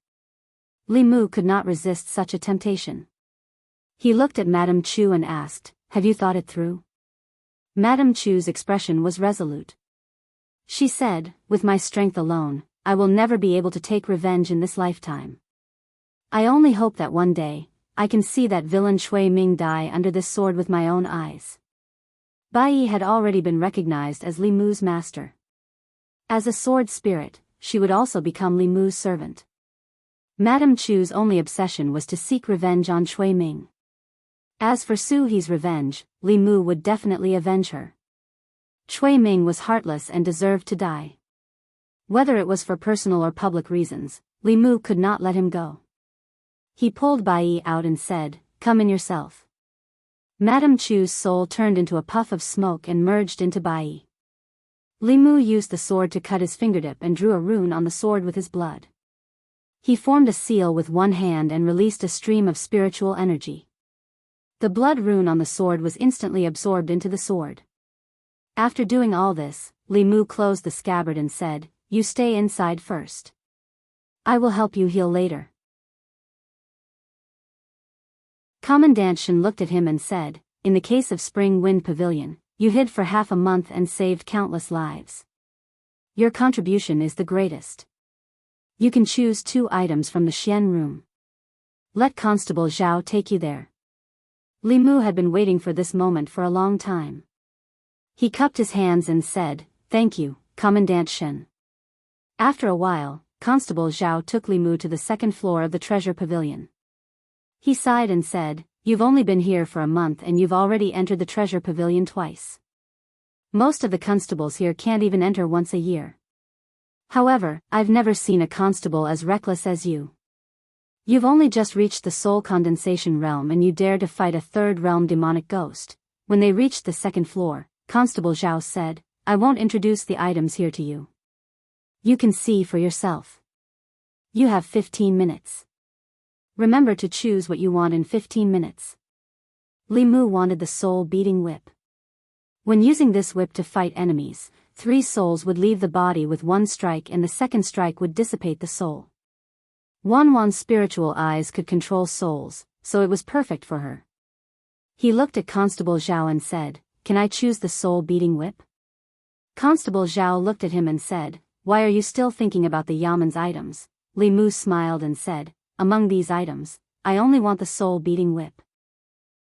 Li Mu could not resist such a temptation. He looked at Madame Chu and asked, Have you thought it through? Madame Chu's expression was resolute. She said, With my strength alone, I will never be able to take revenge in this lifetime. I only hope that one day, I can see that villain Cui Ming die under this sword with my own eyes. Bai had already been recognized as Li Mu's master. As a sword spirit, she would also become Li Mu's servant. Madame Chu's only obsession was to seek revenge on Cui Ming. As for Su He's revenge, Li Mu would definitely avenge her. Cui Ming was heartless and deserved to die. Whether it was for personal or public reasons, Li Mu could not let him go. He pulled Bai out and said, Come in yourself. Madame Chu's soul turned into a puff of smoke and merged into Bai. Li Mu used the sword to cut his fingertip and drew a rune on the sword with his blood. He formed a seal with one hand and released a stream of spiritual energy. The blood rune on the sword was instantly absorbed into the sword. After doing all this, Li Mu closed the scabbard and said, You stay inside first. I will help you heal later. Commandant Shen looked at him and said, in the case of Spring Wind Pavilion, you hid for half a month and saved countless lives. Your contribution is the greatest. You can choose 2 items from the Xian room. Let Constable Zhao take you there. Li Mu had been waiting for this moment for a long time. He cupped his hands and said, thank you, Commandant Shen. After a while, Constable Zhao took Li Mu to the 2nd floor of the treasure pavilion. He sighed and said, you've only been here for a month and you've already entered the treasure pavilion twice. Most of the constables here can't even enter once a year. However, I've never seen a constable as reckless as you. You've only just reached the soul condensation realm and you dare to fight a 3rd realm demonic ghost. When they reached the 2nd floor, Constable Zhao said, I won't introduce the items here to you. You can see for yourself. You have 15 minutes. Remember to choose what you want in 15 minutes. Li Mu wanted the soul-beating whip. When using this whip to fight enemies, 3 souls would leave the body with 1 strike and the 2nd strike would dissipate the soul. Wanwan's spiritual eyes could control souls, so it was perfect for her. He looked at Constable Zhao and said, can I choose the soul-beating whip? Constable Zhao looked at him and said, why are you still thinking about the Yaman's items? Li Mu smiled and said, among these items, I only want the soul-beating whip.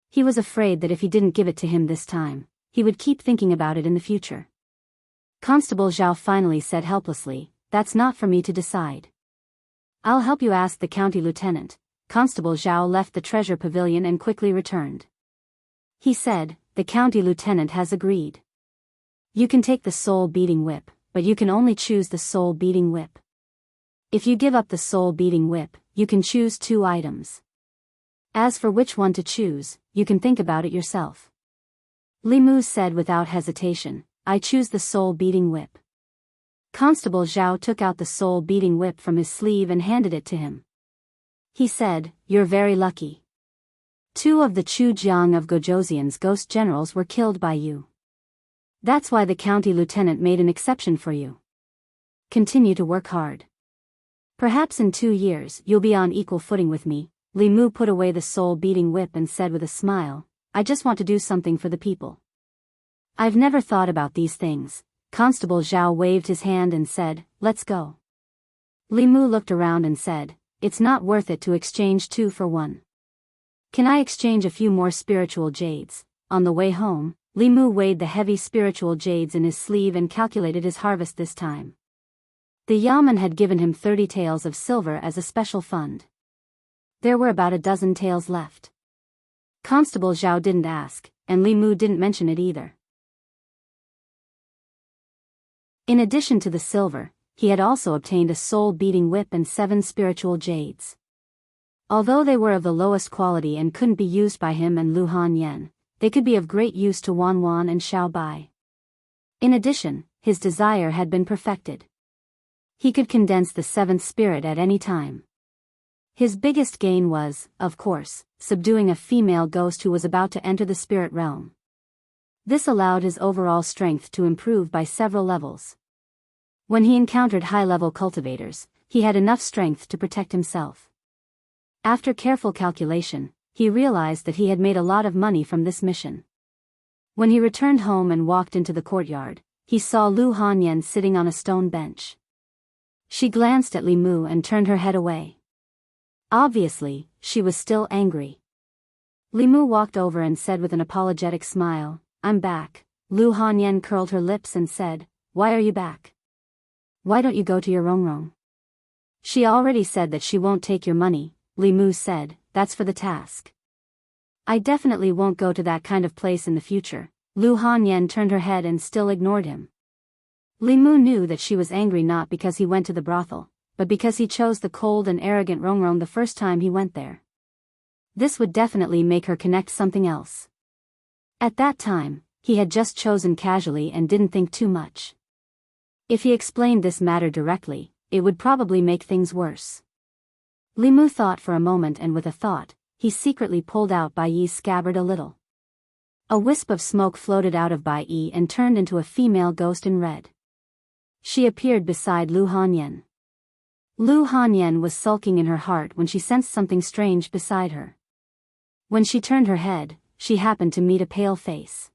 He was afraid that if he didn't give it to him this time, he would keep thinking about it in the future. Constable Zhao finally said helplessly, that's not for me to decide. I'll help you ask the county lieutenant. Constable Zhao left the treasure pavilion and quickly returned. He said, the county lieutenant has agreed. You can take the soul-beating whip, but you can only choose the soul-beating whip. If you give up the soul-beating whip, you can choose 2 items. As for which one to choose, you can think about it yourself. Li Mu said without hesitation, I choose the soul-beating whip. Constable Zhao took out the soul-beating whip from his sleeve and handed it to him. He said, you're very lucky. 2 of the Chu Jiang of Gojoseon's ghost generals were killed by you. That's why the county lieutenant made an exception for you. Continue to work hard. Perhaps in 2 years you'll be on equal footing with me. Li Mu put away the soul-beating whip and said with a smile, I just want to do something for the people. I've never thought about these things. Constable Zhao waved his hand and said, let's go. Li Mu looked around and said, it's not worth it to exchange 2 for 1. Can I exchange a few more spiritual jades? On the way home, Li Mu weighed the heavy spiritual jades in his sleeve and calculated his harvest this time. The Yaman had given him 30 taels of silver as a special fund. There were about a dozen taels left. Constable Zhao didn't ask, and Li Mu didn't mention it either. In addition to the silver, he had also obtained a soul-beating whip and 7 spiritual jades. Although they were of the lowest quality and couldn't be used by him and Lu Hanyan, they could be of great use to Wanwan and Xiaobai. In addition, his desire had been perfected. He could condense the 7th spirit at any time. His biggest gain was, of course, subduing a female ghost who was about to enter the spirit realm. This allowed his overall strength to improve by several levels. When he encountered high-level cultivators, he had enough strength to protect himself. After careful calculation, he realized that he had made a lot of money from this mission. When he returned home and walked into the courtyard, he saw Lu Hanyan sitting on a stone bench. She glanced at Li Mu and turned her head away. Obviously, she was still angry. Li Mu walked over and said with an apologetic smile, I'm back. Lu Hanyan curled her lips and said, why are you back? Why don't you go to your Rongrong? She already said that she won't take your money, Li Mu said, that's for the task. I definitely won't go to that kind of place in the future. Lu Hanyan turned her head and still ignored him. Li Mu knew that she was angry not because he went to the brothel, but because he chose the cold and arrogant Rongrong the first time he went there. This would definitely make her connect something else. At that time, he had just chosen casually and didn't think too much. If he explained this matter directly, it would probably make things worse. Li Mu thought for a moment, and with a thought, he secretly pulled out Bai Yi's scabbard a little. A wisp of smoke floated out of Bai Yi and turned into a female ghost in red. She appeared beside Lu Hanyan. Lu Hanyan was sulking in her heart when she sensed something strange beside her. When she turned her head, she happened to meet a pale face.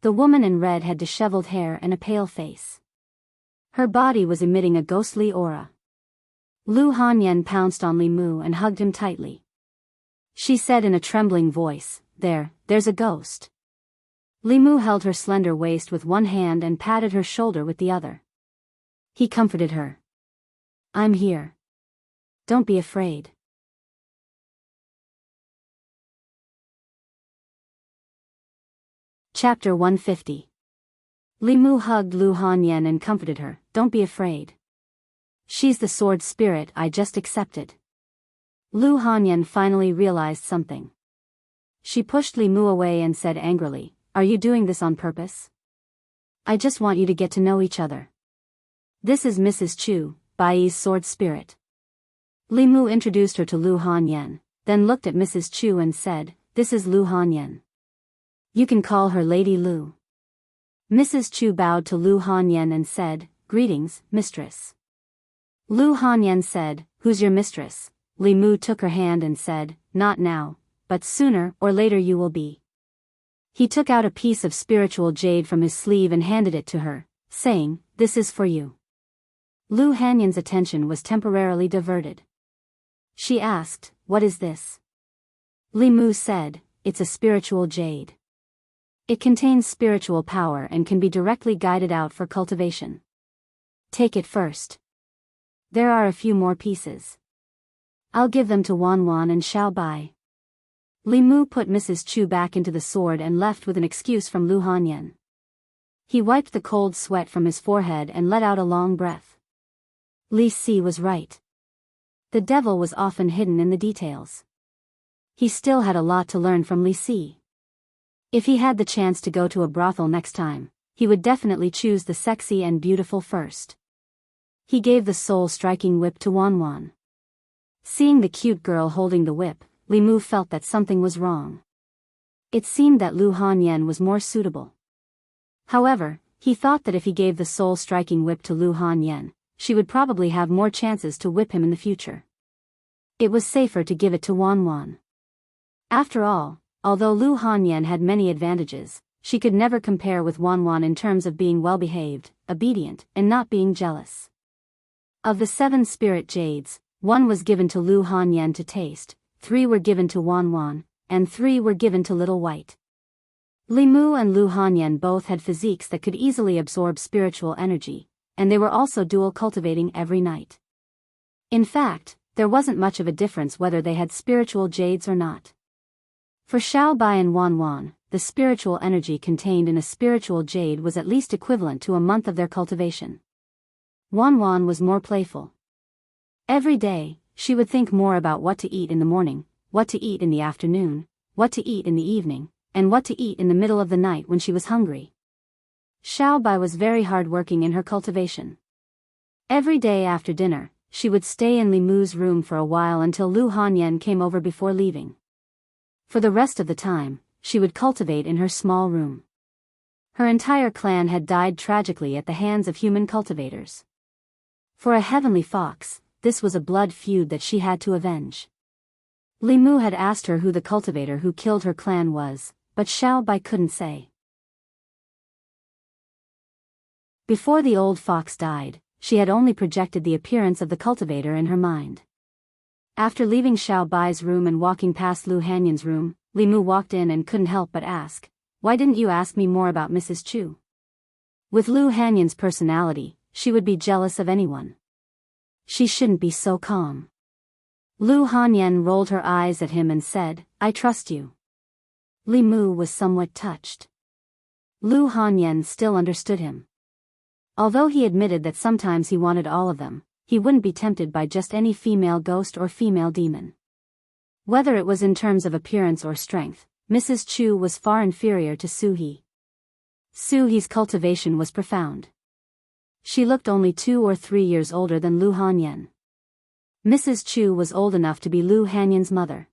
The woman in red had disheveled hair and a pale face. Her body was emitting a ghostly aura. Lu Hanyan pounced on Li Mu and hugged him tightly. She said in a trembling voice, there's a ghost. Li Mu held her slender waist with one hand and patted her shoulder with the other. He comforted her. I'm here. Don't be afraid. Chapter 150. Li Mu hugged Lu Hanyan and comforted her, don't be afraid. She's the sword spirit I just accepted. Lu Hanyan finally realized something. She pushed Li Mu away and said angrily, are you doing this on purpose? I just want you to get to know each other. This is Mrs. Chu, Bai's sword spirit. Li Mu introduced her to Lu Hanyan, then looked at Mrs. Chu and said, this is Lu Hanyan. You can call her Lady Lu. Mrs. Chu bowed to Lu Hanyan and said, greetings, mistress. Lu Hanyan said, who's your mistress? Li Mu took her hand and said, not now, but sooner or later you will be. He took out a piece of spiritual jade from his sleeve and handed it to her, saying, this is for you. Lu Hanyan's attention was temporarily diverted. She asked, what is this? Li Mu said, it's a spiritual jade. It contains spiritual power and can be directly guided out for cultivation. Take it first. There are a few more pieces. I'll give them to Wan Wan and Xiao Bai. Li Mu put Mrs. Chu back into the sword and left with an excuse from Lu Hanyan. He wiped the cold sweat from his forehead and let out a long breath. Li Si was right. The devil was often hidden in the details. He still had a lot to learn from Li Si. If he had the chance to go to a brothel next time, he would definitely choose the sexy and beautiful first. He gave the soul-striking whip to Wan Wan. Seeing the cute girl holding the whip, Li Mu felt that something was wrong. It seemed that Lu Hanyan was more suitable. However, he thought that if he gave the soul-striking whip to Lu Hanyan, she would probably have more chances to whip him in the future. It was safer to give it to Wan Wan. After all, although Lu Hanyan had many advantages, she could never compare with Wan Wan in terms of being well-behaved, obedient, and not being jealous. Of the 7 spirit jades, 1 was given to Lu Hanyan to taste, 3 were given to Wan Wan, and 3 were given to Little White. Li Mu and Lu Hanyan both had physiques that could easily absorb spiritual energy, and they were also dual cultivating every night. In fact, there wasn't much of a difference whether they had spiritual jades or not. For Xiao Bai and Wan Wan, the spiritual energy contained in a spiritual jade was at least equivalent to a month of their cultivation. Wan Wan was more playful. Every day, she would think more about what to eat in the morning, what to eat in the afternoon, what to eat in the evening, and what to eat in the middle of the night when she was hungry. Xiao Bai was very hard-working in her cultivation. Every day after dinner, she would stay in Li Mu's room for a while until Lu Hanyan came over before leaving. For the rest of the time, she would cultivate in her small room. Her entire clan had died tragically at the hands of human cultivators. For a heavenly fox, this was a blood feud that she had to avenge. Li Mu had asked her who the cultivator who killed her clan was, but Xiao Bai couldn't say. Before the old fox died, she had only projected the appearance of the cultivator in her mind. After leaving Xiao Bai's room and walking past Lu Hanyan's room, Li Mu walked in and couldn't help but ask, why didn't you ask me more about Mrs. Chu? With Lu Hanyan's personality, she would be jealous of anyone. She shouldn't be so calm. Lu Hanyan rolled her eyes at him and said, I trust you. Li Mu was somewhat touched. Lu Hanyan still understood him. Although he admitted that sometimes he wanted all of them, he wouldn't be tempted by just any female ghost or female demon. Whether it was in terms of appearance or strength, Mrs. Chu was far inferior to Su He. Su He's cultivation was profound. She looked only 2 or 3 years older than Lu Hanyan. Mrs. Chu was old enough to be Lu Hanyan's mother.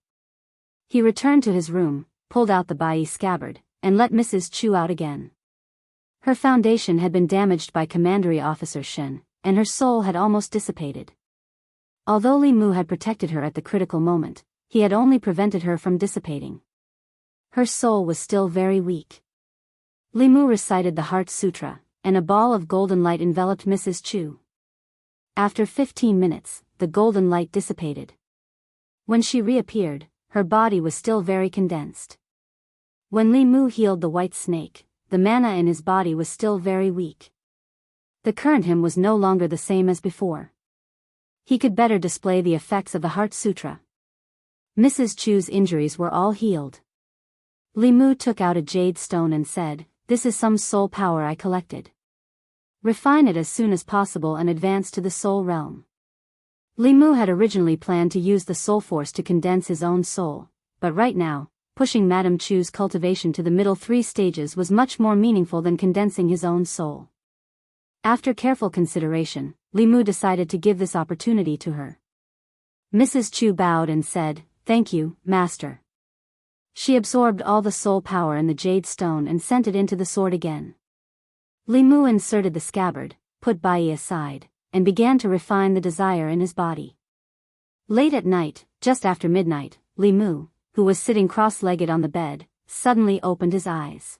He returned to his room, pulled out the bai scabbard, and let Mrs. Chu out again. Her foundation had been damaged by Commandery Officer Shen, and her soul had almost dissipated. Although Li Mu had protected her at the critical moment, he had only prevented her from dissipating. Her soul was still very weak. Li Mu recited the Heart Sutra, and a ball of golden light enveloped Mrs. Chu. After 15 minutes, the golden light dissipated. When she reappeared, her body was still very condensed. When Li Mu healed the white snake, the mana in his body was still very weak. The current him was no longer the same as before. He could better display the effects of the Heart Sutra. Mrs. Chu's injuries were all healed. Li Mu took out a jade stone and said, "This is some soul power I collected. Refine it as soon as possible and advance to the soul realm." Li Mu had originally planned to use the soul force to condense his own soul, but right now, pushing Madame Chu's cultivation to the middle 3 stages was much more meaningful than condensing his own soul. After careful consideration, Li Mu decided to give this opportunity to her. Mrs. Chu bowed and said, "Thank you, Master." She absorbed all the soul power in the jade stone and sent it into the sword again. Li Mu inserted the scabbard, put Bai aside, and began to refine the desire in his body. Late at night, just after midnight, Li Mu, who was sitting cross-legged on the bed, suddenly opened his eyes.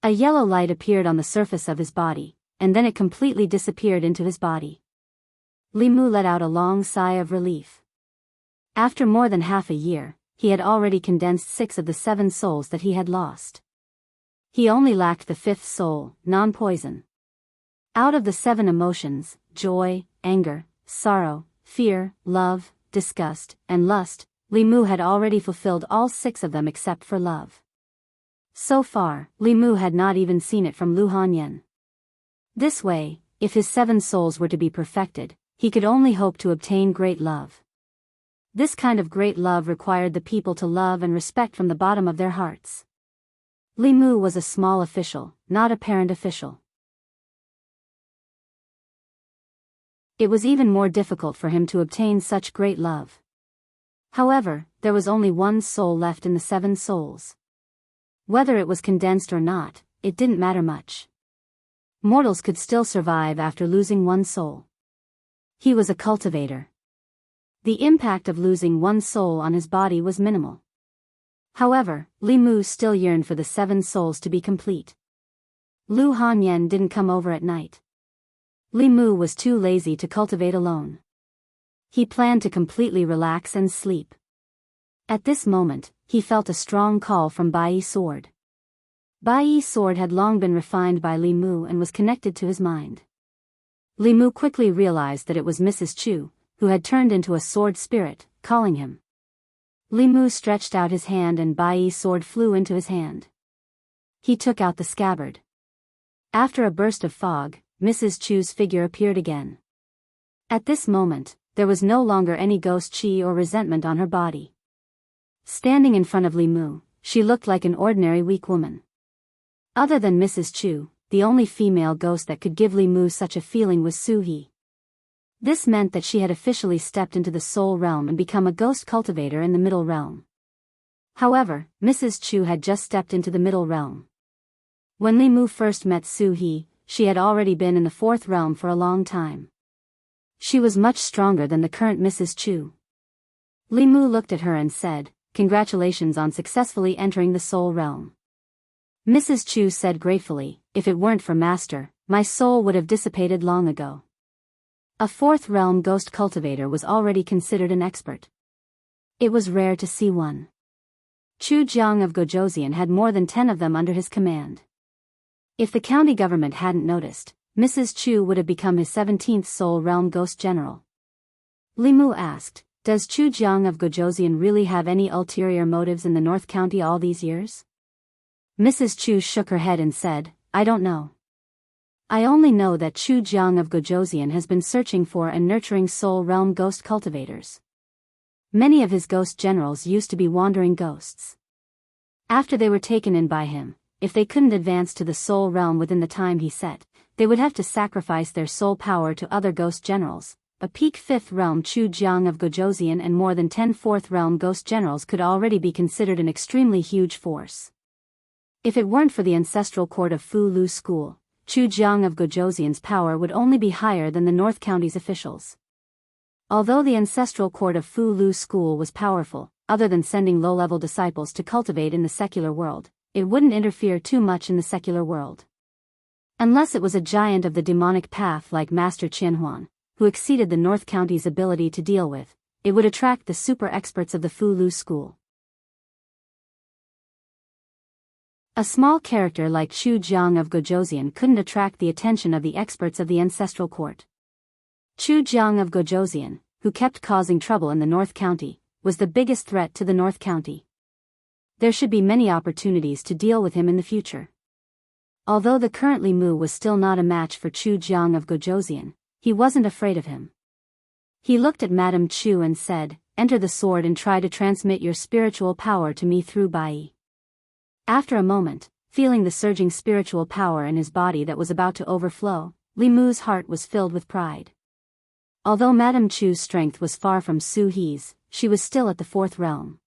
A yellow light appeared on the surface of his body, and then it completely disappeared into his body. Li Mu let out a long sigh of relief. After more than half a year, he had already condensed 6 of the 7 souls that he had lost. He only lacked the 5th soul, non-poison. Out of the 7 emotions, joy, anger, sorrow, fear, love, disgust, and lust, Li Mu had already fulfilled all 6 of them except for love. So far, Li Mu had not even seen it from Lu Hanyan. This way, if his 7 souls were to be perfected, he could only hope to obtain great love. This kind of great love required the people to love and respect from the bottom of their hearts. Li Mu was a small official, not a parent official. It was even more difficult for him to obtain such great love. However, there was only 1 soul left in the 7 souls. Whether it was condensed or not, it didn't matter much. Mortals could still survive after losing 1 soul. He was a cultivator. The impact of losing 1 soul on his body was minimal. However, Li Mu still yearned for the 7 souls to be complete. Lu Hanyan didn't come over at night. Li Mu was too lazy to cultivate alone. He planned to completely relax and sleep. At this moment, he felt a strong call from Bai's sword. Bai's sword had long been refined by Li Mu and was connected to his mind. Li Mu quickly realized that it was Mrs. Chu, who had turned into a sword spirit, calling him. Li Mu stretched out his hand and Bai's sword flew into his hand. He took out the scabbard. After a burst of fog, Mrs. Chu's figure appeared again. At this moment, there was no longer any ghost chi or resentment on her body. Standing in front of Li Mu, she looked like an ordinary weak woman. Other than Mrs. Chu, the only female ghost that could give Li Mu such a feeling was Su He. This meant that she had officially stepped into the soul realm and become a ghost cultivator in the middle realm. However, Mrs. Chu had just stepped into the middle realm. When Li Mu first met Su He, she had already been in the 4th realm for a long time. She was much stronger than the current Mrs. Chu. Li Mu looked at her and said, "Congratulations on successfully entering the soul realm." Mrs. Chu said gratefully, "If it weren't for Master, my soul would have dissipated long ago." A 4th realm ghost cultivator was already considered an expert. It was rare to see one. Chu Jiang of Gojoseon had more than 10 of them under his command. If the county government hadn't noticed, Mrs. Chu would have become his 17th soul realm ghost general. Li Mu asked, "Does Chu Jiang of Gojoseon really have any ulterior motives in the North County all these years?" Mrs. Chu shook her head and said, "I don't know. I only know that Chu Jiang of Gojoseon has been searching for and nurturing soul realm ghost cultivators. Many of his ghost generals used to be wandering ghosts. After they were taken in by him, if they couldn't advance to the soul realm within the time he set, they would have to sacrifice their soul power to other ghost generals. A peak 5th realm Chu Jiang of Gojoseon and more than 10 4th realm ghost generals could already be considered an extremely huge force. If it weren't for the ancestral court of Fu Lu School, Chu Jiang of Gojoseon's power would only be higher than the North County's officials. Although the ancestral court of Fu Lu School was powerful, other than sending low-level disciples to cultivate in the secular world, it wouldn't interfere too much in the secular world. Unless it was a giant of the demonic path like Master Qianhuan, who exceeded the North County's ability to deal with, it would attract the super experts of the Fu Lu School. A small character like Chu Jiang of Gojosian couldn't attract the attention of the experts of the ancestral court. Chu Jiang of Gojosian, who kept causing trouble in the North County, was the biggest threat to the North County. There should be many opportunities to deal with him in the future. Although the current Li Mu was still not a match for Chu Jiang of Gojosian, he wasn't afraid of him. He looked at Madame Chu and said, "Enter the sword and try to transmit your spiritual power to me through Bai." After a moment, feeling the surging spiritual power in his body that was about to overflow, Li Mu's heart was filled with pride. Although Madame Chu's strength was far from Su He's, she was still at the fourth realm.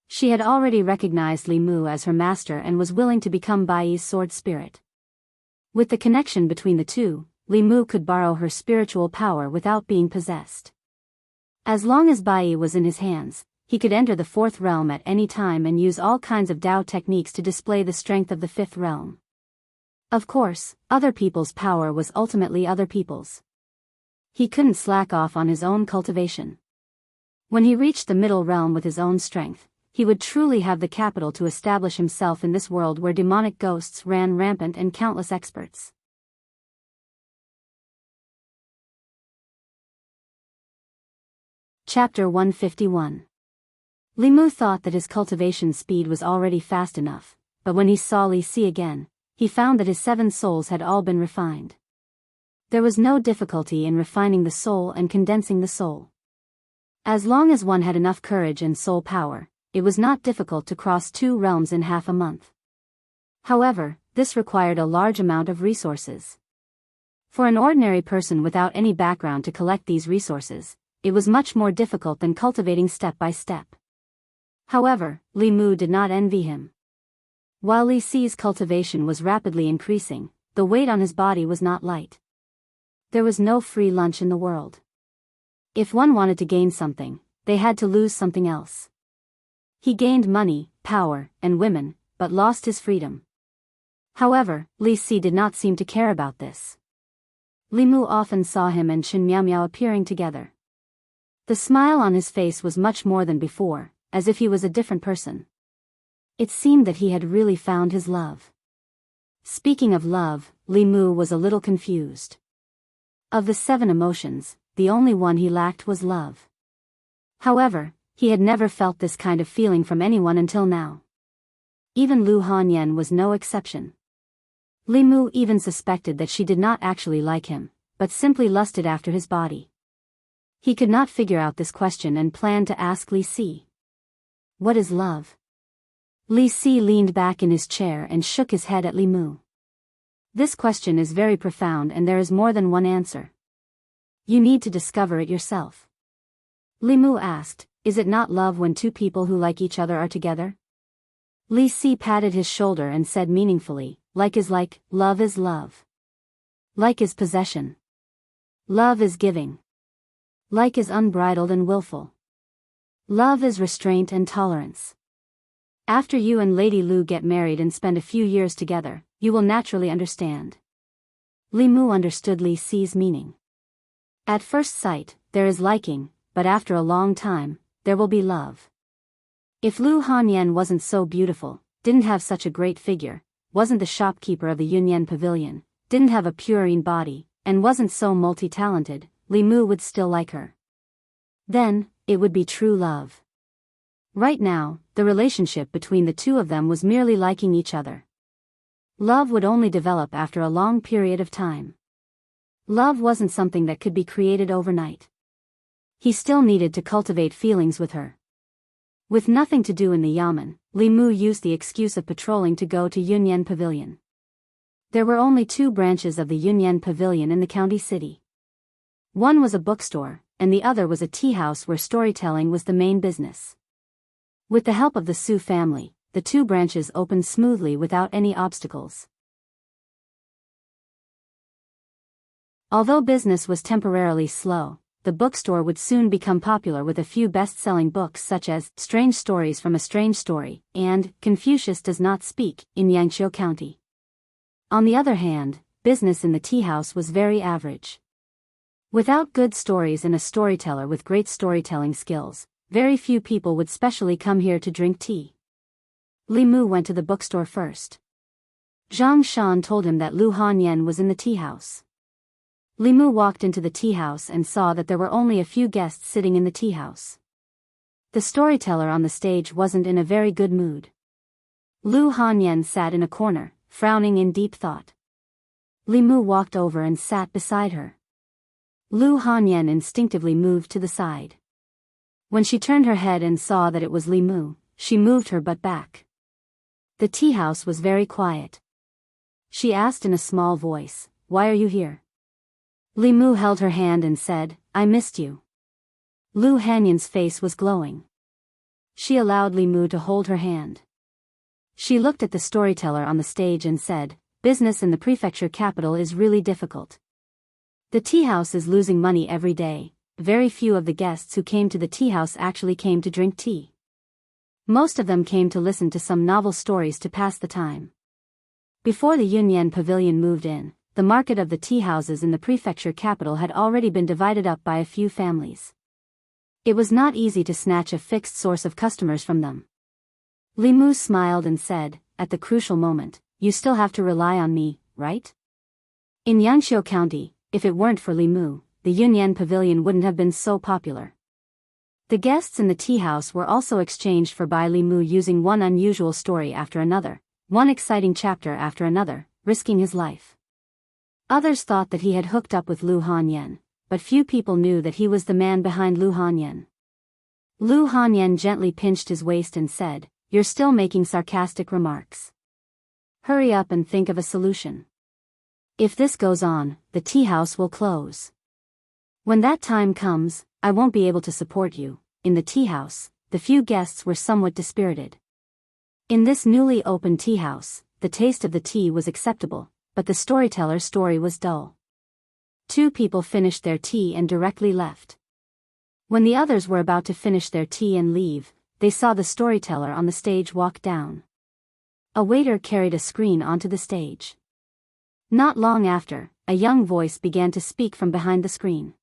She had already recognized Li Mu as her master and was willing to become Bai's sword spirit. With the connection between the two, Li Mu could borrow her spiritual power without being possessed. As long as Bai was in his hands, he could enter the fourth realm at any time and use all kinds of Dao techniques to display the strength of the fifth realm. Of course, other people's power was ultimately other people's. He couldn't slack off on his own cultivation. When he reached the middle realm with his own strength, he would truly have the capital to establish himself in this world where demonic ghosts ran rampant and countless experts. Chapter 151. Li Mu thought that his cultivation speed was already fast enough, but when he saw Li Si again, he found that his 7 souls had all been refined. There was no difficulty in refining the soul and condensing the soul. As long as one had enough courage and soul power, it was not difficult to cross 2 realms in half a month. However, this required a large amount of resources. For an ordinary person without any background to collect these resources, it was much more difficult than cultivating step by step. However, Li Mu did not envy him. While Li Si's cultivation was rapidly increasing, the weight on his body was not light. There was no free lunch in the world. If one wanted to gain something, they had to lose something else. He gained money, power, and women, but lost his freedom. However, Li Si did not seem to care about this. Li Mu often saw him and Chen Miao appearing together. The smile on his face was much more than before, as if he was a different person. It seemed that he had really found his love. Speaking of love, Li Mu was a little confused. Of the 7 emotions, the only one he lacked was love. However, he had never felt this kind of feeling from anyone until now. Even Lu Hanyan was no exception. Li Mu even suspected that she did not actually like him, but simply lusted after his body. He could not figure out this question and planned to ask Li Si. "What is love?" Li Si leaned back in his chair and shook his head at Li Mu. "This question is very profound and there is more than one answer. You need to discover it yourself." Li Mu asked, "Is it not love when 2 people who like each other are together?" Li Si patted his shoulder and said meaningfully, "Like is like, love is love. Like is possession. Love is giving. Like is unbridled and willful. Love is restraint and tolerance. After you and Lady Lu get married and spend a few years together, you will naturally understand." Li Mu understood Li Si's meaning. At first sight, there is liking, but after a long time, there will be love. If Lu Hanyan wasn't so beautiful, didn't have such a great figure, wasn't the shopkeeper of the Yunyan Pavilion, didn't have a purine body, and wasn't so multi-talented, Li Mu would still like her. Then, it would be true love. Right now, the relationship between the 2 of them was merely liking each other. Love would only develop after a long period of time. Love wasn't something that could be created overnight. He still needed to cultivate feelings with her. With nothing to do in the Yamen, Li Mu used the excuse of patrolling to go to Yunyan Pavilion. There were only 2 branches of the Yunyan Pavilion in the county city. One was a bookstore, and the other was a tea house where storytelling was the main business. With the help of the Su family, the 2 branches opened smoothly without any obstacles. Although business was temporarily slow, the bookstore would soon become popular with a few best-selling books such as Strange Stories from a Strange Story and Confucius Does Not Speak in Jianghu County. On the other hand, business in the tea house was very average. Without good stories and a storyteller with great storytelling skills, very few people would specially come here to drink tea. Li Mu went to the bookstore first. Zhang Shan told him that Lu Hanyan was in the tea house. Li Mu walked into the tea house and saw that there were only a few guests sitting in the tea house. The storyteller on the stage wasn't in a very good mood. Lu Hanyan sat in a corner, frowning in deep thought. Li Mu walked over and sat beside her. Lu Hanyan instinctively moved to the side. When she turned her head and saw that it was Li Mu, she moved her butt back. The tea house was very quiet. She asked in a small voice, "Why are you here?" Li Mu held her hand and said, "I missed you." Lu Hanyan's face was glowing. She allowed Li Mu to hold her hand. She looked at the storyteller on the stage and said, "Business in the prefecture capital is really difficult. The tea house is losing money every day. Very few of the guests who came to the tea house actually came to drink tea. Most of them came to listen to some novel stories to pass the time." Before the Yunyan Pavilion moved in, the market of the tea houses in the prefecture capital had already been divided up by a few families. It was not easy to snatch a fixed source of customers from them. Li Mu smiled and said, "At the crucial moment, you still have to rely on me, right?" In Jianghu County, if it weren't for Li Mu, the Yunyan Pavilion wouldn't have been so popular. The guests in the tea house were also exchanged for by Li Mu using one unusual story after another, one exciting chapter after another, risking his life. Others thought that he had hooked up with Lu Hanyan, but few people knew that he was the man behind Lu Hanyan. Lu Hanyan gently pinched his waist and said, "You're still making sarcastic remarks. Hurry up and think of a solution. If this goes on, the tea house will close. When that time comes, I won't be able to support you." In the tea house, the few guests were somewhat dispirited. In this newly opened tea house, the taste of the tea was acceptable, but the storyteller's story was dull. Two people finished their tea and directly left. When the others were about to finish their tea and leave, they saw the storyteller on the stage walk down. A waiter carried a screen onto the stage. Not long after, a young voice began to speak from behind the screen.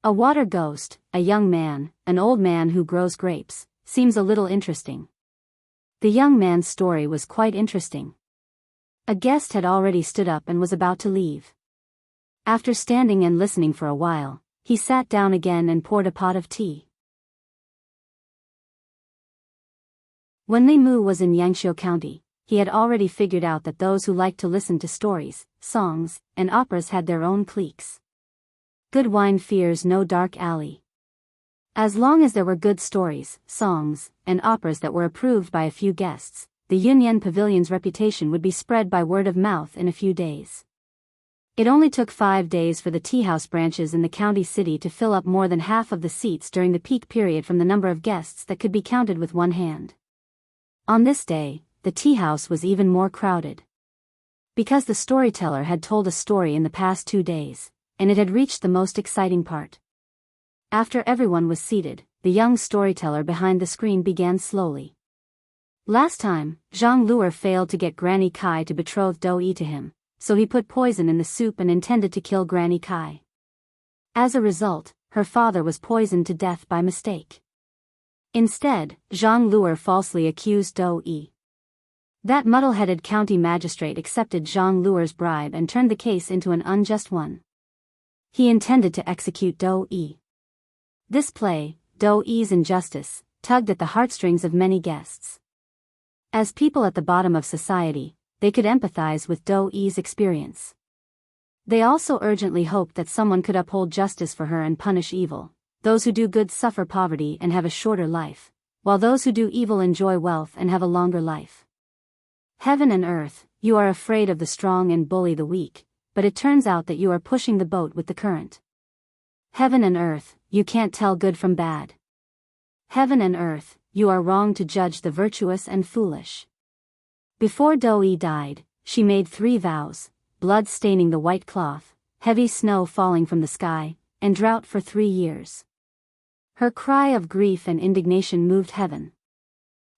"A water ghost, a young man, an old man who grows grapes, seems a little interesting." The young man's story was quite interesting. A guest had already stood up and was about to leave. After standing and listening for a while, he sat down again and poured a pot of tea. When Li Mu was in Jianghu County, he had already figured out that those who liked to listen to stories, songs, and operas had their own cliques. Good wine fears no dark alley. As long as there were good stories, songs, and operas that were approved by a few guests, the Yunyan Pavilion's reputation would be spread by word of mouth in a few days. It only took 5 days for the tea house branches in the county city to fill up more than half of the seats during the peak period from the number of guests that could be counted with one hand. On this day, the tea house was even more crowded. Because the storyteller had told a story in the past 2 days, and it had reached the most exciting part. After everyone was seated, the young storyteller behind the screen began slowly. Last time, Zhang Luer failed to get Granny Kai to betroth Daoist to him, so he put poison in the soup and intended to kill Granny Kai. As a result, her father was poisoned to death by mistake. Instead, Zhang Luer falsely accused Daoist. That muddle-headed county magistrate accepted Zhang Luer's bribe and turned the case into an unjust one. He intended to execute Daoist. This play, Daoist's injustice, tugged at the heartstrings of many guests. As people at the bottom of society, they could empathize with Daoist's experience. They also urgently hoped that someone could uphold justice for her and punish evil. Those who do good suffer poverty and have a shorter life, while those who do evil enjoy wealth and have a longer life. Heaven and earth, you are afraid of the strong and bully the weak, but it turns out that you are pushing the boat with the current. Heaven and earth, you can't tell good from bad. Heaven and earth, you are wrong to judge the virtuous and foolish. Before Daoist died, she made 3 vows: blood staining the white cloth, heavy snow falling from the sky, and drought for 3 years. Her cry of grief and indignation moved heaven.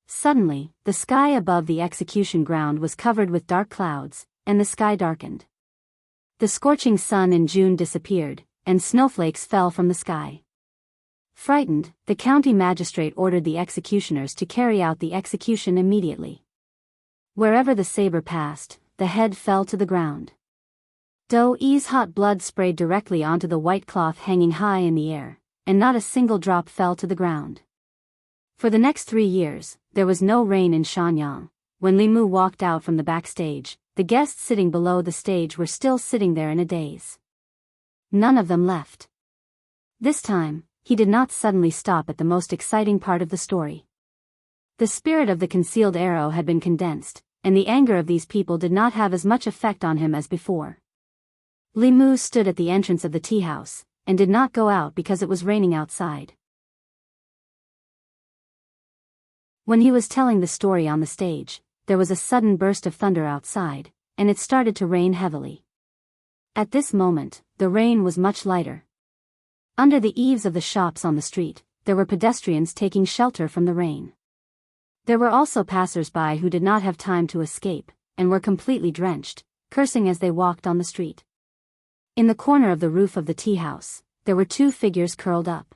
Suddenly, the sky above the execution ground was covered with dark clouds, and the sky darkened. The scorching sun in June disappeared, and snowflakes fell from the sky. Frightened, the county magistrate ordered the executioners to carry out the execution immediately. Wherever the saber passed, the head fell to the ground. Daoist's hot blood sprayed directly onto the white cloth hanging high in the air, and not a single drop fell to the ground. For the next 3 years, there was no rain in Shenyang. When Limu walked out from the backstage, the guests sitting below the stage were still sitting there in a daze. None of them left. This time, he did not suddenly stop at the most exciting part of the story. The spirit of the concealed arrow had been condensed, and the anger of these people did not have as much effect on him as before. Limu stood at the entrance of the tea house, and did not go out because it was raining outside. When he was telling the story on the stage, there was a sudden burst of thunder outside, and it started to rain heavily. At this moment, the rain was much lighter. Under the eaves of the shops on the street, there were pedestrians taking shelter from the rain. There were also passers-by who did not have time to escape, and were completely drenched, cursing as they walked on the street. In the corner of the roof of the tea house, there were 2 figures curled up.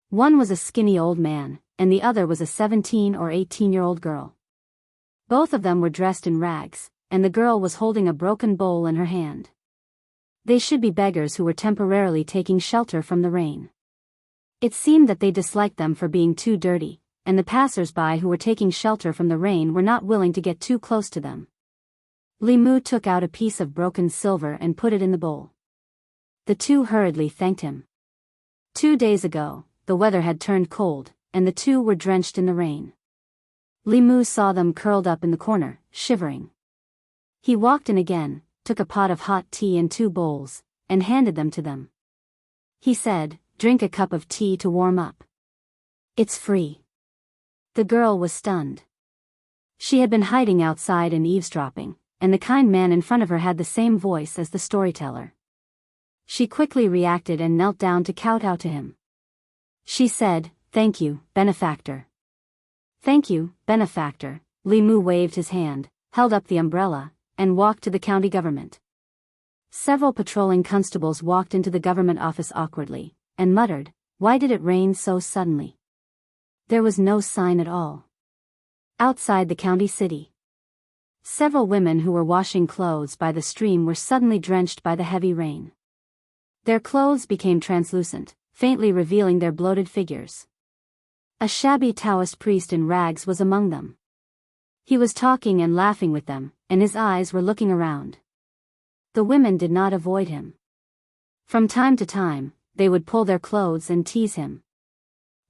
One was a skinny old man, and the other was a 17 or 18-year-old girl. Both of them were dressed in rags, and the girl was holding a broken bowl in her hand. They should be beggars who were temporarily taking shelter from the rain. It seemed that they disliked them for being too dirty, and the passers-by who were taking shelter from the rain were not willing to get too close to them. Limu took out a piece of broken silver and put it in the bowl. The 2 hurriedly thanked him. 2 days ago, the weather had turned cold, and the 2 were drenched in the rain. Limu saw them curled up in the corner, shivering. He walked in again, took a pot of hot tea and 2 bowls, and handed them to them. He said, "Drink a cup of tea to warm up. It's free." The girl was stunned. She had been hiding outside and eavesdropping, and the kind man in front of her had the same voice as the storyteller. She quickly reacted and knelt down to kowtow to him. She said, "Thank you, benefactor." "Thank you, benefactor." Limu waved his hand, held up the umbrella, and walked to the county government. Several patrolling constables walked into the government office awkwardly, and muttered, "Why did it rain so suddenly?" There was no sign at all. Outside the county city, several women who were washing clothes by the stream were suddenly drenched by the heavy rain. Their clothes became translucent, faintly revealing their bloated figures. A shabby Taoist priest in rags was among them. He was talking and laughing with them, and his eyes were looking around. The women did not avoid him. From time to time, they would pull their clothes and tease him.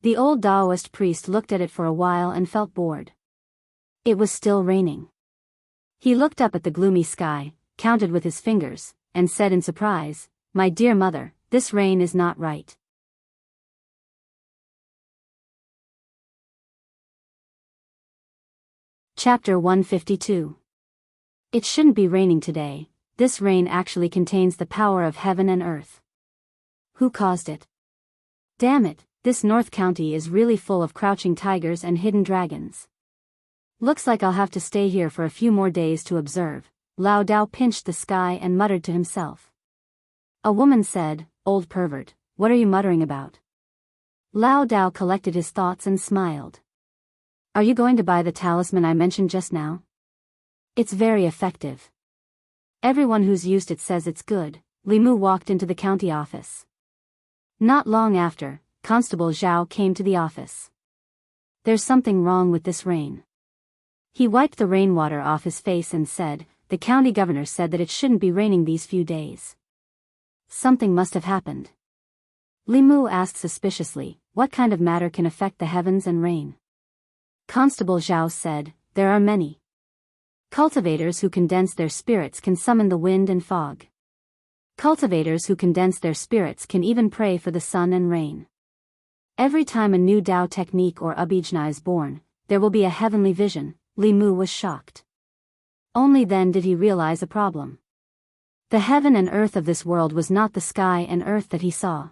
The old Daoist priest looked at it for a while and felt bored. It was still raining. He looked up at the gloomy sky, counted with his fingers, and said in surprise, "My dear mother, this rain is not right." Chapter 152. It shouldn't be raining today. This rain actually contains the power of heaven and earth. Who caused it? Damn it, this North County is really full of crouching tigers and hidden dragons. Looks like I'll have to stay here for a few more days to observe. Lao Dao pinched the sky and muttered to himself. A woman said, "Old pervert, what are you muttering about?" Lao Dao collected his thoughts and smiled. "Are you going to buy the talisman I mentioned just now? It's very effective. Everyone who's used it says it's good." Limu walked into the county office. Not long after, Constable Zhao came to the office. "There's something wrong with this rain." He wiped the rainwater off his face and said, "The county governor said that it shouldn't be raining these few days. Something must have happened." Limu asked suspiciously, "What kind of matter can affect the heavens and rain?" Constable Zhao said, "There are many. Cultivators who condense their spirits can summon the wind and fog. Cultivators who condense their spirits can even pray for the sun and rain. Every time a new Dao technique or abhijna is born, there will be a heavenly vision." Limu was shocked. Only then did he realize a problem. The heaven and earth of this world was not the sky and earth that he saw.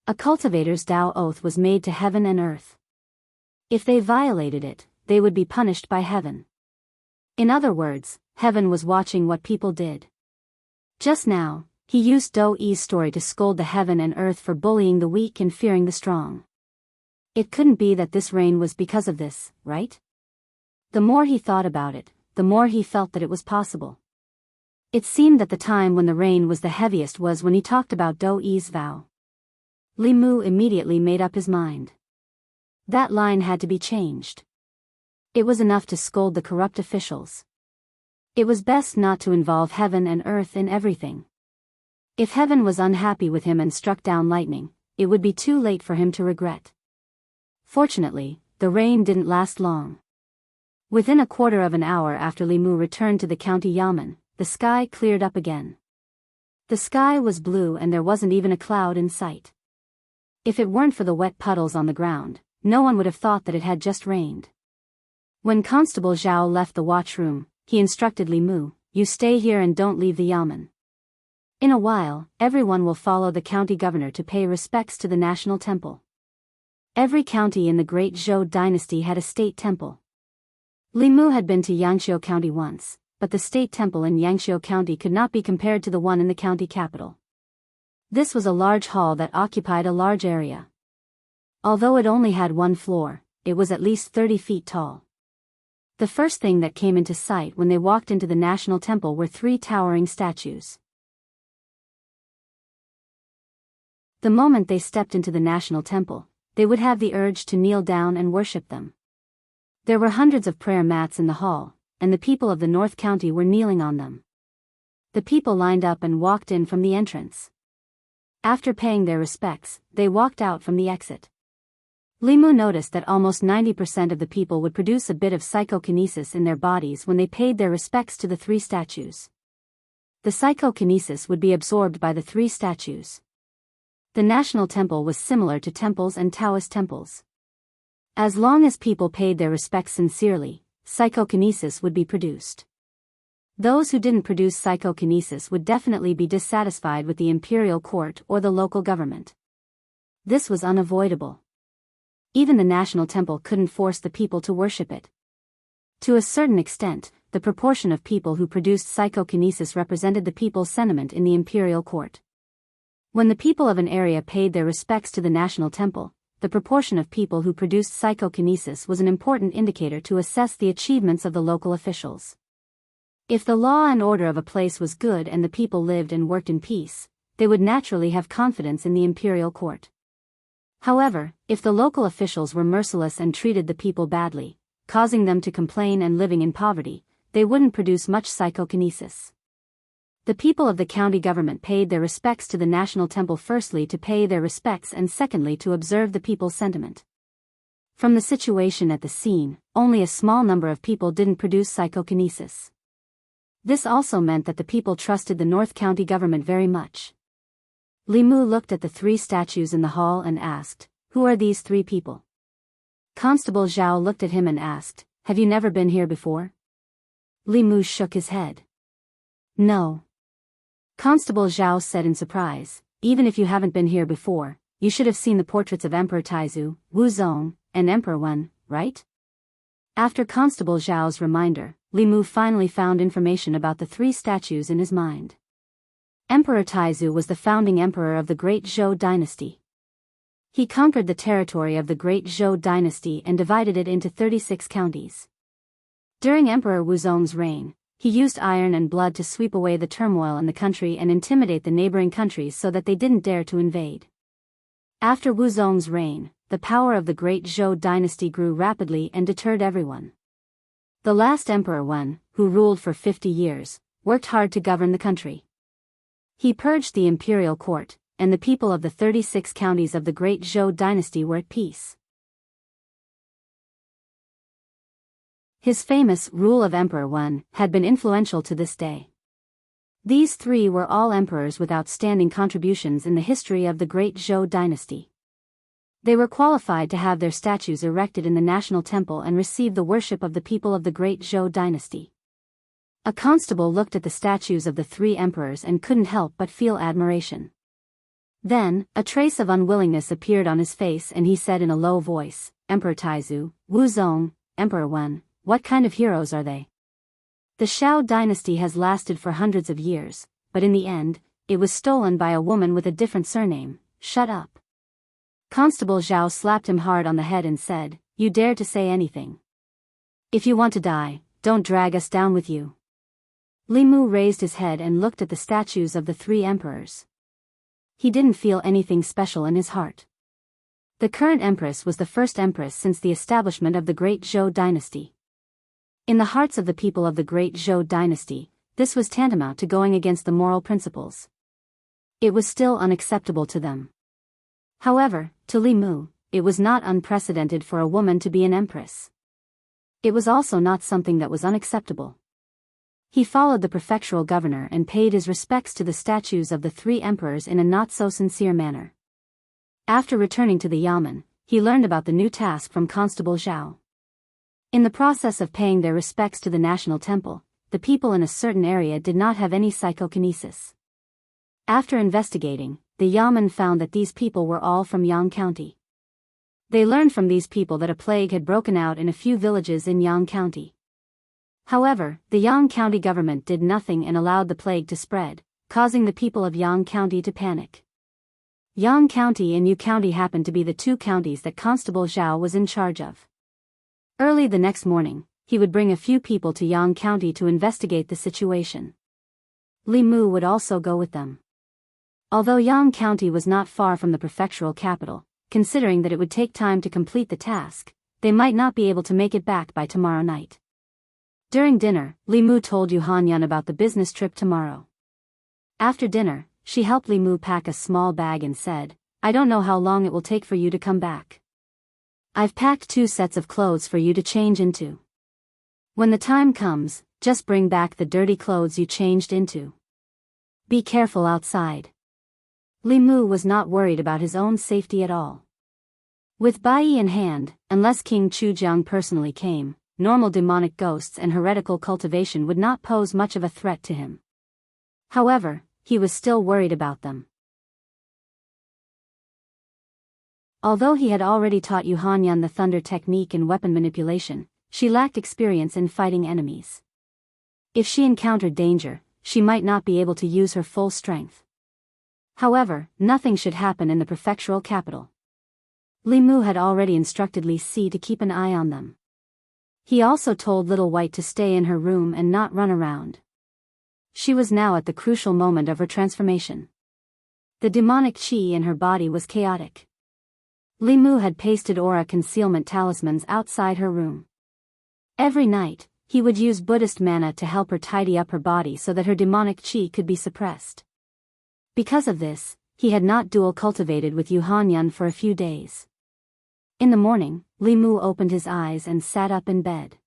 A cultivator's Dao oath was made to heaven and earth. If they violated it, they would be punished by heaven. In other words, heaven was watching what people did. Just now, he used Daoist's story to scold the heaven and earth for bullying the weak and fearing the strong. It couldn't be that this rain was because of this, right? The more he thought about it, the more he felt that it was possible. It seemed that the time when the rain was the heaviest was when he talked about Daoist's vow. Li Mu immediately made up his mind. That line had to be changed. It was enough to scold the corrupt officials. It was best not to involve heaven and earth in everything. If heaven was unhappy with him and struck down lightning, it would be too late for him to regret. Fortunately, the rain didn't last long. Within a quarter of an hour after Li Mu returned to the county yamen, the sky cleared up again. The sky was blue and there wasn't even a cloud in sight. If it weren't for the wet puddles on the ground, no one would have thought that it had just rained. When Constable Zhao left the watchroom, he instructed Li Mu, "You stay here and don't leave the yamen. In a while, everyone will follow the county governor to pay respects to the national temple." Every county in the Great Zhou dynasty had a state temple. Li Mu had been to Yangqiu County once, but the state temple in Yangqiu County could not be compared to the one in the county capital. This was a large hall that occupied a large area. Although it only had one floor, it was at least 30 feet tall. The first thing that came into sight when they walked into the national temple were 3 towering statues. The moment they stepped into the national temple, they would have the urge to kneel down and worship them. There were hundreds of prayer mats in the hall, and the people of the North County were kneeling on them. The people lined up and walked in from the entrance. After paying their respects, they walked out from the exit. Li Mu noticed that almost 90% of the people would produce a bit of psychokinesis in their bodies when they paid their respects to the 3 statues. The psychokinesis would be absorbed by the 3 statues. The national temple was similar to temples and Taoist temples. As long as people paid their respects sincerely, psychokinesis would be produced. Those who didn't produce psychokinesis would definitely be dissatisfied with the imperial court or the local government. This was unavoidable. Even the national temple couldn't force the people to worship it. To a certain extent, the proportion of people who produced psychokinesis represented the people's sentiment in the imperial court. When the people of an area paid their respects to the national temple, the proportion of people who produced psychokinesis was an important indicator to assess the achievements of the local officials. If the law and order of a place was good and the people lived and worked in peace, they would naturally have confidence in the imperial court. However, if the local officials were merciless and treated the people badly, causing them to complain and living in poverty, they wouldn't produce much psychokinesis. The people of the county government paid their respects to the national temple firstly to pay their respects and secondly to observe the people's sentiment. From the situation at the scene, only a small number of people didn't produce psychokinesis. This also meant that the people trusted the North County government very much. Li Mu looked at the 3 statues in the hall and asked, "Who are these 3 people?" Constable Zhao looked at him and asked, "Have you never been here before?" Li Mu shook his head. "No." Constable Zhao said in surprise, "Even if you haven't been here before, you should have seen the portraits of Emperor Taizu, Wuzong, and Emperor Wen, right?" After Constable Zhao's reminder, Li Mu finally found information about the 3 statues in his mind. Emperor Taizu was the founding emperor of the Great Zhou dynasty. He conquered the territory of the Great Zhou dynasty and divided it into 36 counties. During Emperor Wuzong's reign, he used iron and blood to sweep away the turmoil in the country and intimidate the neighboring countries so that they didn't dare to invade. After Wuzong's reign, the power of the Great Zhou dynasty grew rapidly and deterred everyone. The last Emperor Wen, who ruled for 50 years, worked hard to govern the country. He purged the imperial court, and the people of the 36 counties of the Great Zhou dynasty were at peace. His famous rule of Emperor Wen had been influential to this day. These 3 were all emperors with outstanding contributions in the history of the Great Zhou dynasty. They were qualified to have their statues erected in the national temple and receive the worship of the people of the Great Zhou dynasty. A constable looked at the statues of the three emperors and couldn't help but feel admiration. Then, a trace of unwillingness appeared on his face and he said in a low voice, Emperor Taizu, Wu Zong, Emperor Wen, what kind of heroes are they? The Shao dynasty has lasted for hundreds of years, but in the end, it was stolen by a woman with a different surname. Shut up. Constable Zhao slapped him hard on the head and said, You dare to say anything? If you want to die, don't drag us down with you. Li Mu raised his head and looked at the statues of the three emperors. He didn't feel anything special in his heart. The current empress was the first empress since the establishment of the Great Zhou dynasty. In the hearts of the people of the Great Zhou dynasty, this was tantamount to going against the moral principles. It was still unacceptable to them. However, to Li Mu, it was not unprecedented for a woman to be an empress. It was also not something that was unacceptable. He followed the prefectural governor and paid his respects to the statues of the three emperors in a not-so-sincere manner. After returning to the yamen, he learned about the new task from Constable Zhao. In the process of paying their respects to the national temple, the people in a certain area did not have any psychokinesis. After investigating, the yamen found that these people were all from Yang County. They learned from these people that a plague had broken out in a few villages in Yang County. However, the Yang County government did nothing and allowed the plague to spread, causing the people of Yang County to panic. Yang County and Yu County happened to be the two counties that Constable Zhao was in charge of. Early the next morning, he would bring a few people to Yang County to investigate the situation. Li Mu would also go with them. Although Yang County was not far from the prefectural capital, considering that it would take time to complete the task, they might not be able to make it back by tomorrow night. During dinner, Li Mu told Yu Hanyan about the business trip tomorrow. After dinner, she helped Li Mu pack a small bag and said, I don't know how long it will take for you to come back. I've packed 2 sets of clothes for you to change into. When the time comes, just bring back the dirty clothes you changed into. Be careful outside. Li Mu was not worried about his own safety at all. With Bai Yi in hand, unless King Chujiang personally came, normal demonic ghosts and heretical cultivation would not pose much of a threat to him. However, he was still worried about them. Although he had already taught Yu Hanyan the thunder technique and weapon manipulation, she lacked experience in fighting enemies. If she encountered danger, she might not be able to use her full strength. However, nothing should happen in the prefectural capital. Li Mu had already instructed Li Si to keep an eye on them. He also told Little White to stay in her room and not run around. She was now at the crucial moment of her transformation. The demonic qi in her body was chaotic. Li Mu had pasted aura concealment talismans outside her room. Every night, he would use Buddhist mana to help her tidy up her body so that her demonic qi could be suppressed. Because of this, he had not dual cultivated with Yu Hanyan for a few days. In the morning, Li Mu opened his eyes and sat up in bed.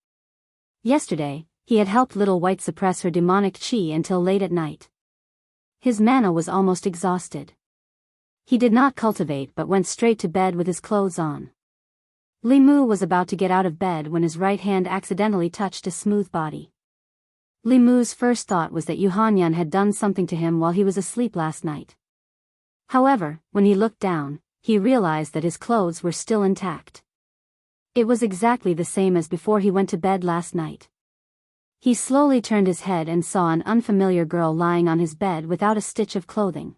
Yesterday, he had helped Little White suppress her demonic qi until late at night. His mana was almost exhausted. He did not cultivate but went straight to bed with his clothes on. Li Mu was about to get out of bed when his right hand accidentally touched a smooth body. Li Mu's first thought was that Yu Hanyan had done something to him while he was asleep last night. However, when he looked down, he realized that his clothes were still intact. It was exactly the same as before he went to bed last night. He slowly turned his head and saw an unfamiliar girl lying on his bed without a stitch of clothing.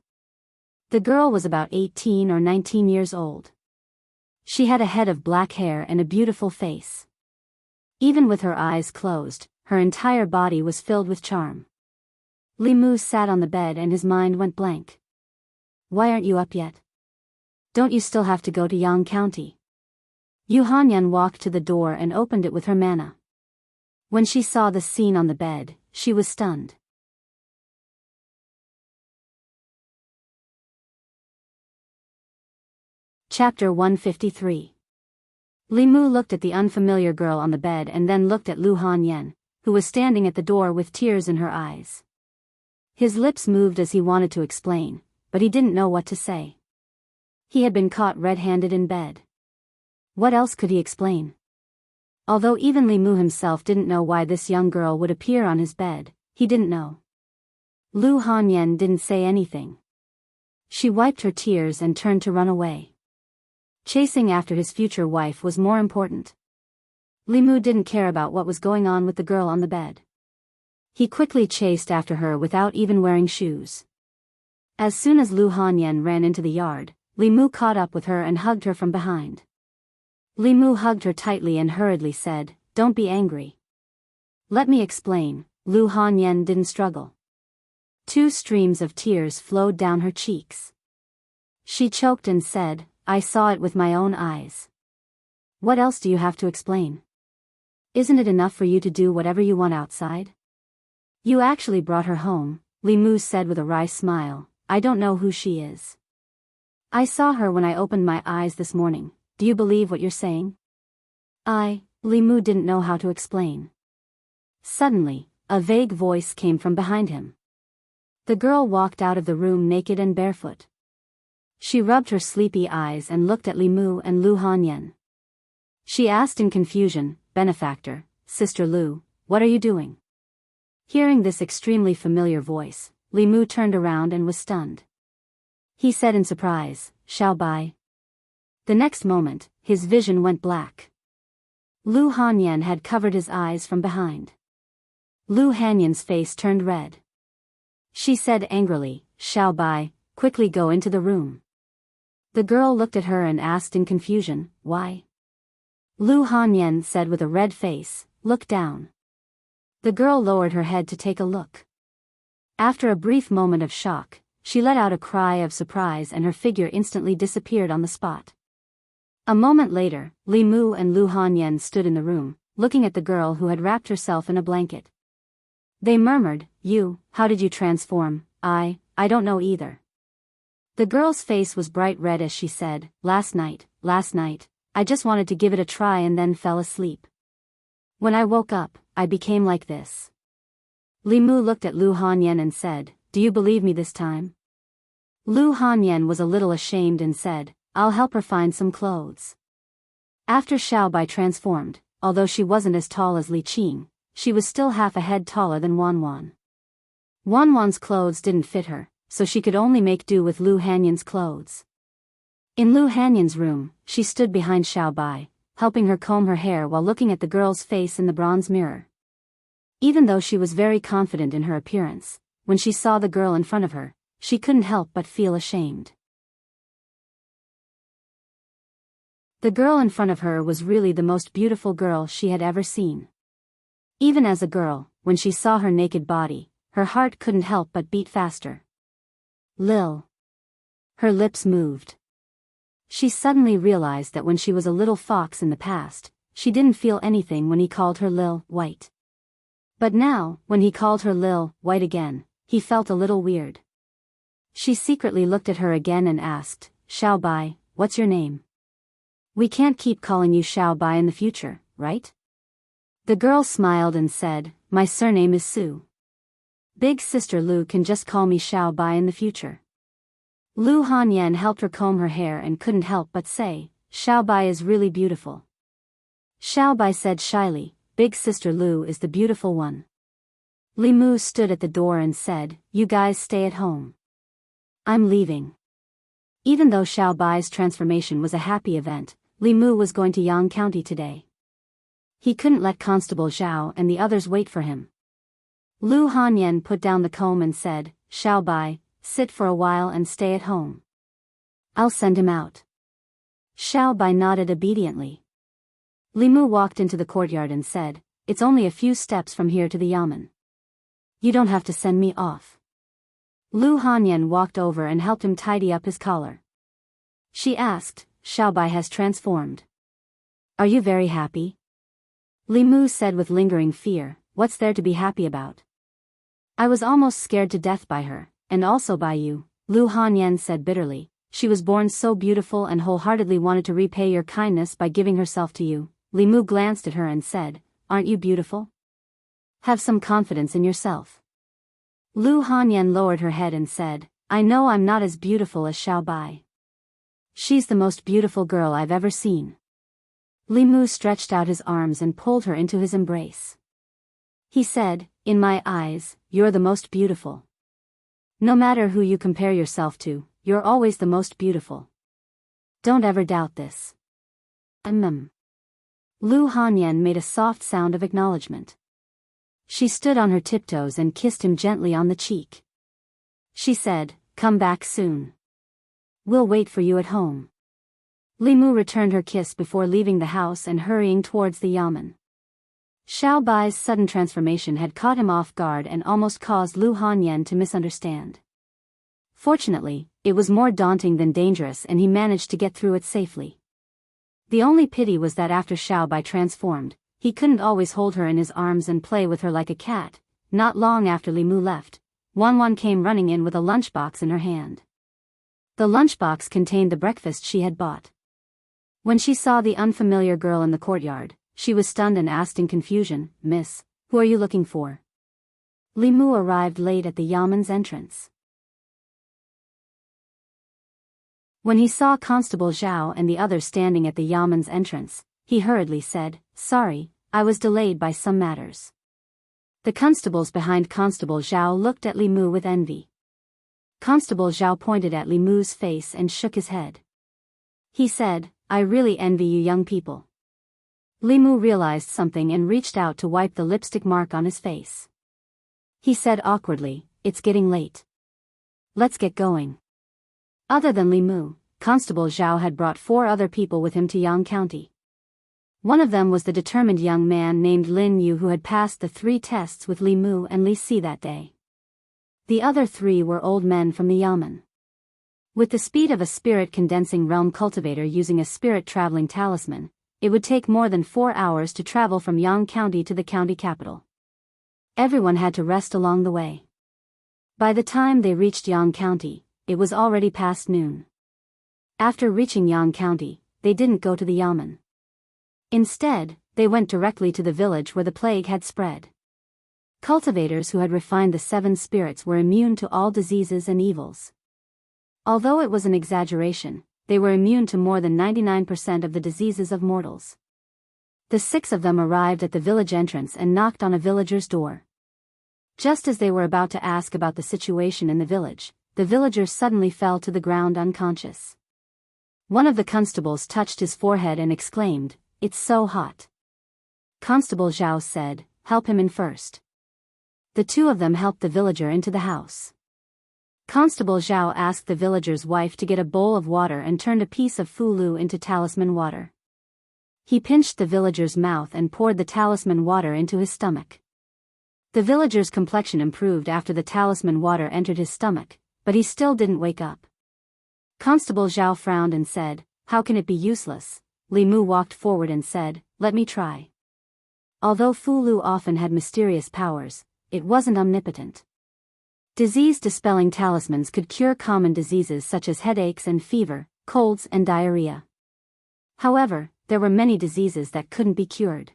The girl was about 18 or 19 years old. She had a head of black hair and a beautiful face. Even with her eyes closed, her entire body was filled with charm. Li Mu sat on the bed and his mind went blank. Why aren't you up yet? Don't you still have to go to Yang County? Yu Hanyan walked to the door and opened it with her mana. When she saw the scene on the bed, she was stunned. Chapter 153. Li Mu looked at the unfamiliar girl on the bed and then looked at Lu Hanyan, who was standing at the door with tears in her eyes. His lips moved as he wanted to explain, but he didn't know what to say. He had been caught red-handed in bed. What else could he explain? Although even Li Mu himself didn't know why this young girl would appear on his bed, he didn't know. Lu Hanyan didn't say anything. She wiped her tears and turned to run away. Chasing after his future wife was more important. Li Mu didn't care about what was going on with the girl on the bed. He quickly chased after her without even wearing shoes. As soon as Lu Hanyan ran into the yard, Li Mu caught up with her and hugged her from behind. Li Mu hugged her tightly and hurriedly said, "Don't be angry." "Let me explain." Lu Hanyan didn't struggle. 2 streams of tears flowed down her cheeks. She choked and said, "I saw it with my own eyes." "What else do you have to explain? Isn't it enough for you to do whatever you want outside?" "You actually brought her home," Li Mu said with a wry smile. "I don't know who she is. I saw her when I opened my eyes this morning. Do you believe what you're saying?" Li Mu didn't know how to explain. Suddenly, a vague voice came from behind him. The girl walked out of the room naked and barefoot. She rubbed her sleepy eyes and looked at Li Mu and Lu Hanyan. She asked in confusion, "Benefactor, Sister Lu, what are you doing?" Hearing this extremely familiar voice, Li Mu turned around and was stunned. He said in surprise, "Xiao Bai." The next moment, his vision went black. Lu Hanyan had covered his eyes from behind. Lu Hanyan's face turned red. She said angrily, "Xiao Bai, quickly go into the room." The girl looked at her and asked in confusion, "Why?" Lu Hanyan said with a red face, "Look down." The girl lowered her head to take a look. After a brief moment of shock, she let out a cry of surprise and her figure instantly disappeared on the spot. A moment later, Li Mu and Lu Hanyan stood in the room, looking at the girl who had wrapped herself in a blanket. They murmured, How did you transform?" I don't know either." The girl's face was bright red as she said, last night, I just wanted to give it a try and then fell asleep. When I woke up, I became like this." Li Mu looked at Lu Hanyan and said, "Do you believe me this time?" Lu Hanyan was a little ashamed and said, "I'll help her find some clothes." After Xiao Bai transformed, although she wasn't as tall as Li Qing, she was still half a head taller than Wanwan. Wanwan's clothes didn't fit her, so she could only make do with Lu Hanyan's clothes. In Lu Hanyan's room, she stood behind Xiao Bai, helping her comb her hair while looking at the girl's face in the bronze mirror. Even though she was very confident in her appearance, when she saw the girl in front of her, she couldn't help but feel ashamed. The girl in front of her was really the most beautiful girl she had ever seen. Even as a girl, when she saw her naked body, her heart couldn't help but beat faster. Lil. Her lips moved. She suddenly realized that when she was a little fox in the past, she didn't feel anything when he called her Lil White. But now, when he called her Lil White again, he felt a little weird. She secretly looked at her again and asked, "Xiao Bai, what's your name? We can't keep calling you Xiao Bai in the future, right?" The girl smiled and said, "My surname is Su. Big Sister Lu can just call me Xiao Bai in the future." Lu Hanyan helped her comb her hair and couldn't help but say, "Xiao Bai is really beautiful." Xiao Bai said shyly, "Big Sister Lu is the beautiful one." Li Mu stood at the door and said, "You guys stay at home. I'm leaving." Even though Xiao Bai's transformation was a happy event, Li Mu was going to Yang County today. He couldn't let Constable Zhao and the others wait for him. Lu Hanyan put down the comb and said, "Xiao Bai, sit for a while and stay at home. I'll send him out." Xiao Bai nodded obediently. Li Mu walked into the courtyard and said, "It's only a few steps from here to the yamen. You don't have to send me off." Lu Hanyan walked over and helped him tidy up his collar. She asked, "Xiao Bai has transformed. Are you very happy?" Li Mu said with lingering fear, "What's there to be happy about? I was almost scared to death by her, and also by you." Lu Hanyan said bitterly, "She was born so beautiful and wholeheartedly wanted to repay your kindness by giving herself to you." Li Mu glanced at her and said, "Aren't you beautiful? Have some confidence in yourself." Lu Hanyan lowered her head and said, "I know I'm not as beautiful as Xiao Bai. She's the most beautiful girl I've ever seen." Li Mu stretched out his arms and pulled her into his embrace. He said, "In my eyes, you're the most beautiful. No matter who you compare yourself to, you're always the most beautiful. Don't ever doubt this." Lu Hanyan made a soft sound of acknowledgement. She stood on her tiptoes and kissed him gently on the cheek. She said, "Come back soon. We'll wait for you at home." Li Mu returned her kiss before leaving the house and hurrying towards the yamen. Xiao Bai's sudden transformation had caught him off guard and almost caused Lu Hanyan to misunderstand. Fortunately, it was more daunting than dangerous and he managed to get through it safely. The only pity was that after Xiao Bai transformed, he couldn't always hold her in his arms and play with her like a cat. Not long after Li Mu left, Wan came running in with a lunchbox in her hand. The lunchbox contained the breakfast she had bought. When she saw the unfamiliar girl in the courtyard, she was stunned and asked in confusion, "Miss, who are you looking for?" Li Mu arrived late at the yamen's entrance. When he saw Constable Zhao and the others standing at the yamen's entrance, he hurriedly said, "Sorry, I was delayed by some matters." The constables behind Constable Zhao looked at Li Mu with envy. Constable Zhao pointed at Li Mu's face and shook his head. He said, "I really envy you young people." Li Mu realized something and reached out to wipe the lipstick mark on his face. He said awkwardly, "It's getting late. Let's get going." Other than Li Mu, Constable Zhao had brought 4 other people with him to Yang County. One of them was the determined young man named Lin Yu who had passed the 3 tests with Li Mu and Li Si that day. The other 3 were old men from the yamen. With the speed of a spirit-condensing realm cultivator using a spirit-traveling talisman, it would take more than 4 hours to travel from Yang County to the county capital. Everyone had to rest along the way. By the time they reached Yang County, it was already past noon. After reaching Yang County, they didn't go to the yamen. Instead, they went directly to the village where the plague had spread. Cultivators who had refined the 7 spirits were immune to all diseases and evils. Although it was an exaggeration, they were immune to more than 99% of the diseases of mortals. The 6 of them arrived at the village entrance and knocked on a villager's door. Just as they were about to ask about the situation in the village, the villager suddenly fell to the ground unconscious. One of the constables touched his forehead and exclaimed, "It's so hot." Constable Zhao said, "Help him in first." The 2 of them helped the villager into the house. Constable Zhao asked the villager's wife to get a bowl of water and turned a piece of fulu into talisman water. He pinched the villager's mouth and poured the talisman water into his stomach. The villager's complexion improved after the talisman water entered his stomach, but he still didn't wake up. Constable Zhao frowned and said, "How can it be useless?" Li Mu walked forward and said, "Let me try." Although fulu often had mysterious powers, it wasn't omnipotent. Disease-dispelling talismans could cure common diseases such as headaches and fever, colds and diarrhea. However, there were many diseases that couldn't be cured.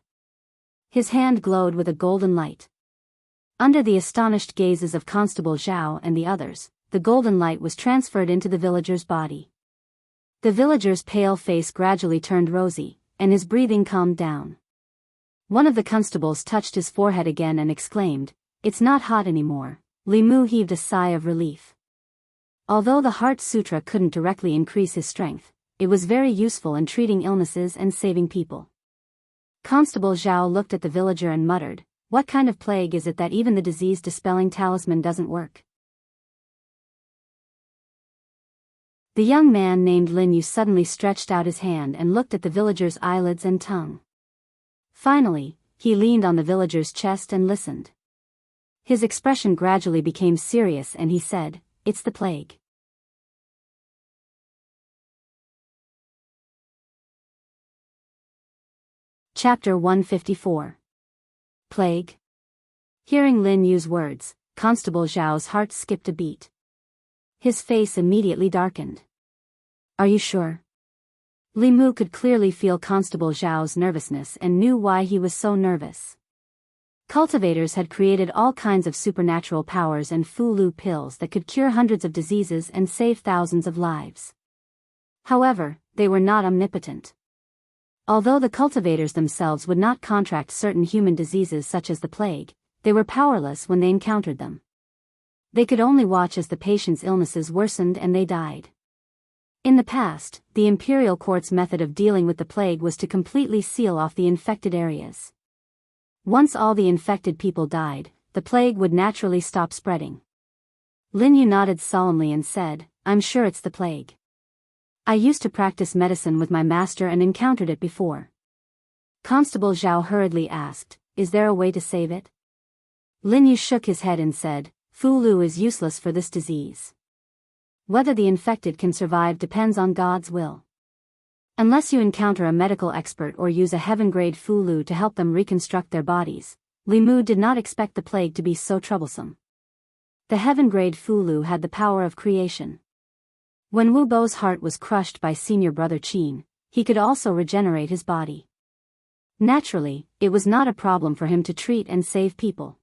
His hand glowed with a golden light. Under the astonished gazes of Constable Zhao and the others, the golden light was transferred into the villager's body. The villager's pale face gradually turned rosy, and his breathing calmed down. One of the constables touched his forehead again and exclaimed, "It's not hot anymore." Li Mu heaved a sigh of relief. Although the Heart Sutra couldn't directly increase his strength, it was very useful in treating illnesses and saving people. Constable Zhao looked at the villager and muttered, "What kind of plague is it that even the disease-dispelling talisman doesn't work?" The young man named Lin Yu suddenly stretched out his hand and looked at the villager's eyelids and tongue. Finally, he leaned on the villager's chest and listened. His expression gradually became serious and he said, "It's the plague." Chapter 154. Plague. Hearing Lin Yu's words, Constable Zhao's heart skipped a beat. His face immediately darkened. "Are you sure?" Li Mu could clearly feel Constable Zhao's nervousness and knew why he was so nervous. Cultivators had created all kinds of supernatural powers and fulu pills that could cure hundreds of diseases and save thousands of lives. However, they were not omnipotent. Although the cultivators themselves would not contract certain human diseases such as the plague, they were powerless when they encountered them. They could only watch as the patient's illnesses worsened and they died. In the past, the imperial court's method of dealing with the plague was to completely seal off the infected areas. Once all the infected people died, the plague would naturally stop spreading. Lin Yu nodded solemnly and said, "I'm sure it's the plague. I used to practice medicine with my master and encountered it before." Constable Zhao hurriedly asked, "Is there a way to save it?" Lin Yu shook his head and said, "Fu Lu is useless for this disease. Whether the infected can survive depends on God's will. Unless you encounter a medical expert or use a heaven-grade Fu Lu to help them reconstruct their bodies." Li Mu did not expect the plague to be so troublesome. The heaven-grade Fu Lu had the power of creation. When Wu Bo's heart was crushed by senior brother Qin, he could also regenerate his body. Naturally, it was not a problem for him to treat and save people.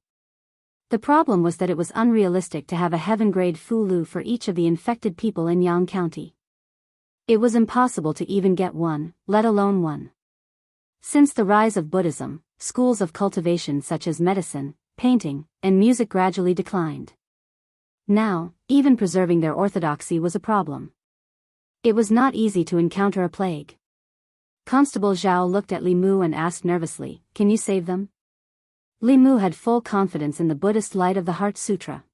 The problem was that it was unrealistic to have a heaven-grade Fu Lu for each of the infected people in Yang County. It was impossible to even get one, let alone one. Since the rise of Buddhism, schools of cultivation such as medicine, painting, and music gradually declined. Now, even preserving their orthodoxy was a problem. It was not easy to encounter a plague. Constable Zhao looked at Li Mu and asked nervously, "Can you save them?" Li Mu had full confidence in the Buddhist light of the Heart Sutra.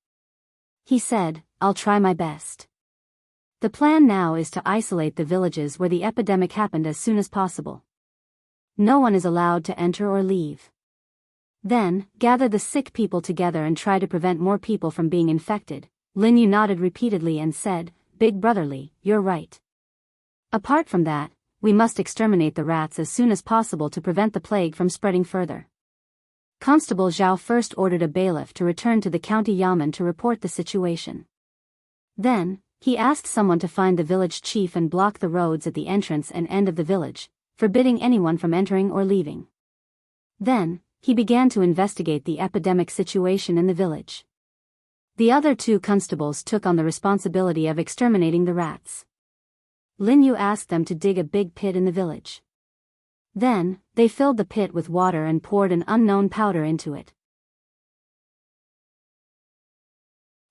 He said, "I'll try my best. The plan now is to isolate the villages where the epidemic happened as soon as possible. No one is allowed to enter or leave. Then, gather the sick people together and try to prevent more people from being infected." Lin Yu nodded repeatedly and said, "Big brotherly, you're right. Apart from that, we must exterminate the rats as soon as possible to prevent the plague from spreading further." Constable Zhao first ordered a bailiff to return to the county yamen to report the situation. Then, he asked someone to find the village chief and block the roads at the entrance and end of the village, forbidding anyone from entering or leaving. Then, he began to investigate the epidemic situation in the village. The other two constables took on the responsibility of exterminating the rats. Lin Yu asked them to dig a big pit in the village. Then, they filled the pit with water and poured an unknown powder into it.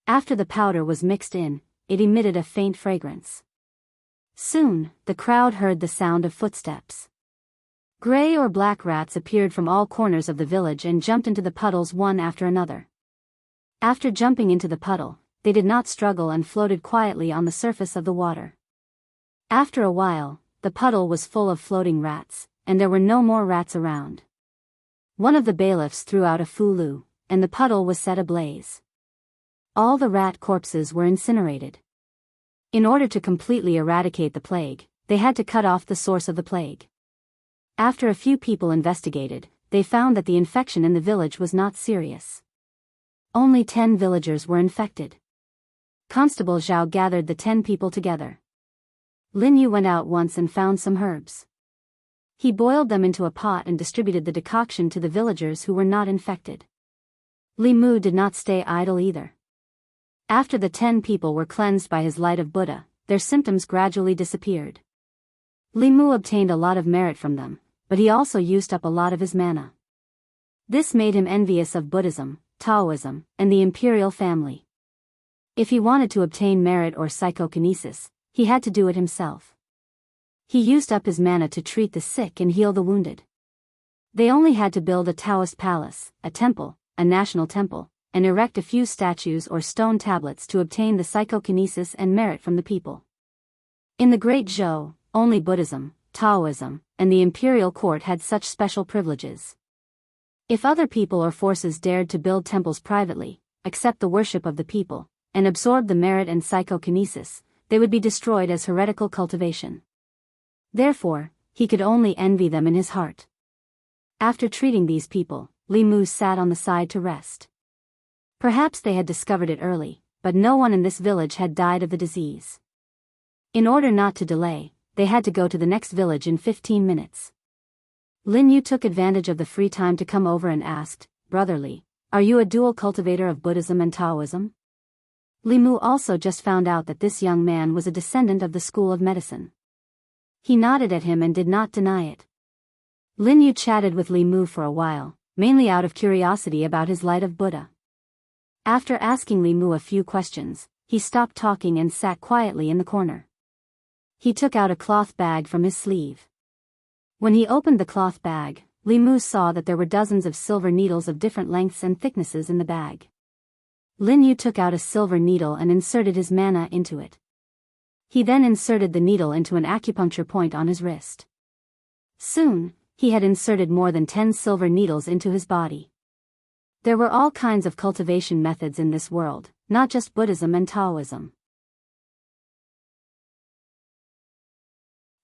After the powder was mixed in, it emitted a faint fragrance. Soon, the crowd heard the sound of footsteps. Gray or black rats appeared from all corners of the village and jumped into the puddles one after another. After jumping into the puddle, they did not struggle and floated quietly on the surface of the water. After a while, the puddle was full of floating rats, and there were no more rats around. One of the bailiffs threw out a Fu Lu, and the puddle was set ablaze. All the rat corpses were incinerated. In order to completely eradicate the plague, they had to cut off the source of the plague. After a few people investigated, they found that the infection in the village was not serious. Only 10 villagers were infected. Constable Zhao gathered the 10 people together. Lin Yu went out once and found some herbs. He boiled them into a pot and distributed the decoction to the villagers who were not infected. Li Mu did not stay idle either. After the 10 people were cleansed by his light of Buddha, their symptoms gradually disappeared. Li Mu obtained a lot of merit from them, but he also used up a lot of his mana. This made him envious of Buddhism, Taoism, and the imperial family. If he wanted to obtain merit or psychokinesis, he had to do it himself. He used up his mana to treat the sick and heal the wounded. They only had to build a Taoist palace, a temple, a national temple, and erect a few statues or stone tablets to obtain the psychokinesis and merit from the people. In the Great Zhou, only Buddhism, Taoism, and the imperial court had such special privileges. If other people or forces dared to build temples privately, accept the worship of the people, and absorb the merit and psychokinesis, they would be destroyed as heretical cultivation. Therefore, he could only envy them in his heart. After treating these people, Li Mu sat on the side to rest. Perhaps they had discovered it early, but no one in this village had died of the disease. In order not to delay, they had to go to the next village in 15 minutes. Lin Yu took advantage of the free time to come over and asked, "Brotherly, are you a dual cultivator of Buddhism and Taoism?" Li Mu also just found out that this young man was a descendant of the school of medicine. He nodded at him and did not deny it. Lin Yu chatted with Li Mu for a while, mainly out of curiosity about his light of Buddha. After asking Li Mu a few questions, he stopped talking and sat quietly in the corner. He took out a cloth bag from his sleeve. When he opened the cloth bag, Li Mu saw that there were dozens of silver needles of different lengths and thicknesses in the bag. Lin Yu took out a silver needle and inserted his mana into it. He then inserted the needle into an acupuncture point on his wrist. Soon, he had inserted more than 10 silver needles into his body. There were all kinds of cultivation methods in this world, not just Buddhism and Taoism.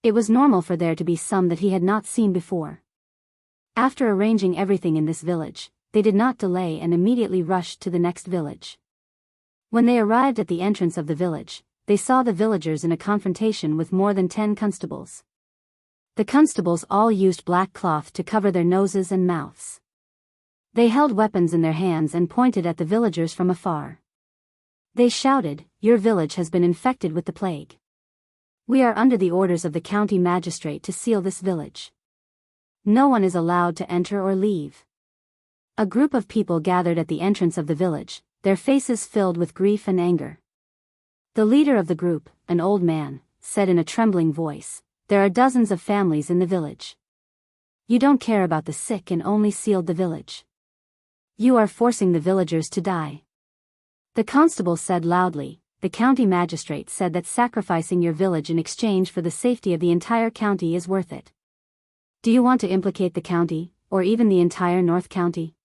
It was normal for there to be some that he had not seen before. After arranging everything in this village, they did not delay and immediately rushed to the next village. When they arrived at the entrance of the village, they saw the villagers in a confrontation with more than 10 constables. The constables all used black cloth to cover their noses and mouths. They held weapons in their hands and pointed at the villagers from afar. They shouted, "Your village has been infected with the plague. We are under the orders of the county magistrate to seal this village. No one is allowed to enter or leave." A group of people gathered at the entrance of the village, their faces filled with grief and anger. The leader of the group, an old man, said in a trembling voice, "There are dozens of families in the village. You don't care about the sick and only sealed the village. You are forcing the villagers to die." The constable said loudly, "The county magistrate said that sacrificing your village in exchange for the safety of the entire county is worth it. Do you want to implicate the county, or even the entire North County?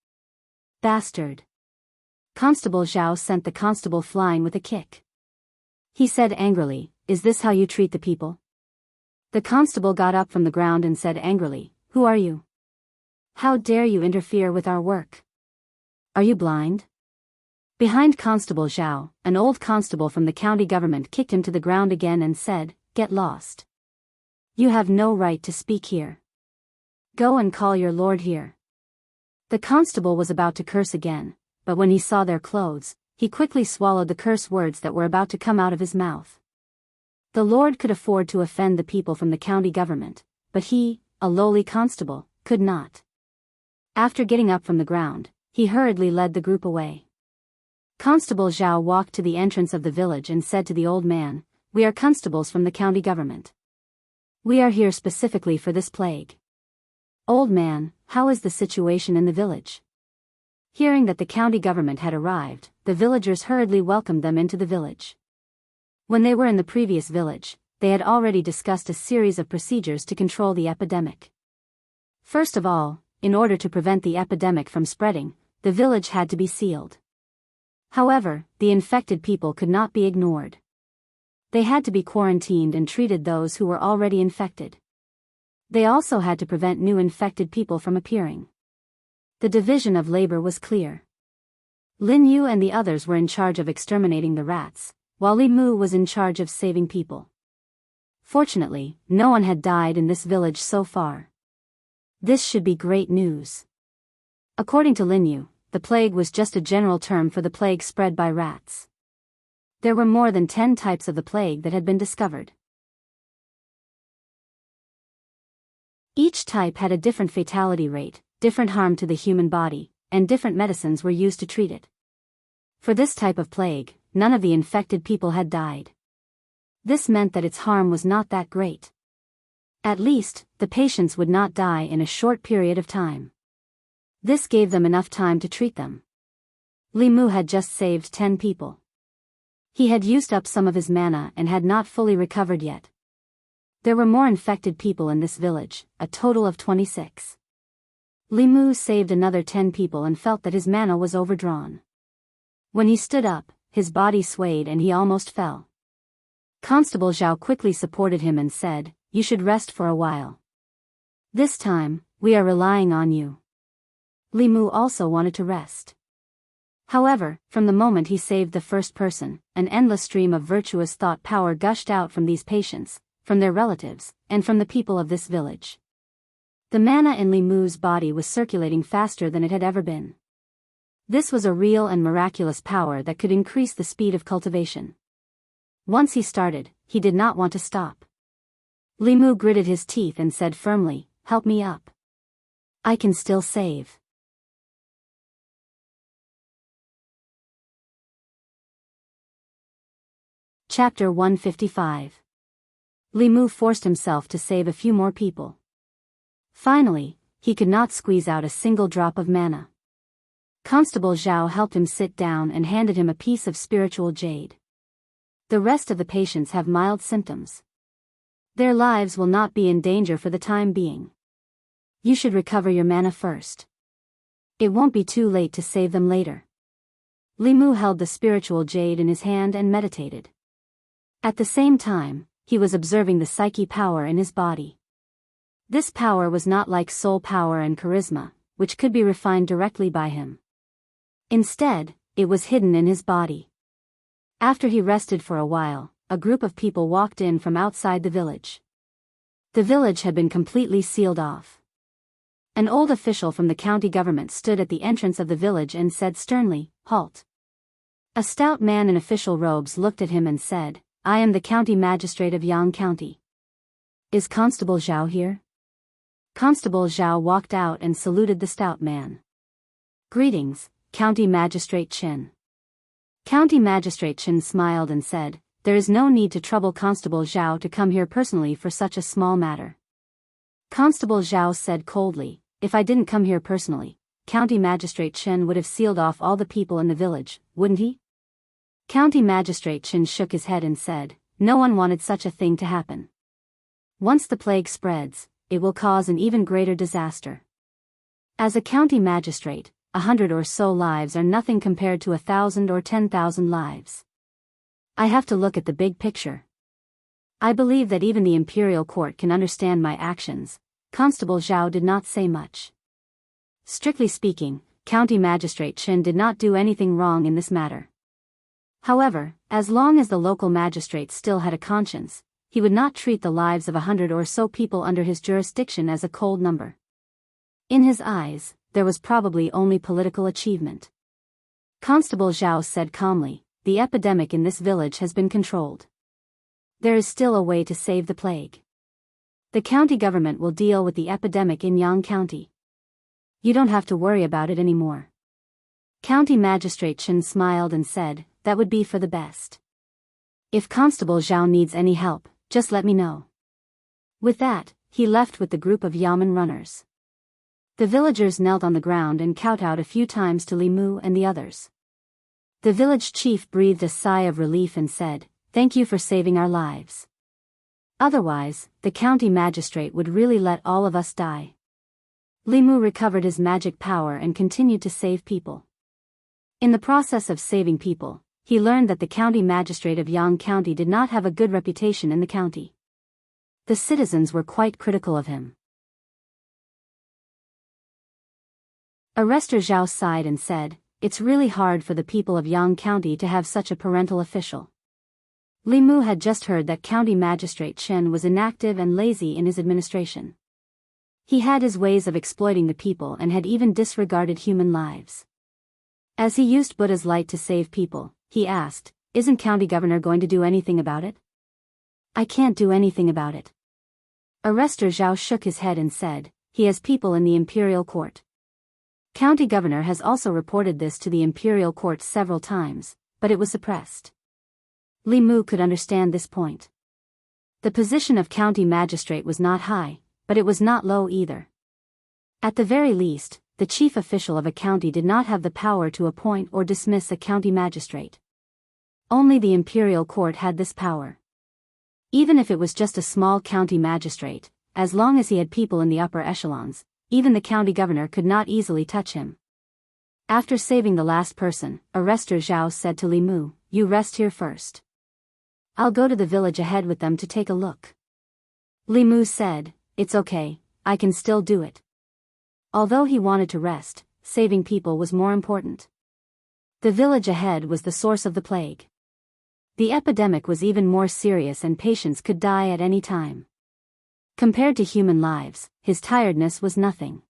Bastard." Constable Zhao sent the constable flying with a kick. He said angrily, "Is this how you treat the people?" The constable got up from the ground and said angrily, "Who are you? How dare you interfere with our work? Are you blind?" Behind Constable Zhao, an old constable from the county government kicked him to the ground again and said, "Get lost. You have no right to speak here. Go and call your lord here." The constable was about to curse again, but when he saw their clothes, he quickly swallowed the curse words that were about to come out of his mouth. The lord could afford to offend the people from the county government, but he, a lowly constable, could not. After getting up from the ground, he hurriedly led the group away. Constable Zhao walked to the entrance of the village and said to the old man, "We are constables from the county government. We are here specifically for this plague. Old man, how is the situation in the village?" Hearing that the county government had arrived, the villagers hurriedly welcomed them into the village. When they were in the previous village, they had already discussed a series of procedures to control the epidemic. First of all, in order to prevent the epidemic from spreading, the village had to be sealed. However, the infected people could not be ignored. They had to be quarantined and treated those who were already infected. They also had to prevent new infected people from appearing. The division of labor was clear. Lin Yu and the others were in charge of exterminating the rats, while Li Mu was in charge of saving people. Fortunately, no one had died in this village so far. This should be great news. According to Lin Yu, the plague was just a general term for the plague spread by rats. There were more than 10 types of the plague that had been discovered. Each type had a different fatality rate, different harm to the human body, and different medicines were used to treat it. For this type of plague, none of the infected people had died. This meant that its harm was not that great. At least, the patients would not die in a short period of time. This gave them enough time to treat them. Li Mu had just saved 10 people. He had used up some of his mana and had not fully recovered yet. There were more infected people in this village, a total of 26. Li Mu saved another 10 people and felt that his mana was overdrawn. When he stood up, his body swayed and he almost fell. Constable Zhao quickly supported him and said, "You should rest for a while. This time, we are relying on you." Li Mu also wanted to rest. However, from the moment he saved the first person, an endless stream of virtuous thought power gushed out from these patients, from their relatives, and from the people of this village. The mana in Li Mu's body was circulating faster than it had ever been. This was a real and miraculous power that could increase the speed of cultivation. Once he started, he did not want to stop. Li Mu gritted his teeth and said firmly, "Help me up. I can still save. Chapter 155. Li Mu forced himself to save a few more people. Finally, he could not squeeze out a single drop of mana. Constable Zhao helped him sit down and handed him a piece of spiritual jade. The rest of the patients have mild symptoms. Their lives will not be in danger for the time being. You should recover your mana first. It won't be too late to save them later. Li Mu held the spiritual jade in his hand and meditated. At the same time, he was observing the psyche power in his body. This power was not like soul power and charisma, which could be refined directly by him. Instead, it was hidden in his body. After he rested for a while, a group of people walked in from outside the village. The village had been completely sealed off. An old official from the county government stood at the entrance of the village and said sternly, "Halt." A stout man in official robes looked at him and said, "I am the county magistrate of Yang County. Is Constable Zhao here?" Constable Zhao walked out and saluted the stout man. "Greetings, County Magistrate Chen." County Magistrate Chen smiled and said, "There is no need to trouble Constable Zhao to come here personally for such a small matter." Constable Zhao said coldly, "If I didn't come here personally, County Magistrate Chen would have sealed off all the people in the village, wouldn't he?" County Magistrate Chen shook his head and said, "No one wanted such a thing to happen. Once the plague spreads, it will cause an even greater disaster. As a county magistrate, 100 or so lives are nothing compared to 1,000 or 10,000 lives. I have to look at the big picture. I believe that even the imperial court can understand my actions." Constable Zhao did not say much. Strictly speaking, County Magistrate Chen did not do anything wrong in this matter. However, as long as the local magistrate still had a conscience, he would not treat the lives of 100 or so people under his jurisdiction as a cold number. In his eyes, there was probably only political achievement. Constable Zhao said calmly, "The epidemic in this village has been controlled. There is still a way to save the plague. The county government will deal with the epidemic in Yang County. You don't have to worry about it anymore." County Magistrate Chen smiled and said, "That would be for the best. If Constable Zhao needs any help, just let me know." With that, he left with the group of Yamen runners. The villagers knelt on the ground and kowtowed a few times to Li Mu and the others. The village chief breathed a sigh of relief and said, "Thank you for saving our lives. Otherwise, the county magistrate would really let all of us die." Li Mu recovered his magic power and continued to save people. In the process of saving people, he learned that the county magistrate of Yang County did not have a good reputation in the county. The citizens were quite critical of him. Arrestor Zhao sighed and said, "It's really hard for the people of Yang County to have such a parental official." Li Mu had just heard that County Magistrate Chen was inactive and lazy in his administration. He had his ways of exploiting the people and had even disregarded human lives. As he used Buddha's light to save people, he asked, "Isn't County Governor going to do anything about it?" "I can't do anything about it." Arrestor Zhao shook his head and said, "He has people in the imperial court. County Governor has also reported this to the imperial court several times, but it was suppressed." Li Mu could understand this point. The position of county magistrate was not high, but it was not low either. At the very least, the chief official of a county did not have the power to appoint or dismiss a county magistrate. Only the imperial court had this power. Even if it was just a small county magistrate, as long as he had people in the upper echelons, even the county governor could not easily touch him. After saving the last person, Arrestor Zhao said to Li Mu, "You rest here first. I'll go to the village ahead with them to take a look." Li Mu said, "It's okay, I can still do it." Although he wanted to rest, saving people was more important. The village ahead was the source of the plague. The epidemic was even more serious and patients could die at any time. Compared to human lives, his tiredness was nothing.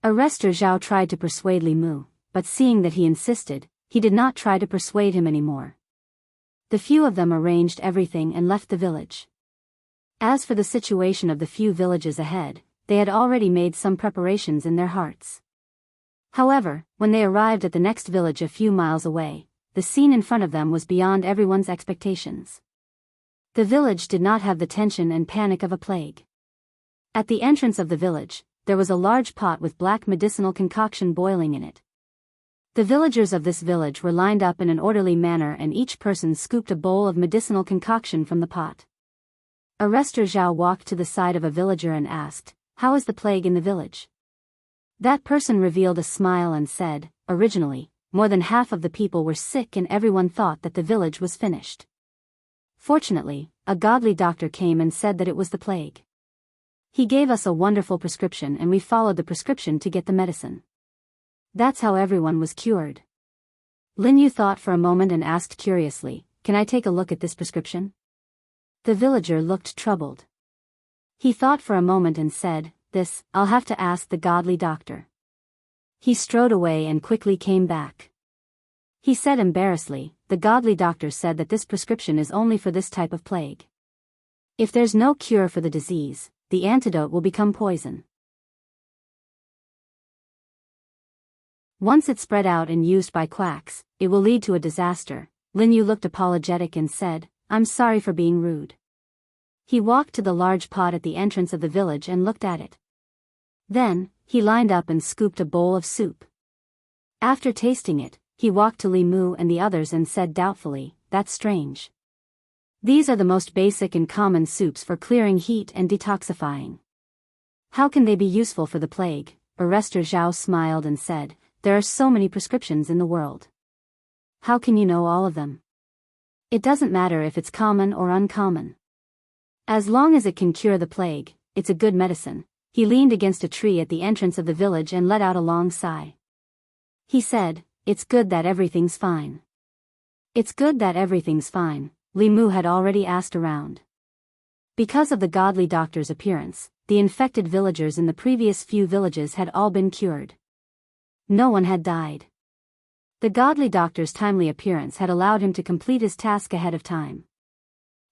Arrestor Zhao tried to persuade Li Mu, but seeing that he insisted, he did not try to persuade him anymore. The few of them arranged everything and left the village. As for the situation of the few villages ahead, they had already made some preparations in their hearts. However, when they arrived at the next village a few miles away, the scene in front of them was beyond everyone's expectations. The village did not have the tension and panic of a plague. At the entrance of the village, there was a large pot with black medicinal concoction boiling in it. The villagers of this village were lined up in an orderly manner and each person scooped a bowl of medicinal concoction from the pot. Arrestor Zhao walked to the side of a villager and asked, "How is the plague in the village?" That person revealed a smile and said, "Originally, more than half of the people were sick and everyone thought that the village was finished. Fortunately, a godly doctor came and said that it was the plague. He gave us a wonderful prescription and we followed the prescription to get the medicine. That's how everyone was cured." Lin Yu thought for a moment and asked curiously, "Can I take a look at this prescription?" The villager looked troubled. He thought for a moment and said, "This, I'll have to ask the godly doctor." He strode away and quickly came back. He said embarrassedly, "The godly doctor said that this prescription is only for this type of plague. If there's no cure for the disease, the antidote will become poison. Once it's spread out and used by quacks, it will lead to a disaster." Lin Yu looked apologetic and said, "I'm sorry for being rude." He walked to the large pot at the entrance of the village and looked at it. Then, he lined up and scooped a bowl of soup. After tasting it, he walked to Li Mu and the others and said doubtfully, "That's strange. These are the most basic and common soups for clearing heat and detoxifying. How can they be useful for the plague?" Arrestor Zhao smiled and said, "There are so many prescriptions in the world. How can you know all of them? It doesn't matter if it's common or uncommon. As long as it can cure the plague, it's a good medicine." He leaned against a tree at the entrance of the village and let out a long sigh. He said, "It's good that everything's fine." "It's good that everything's fine," Li Mu had already asked around. Because of the godly doctor's appearance, the infected villagers in the previous few villages had all been cured. No one had died. The godly doctor's timely appearance had allowed him to complete his task ahead of time.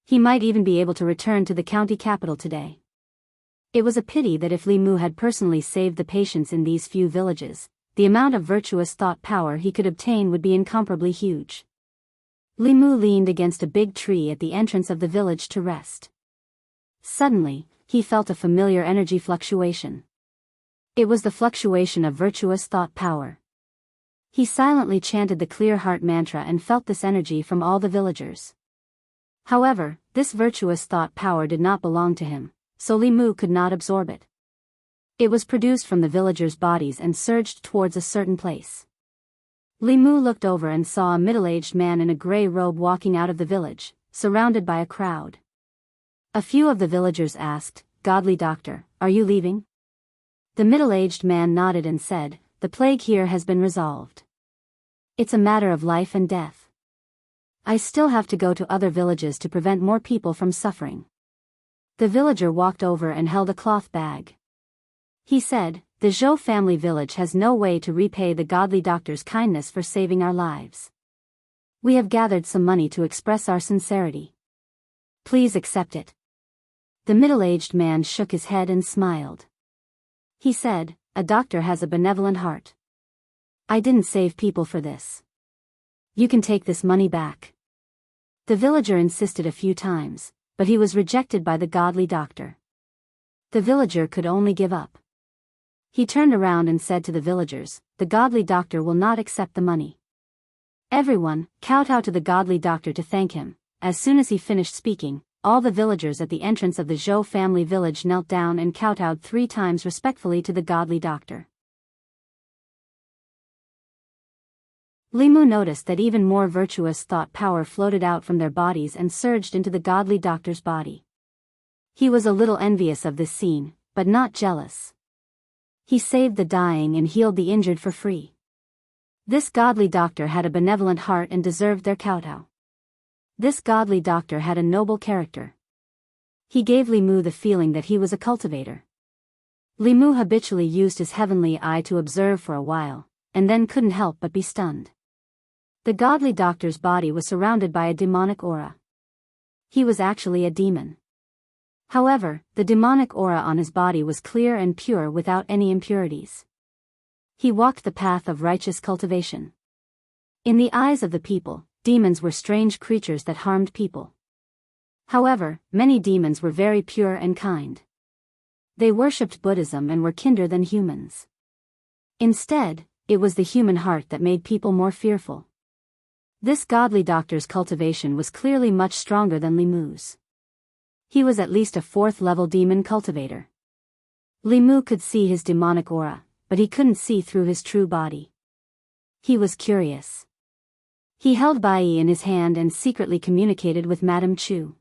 He might even be able to return to the county capital today. It was a pity that if Li Mu had personally saved the patients in these few villages, the amount of virtuous thought power he could obtain would be incomparably huge. Li Mu leaned against a big tree at the entrance of the village to rest. Suddenly, he felt a familiar energy fluctuation. It was the fluctuation of virtuous thought power. He silently chanted the clear heart mantra and felt this energy from all the villagers. However, this virtuous thought power did not belong to him, so Li Mu could not absorb it. It was produced from the villagers' bodies and surged towards a certain place. Li Mu looked over and saw a middle-aged man in a gray robe walking out of the village, surrounded by a crowd. A few of the villagers asked, "Godly doctor, are you leaving?" The middle-aged man nodded and said, "The plague here has been resolved. It's a matter of life and death. I still have to go to other villages to prevent more people from suffering." The villager walked over and held a cloth bag. He said, "The Zhou family village has no way to repay the godly doctor's kindness for saving our lives. We have gathered some money to express our sincerity. Please accept it." The middle-aged man shook his head and smiled. He said, "A doctor has a benevolent heart. I didn't save people for this. You can take this money back." The villager insisted a few times, but he was rejected by the godly doctor. The villager could only give up. He turned around and said to the villagers, "The godly doctor will not accept the money." Everyone kowtowed to the godly doctor to thank him. As soon as he finished speaking, all the villagers at the entrance of the Zhou family village knelt down and kowtowed 3 times respectfully to the godly doctor. Li Mu noticed that even more virtuous thought power floated out from their bodies and surged into the godly doctor's body. He was a little envious of this scene, but not jealous. He saved the dying and healed the injured for free. This godly doctor had a benevolent heart and deserved their kowtow. This godly doctor had a noble character. He gave Li Mu the feeling that he was a cultivator. Li Mu habitually used his heavenly eye to observe for a while, and then couldn't help but be stunned. The godly doctor's body was surrounded by a demonic aura. He was actually a demon. However, the demonic aura on his body was clear and pure without any impurities. He walked the path of righteous cultivation. In the eyes of the people, demons were strange creatures that harmed people. However, many demons were very pure and kind. They worshipped Buddhism and were kinder than humans. Instead, it was the human heart that made people more fearful. This godly doctor's cultivation was clearly much stronger than Li Mu's. He was at least a 4th-level demon cultivator. Li Mu could see his demonic aura, but he couldn't see through his true body. He was curious. He held Bai in his hand and secretly communicated with Madame Chu.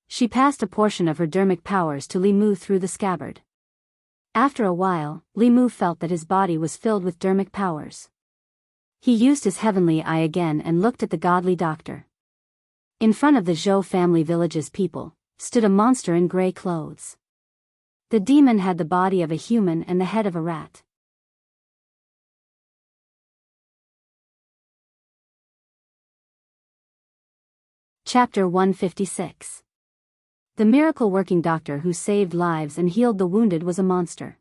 She passed a portion of her dermic powers to Li Mu through the scabbard. After a while, Li Mu felt that his body was filled with dermic powers. He used his heavenly eye again and looked at the godly doctor. In front of the Zhou family village's people, stood a monster in gray clothes. The demon had the body of a human and the head of a rat. Chapter 156. The miracle-working doctor who saved lives and healed the wounded was a monster.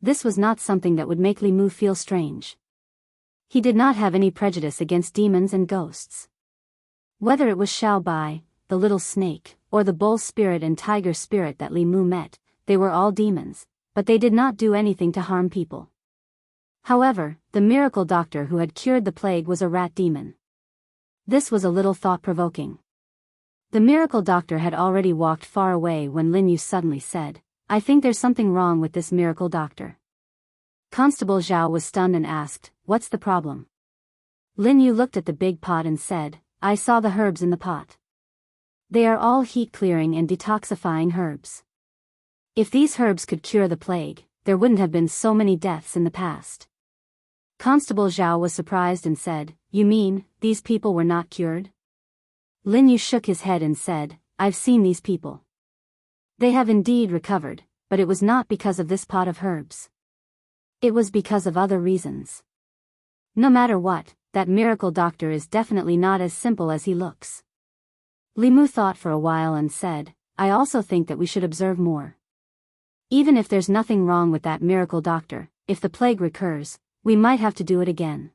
This was not something that would make Li Mu feel strange. He did not have any prejudice against demons and ghosts. Whether it was Xiao Bai, the little snake, or the bull spirit and tiger spirit that Li Mu met, they were all demons, but they did not do anything to harm people. However, the miracle doctor who had cured the plague was a rat demon. This was a little thought-provoking. The miracle doctor had already walked far away when Lin Yu suddenly said, "I think there's something wrong with this miracle doctor." Constable Zhao was stunned and asked, "What's the problem?" Lin Yu looked at the big pot and said, "I saw the herbs in the pot. They are all heat-clearing and detoxifying herbs. If these herbs could cure the plague, there wouldn't have been so many deaths in the past." Constable Zhao was surprised and said, "You mean, these people were not cured?" Lin Yu shook his head and said, "I've seen these people. They have indeed recovered, but it was not because of this pot of herbs. It was because of other reasons. No matter what, that miracle doctor is definitely not as simple as he looks." Li Mu thought for a while and said, "I also think that we should observe more. Even if there's nothing wrong with that miracle doctor, if the plague recurs, we might have to do it again."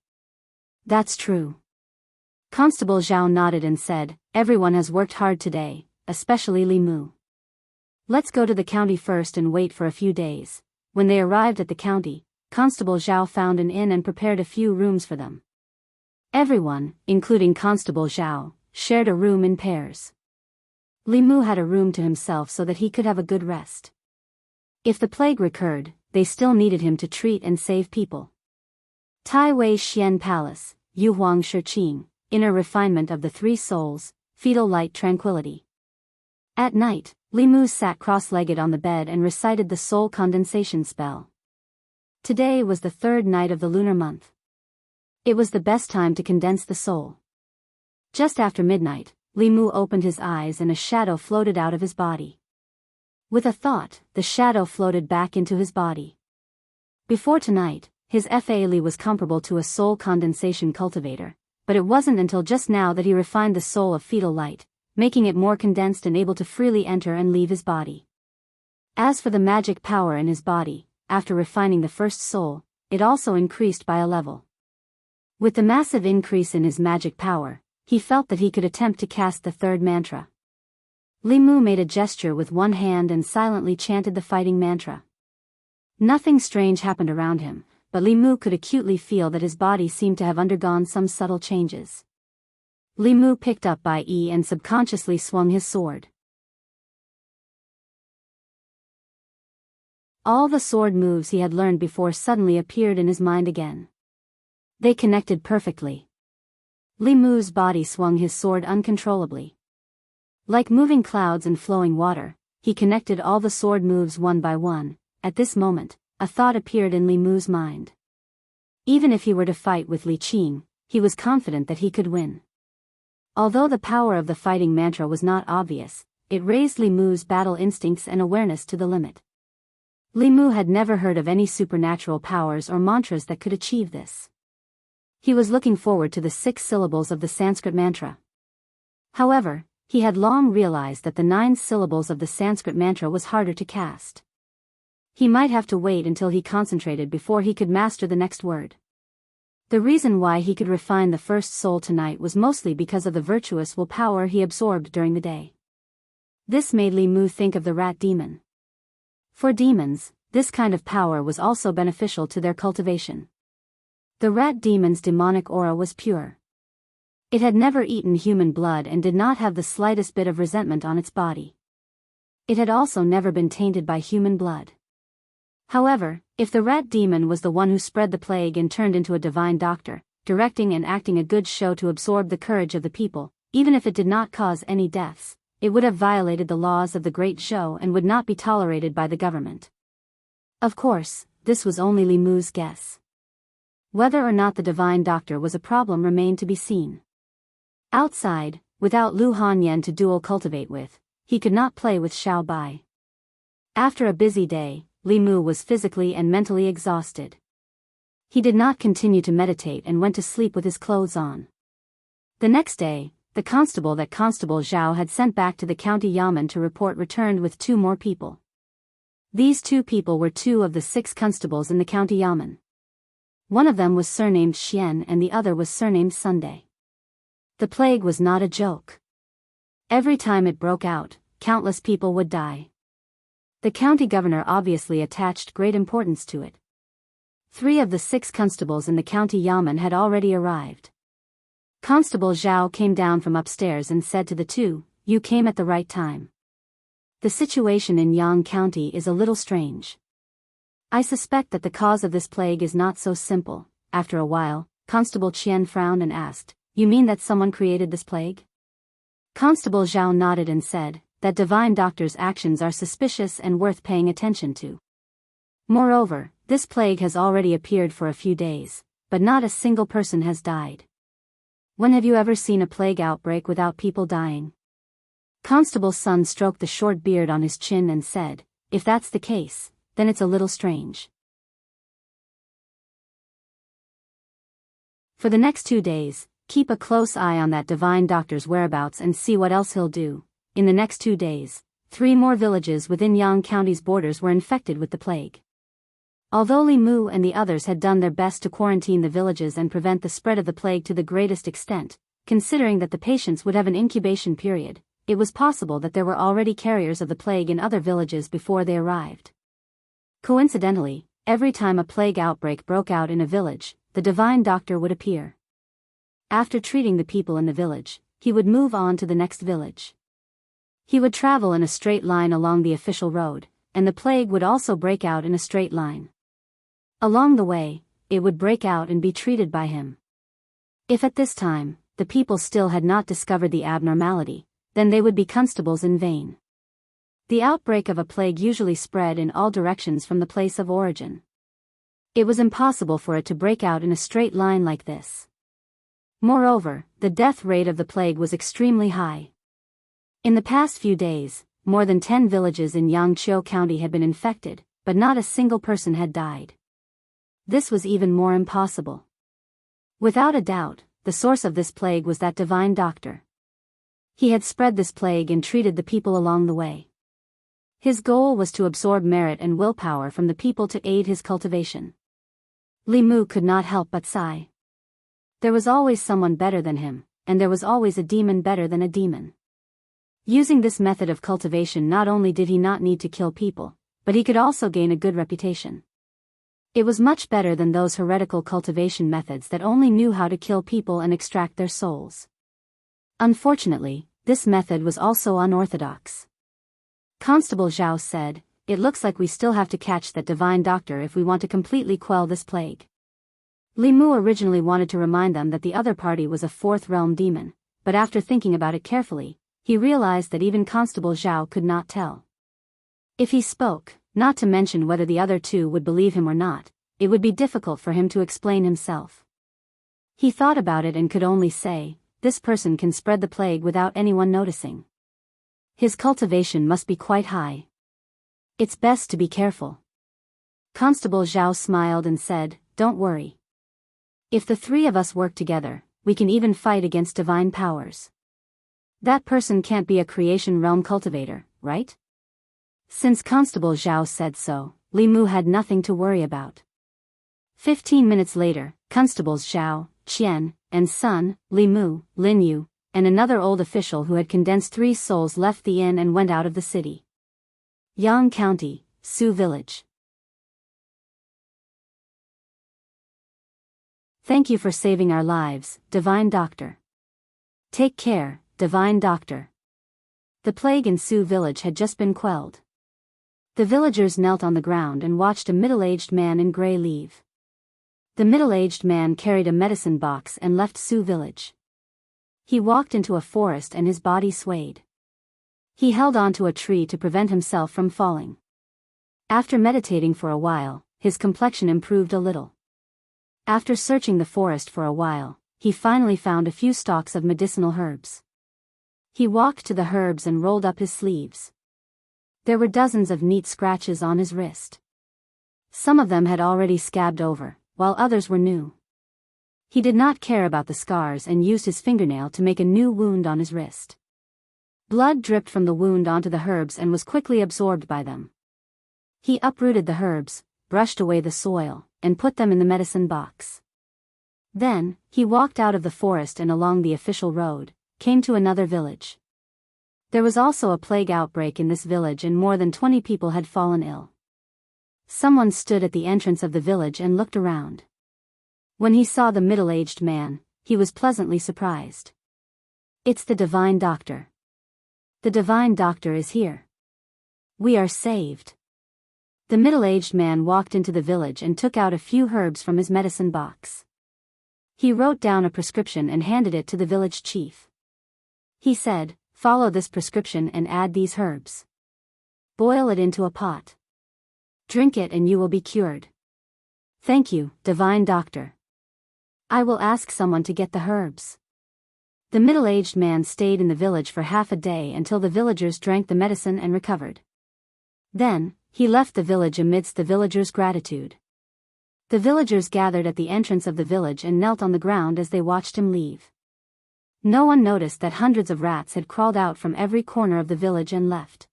"That's true." Constable Zhao nodded and said, "Everyone has worked hard today, especially Li Mu. Let's go to the county first and wait for a few days." When they arrived at the county, Constable Zhao found an inn and prepared a few rooms for them. Everyone, including Constable Zhao, shared a room in pairs. Li Mu had a room to himself so that he could have a good rest. If the plague recurred, they still needed him to treat and save people. Tai Wei Xian Palace, Yu Huang Shiqing, inner refinement of the 3 souls, fetal light tranquility. At night, Li Mu sat cross-legged on the bed and recited the soul condensation spell. Today was the 3rd night of the lunar month. It was the best time to condense the soul. Just after midnight, Li Mu opened his eyes and a shadow floated out of his body. With a thought, the shadow floated back into his body. Before tonight, his Fa Li was comparable to a soul condensation cultivator, but it wasn't until just now that he refined the soul of fetal light, making it more condensed and able to freely enter and leave his body. As for the magic power in his body, after refining the first soul, it also increased by a level. With the massive increase in his magic power, he felt that he could attempt to cast the 3rd mantra. Li Mu made a gesture with one hand and silently chanted the fighting mantra. Nothing strange happened around him, but Li Mu could acutely feel that his body seemed to have undergone some subtle changes. Li Mu picked up Bai Yi and subconsciously swung his sword. All the sword moves he had learned before suddenly appeared in his mind again. They connected perfectly. Li Mu's body swung his sword uncontrollably. Like moving clouds and flowing water, he connected all the sword moves one by one. At this moment, a thought appeared in Li Mu's mind. Even if he were to fight with Li Qing, he was confident that he could win. Although the power of the fighting mantra was not obvious, it raised Li Mu's battle instincts and awareness to the limit. Li Mu had never heard of any supernatural powers or mantras that could achieve this. He was looking forward to the 6 syllables of the Sanskrit mantra. However, He had long realized that the 9 syllables of the Sanskrit mantra was harder to cast. He might have to wait until he concentrated before he could master the next word. The reason why he could refine the first soul tonight was mostly because of the virtuous willpower he absorbed during the day. This made Li Mu think of the rat demon. For demons, this kind of power was also beneficial to their cultivation. The rat demon's demonic aura was pure. It had never eaten human blood and did not have the slightest bit of resentment on its body. It had also never been tainted by human blood. However, if the rat demon was the one who spread the plague and turned into a divine doctor, directing and acting a good show to absorb the courage of the people, even if it did not cause any deaths, it would have violated the laws of the great show and would not be tolerated by the government. Of course, this was only Li Mu's guess. Whether or not the divine doctor was a problem remained to be seen. Outside, without Lu Hanyan to dual cultivate with, he could not play with Xiao Bai. After a busy day, Li Mu was physically and mentally exhausted. He did not continue to meditate and went to sleep with his clothes on. The next day, the constable that Constable Zhao had sent back to the county yamen to report returned with 2 more people. These 2 people were 2 of the 6 constables in the county yamen. One of them was surnamed Xian and the other was surnamed Sunday. The plague was not a joke. Every time it broke out, countless people would die. The county governor obviously attached great importance to it. 3 of the 6 constables in the county yamen had already arrived. Constable Zhao came down from upstairs and said to the 2, "You came at the right time. The situation in Yang County is a little strange. I suspect that the cause of this plague is not so simple." After a while, Constable Qian frowned and asked, "You mean that someone created this plague?" Constable Zhao nodded and said, "That divine doctor's actions are suspicious and worth paying attention to. Moreover, this plague has already appeared for a few days, but not a single person has died. When have you ever seen a plague outbreak without people dying?" Constable's son stroked the short beard on his chin and said, "If that's the case, then it's a little strange." For the next 2 days, keep a close eye on that divine doctor's whereabouts and see what else he'll do. In the next 2 days, 3 more villages within Yang County's borders were infected with the plague. Although Li Mu and the others had done their best to quarantine the villages and prevent the spread of the plague to the greatest extent, considering that the patients would have an incubation period, it was possible that there were already carriers of the plague in other villages before they arrived. Coincidentally, every time a plague outbreak broke out in a village, the divine doctor would appear. After treating the people in the village, he would move on to the next village. He would travel in a straight line along the official road, and the plague would also break out in a straight line. Along the way, it would break out and be treated by him. If at this time, the people still had not discovered the abnormality, then they would be constables in vain. The outbreak of a plague usually spread in all directions from the place of origin. It was impossible for it to break out in a straight line like this. Moreover, the death rate of the plague was extremely high. In the past few days, more than 10 villages in Yangqiu County had been infected, but not a single person had died. This was even more impossible. Without a doubt, the source of this plague was that divine doctor. He had spread this plague and treated the people along the way. His goal was to absorb merit and willpower from the people to aid his cultivation. Li Mu could not help but sigh. There was always someone better than him, and there was always a demon better than a demon. Using this method of cultivation, not only did he not need to kill people, but he could also gain a good reputation. It was much better than those heretical cultivation methods that only knew how to kill people and extract their souls. Unfortunately, this method was also unorthodox. Constable Zhao said, "It looks like we still have to catch that divine doctor if we want to completely quell this plague." Li Mu originally wanted to remind them that the other party was a 4th realm demon, but after thinking about it carefully, he realized that even Constable Zhao could not tell. If he spoke, not to mention whether the other 2 would believe him or not, it would be difficult for him to explain himself. He thought about it and could only say, "This person can spread the plague without anyone noticing. His cultivation must be quite high. It's best to be careful." Constable Zhao smiled and said, "Don't worry. If the 3 of us work together, we can even fight against divine powers." That person can't be a creation realm cultivator, right? Since Constable Zhao said so, Li Mu had nothing to worry about. 15 minutes later, Constables Zhao, Qian, and Sun, Li Mu, Lin Yu, and another old official who had condensed 3 souls left the inn and went out of the city. Yang County, Su Village. Thank you for saving our lives, Divine Doctor. Take care, Divine Doctor. The plague in Su Village had just been quelled. The villagers knelt on the ground and watched a middle-aged man in gray leave. The middle-aged man carried a medicine box and left Su Village. He walked into a forest and his body swayed. He held onto a tree to prevent himself from falling. After meditating for a while, his complexion improved a little. After searching the forest for a while, he finally found a few stalks of medicinal herbs. He walked to the herbs and rolled up his sleeves. There were dozens of neat scratches on his wrist. Some of them had already scabbed over, while others were new. He did not care about the scars and used his fingernail to make a new wound on his wrist. Blood dripped from the wound onto the herbs and was quickly absorbed by them. He uprooted the herbs, brushed away the soil, and put them in the medicine box. Then, he walked out of the forest and along the official road, came to another village. There was also a plague outbreak in this village and more than 20 people had fallen ill. Someone stood at the entrance of the village and looked around. When he saw the middle-aged man, he was pleasantly surprised. It's the Divine Doctor. The Divine Doctor is here. We are saved. The middle-aged man walked into the village and took out a few herbs from his medicine box. He wrote down a prescription and handed it to the village chief. He said, "Follow this prescription and add these herbs. Boil it into a pot. Drink it and you will be cured." "Thank you, Divine Doctor. I will ask someone to get the herbs." The middle-aged man stayed in the village for half a day until the villagers drank the medicine and recovered. Then, he left the village amidst the villagers' gratitude. The villagers gathered at the entrance of the village and knelt on the ground as they watched him leave. No one noticed that hundreds of rats had crawled out from every corner of the village and left.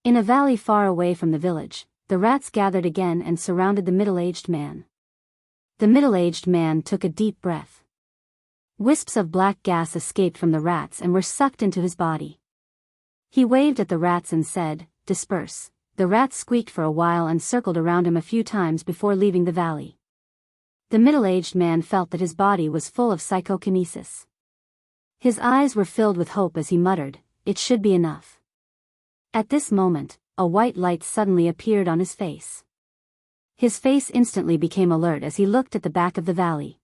In a valley far away from the village, the rats gathered again and surrounded the middle-aged man. The middle-aged man took a deep breath. Wisps of black gas escaped from the rats and were sucked into his body. He waved at the rats and said, "Disperse." The rats squeaked for a while and circled around him a few times before leaving the valley. The middle-aged man felt that his body was full of psychokinesis. His eyes were filled with hope as he muttered, "It should be enough." At this moment, a white light suddenly appeared on his face. His face instantly became alert as he looked at the back of the valley.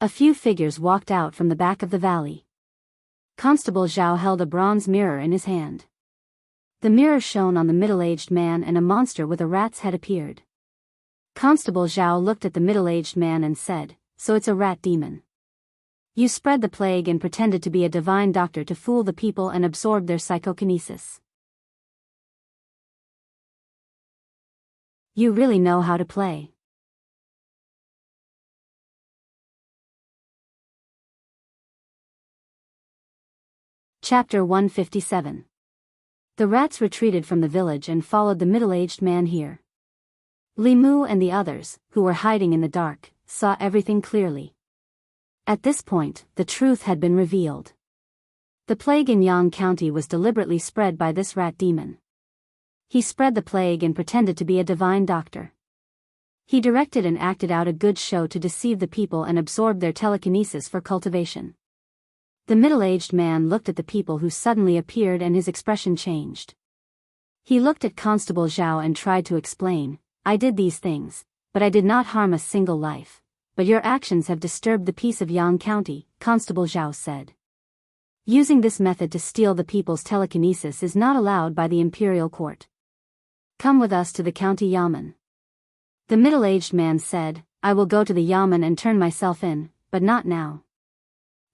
A few figures walked out from the back of the valley. Constable Zhao held a bronze mirror in his hand. The mirror shone on the middle-aged man and a monster with a rat's head appeared. Constable Zhao looked at the middle-aged man and said, "So it's a rat demon. You spread the plague and pretended to be a divine doctor to fool the people and absorb their psychokinesis. You really know how to play." Chapter 157. The rats retreated from the village and followed the middle-aged man here. Li Mu and the others, who were hiding in the dark, saw everything clearly. At this point, the truth had been revealed. The plague in Yang County was deliberately spread by this rat demon. He spread the plague and pretended to be a divine doctor. He directed and acted out a good show to deceive the people and absorb their telekinesis for cultivation. The middle-aged man looked at the people who suddenly appeared and his expression changed. He looked at Constable Zhao and tried to explain, "I did these things, but I did not harm a single life. But your actions have disturbed the peace of Yang County," Constable Zhao said. Using this method to steal the people's telekinesis is not allowed by the imperial court. "Come with us to the county yamen." The middle-aged man said, "I will go to the yamen and turn myself in, but not now."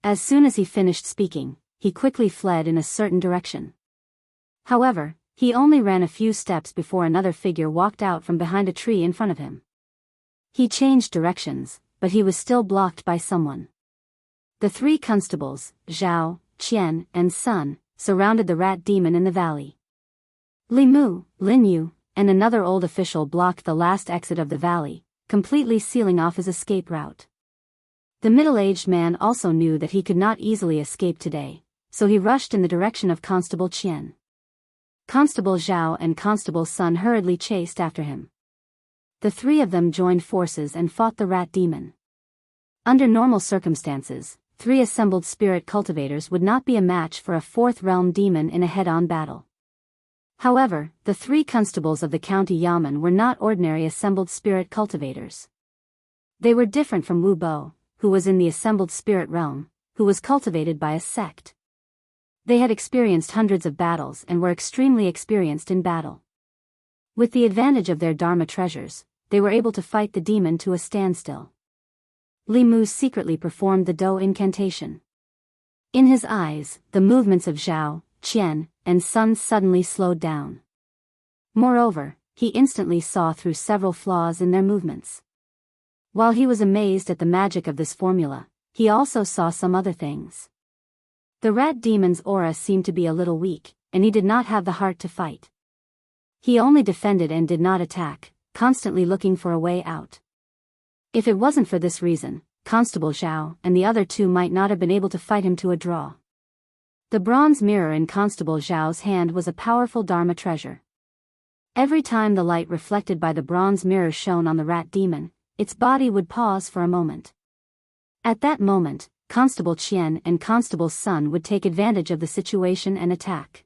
As soon as he finished speaking, he quickly fled in a certain direction. However, he only ran a few steps before another figure walked out from behind a tree in front of him. He changed directions, but he was still blocked by someone. The 3 constables, Zhao, Qian, and Sun, surrounded the rat demon in the valley. Li Mu, Lin Yu, and another old official blocked the last exit of the valley, completely sealing off his escape route. The middle-aged man also knew that he could not easily escape today, so he rushed in the direction of Constable Qian. Constable Zhao and Constable Sun hurriedly chased after him. The three of them joined forces and fought the rat demon. Under normal circumstances, 3 assembled spirit cultivators would not be a match for a 4th realm demon in a head-on battle. However, the 3 constables of the county Yamen were not ordinary assembled spirit cultivators. They were different from Wu Bo, who was in the assembled spirit realm, who was cultivated by a sect. They had experienced hundreds of battles and were extremely experienced in battle. With the advantage of their Dharma treasures, they were able to fight the demon to a standstill. Li Mu secretly performed the Dou incantation. In his eyes, the movements of Zhao, Qian, and Sun suddenly slowed down. Moreover, he instantly saw through several flaws in their movements. While he was amazed at the magic of this formula, he also saw some other things. The rat demon's aura seemed to be a little weak, and he did not have the heart to fight. He only defended and did not attack, constantly looking for a way out. If it wasn't for this reason, Constable Zhao and the other 2 might not have been able to fight him to a draw. The bronze mirror in Constable Zhao's hand was a powerful Dharma treasure. Every time the light reflected by the bronze mirror shone on the rat demon, its body would pause for a moment. At that moment, Constable Qian and Constable Sun would take advantage of the situation and attack.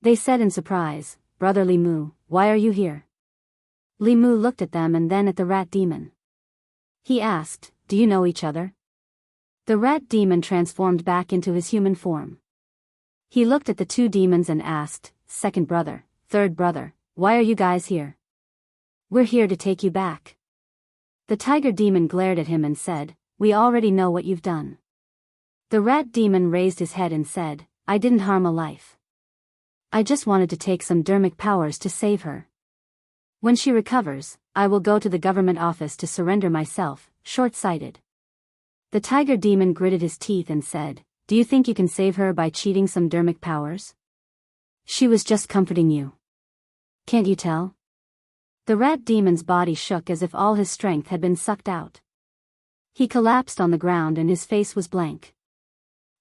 They said in surprise, "Brother Li Mu, why are you here?" Li Mu looked at them and then at the rat demon. He asked, "Do you know each other?" The rat demon transformed back into his human form. He looked at the 2 demons and asked, "Second brother, third brother, why are you guys here?" "We're here to take you back." The tiger demon glared at him and said, "We already know what you've done." The rat demon raised his head and said, "I didn't harm a life. I just wanted to take some dermic powers to save her. When she recovers, I will go to the government office to surrender myself." Short-sighted. The tiger demon gritted his teeth and said, "Do you think you can save her by cheating some dermic powers? She was just comforting you. Can't you tell?" The rat demon's body shook as if all his strength had been sucked out. He collapsed on the ground and his face was blank.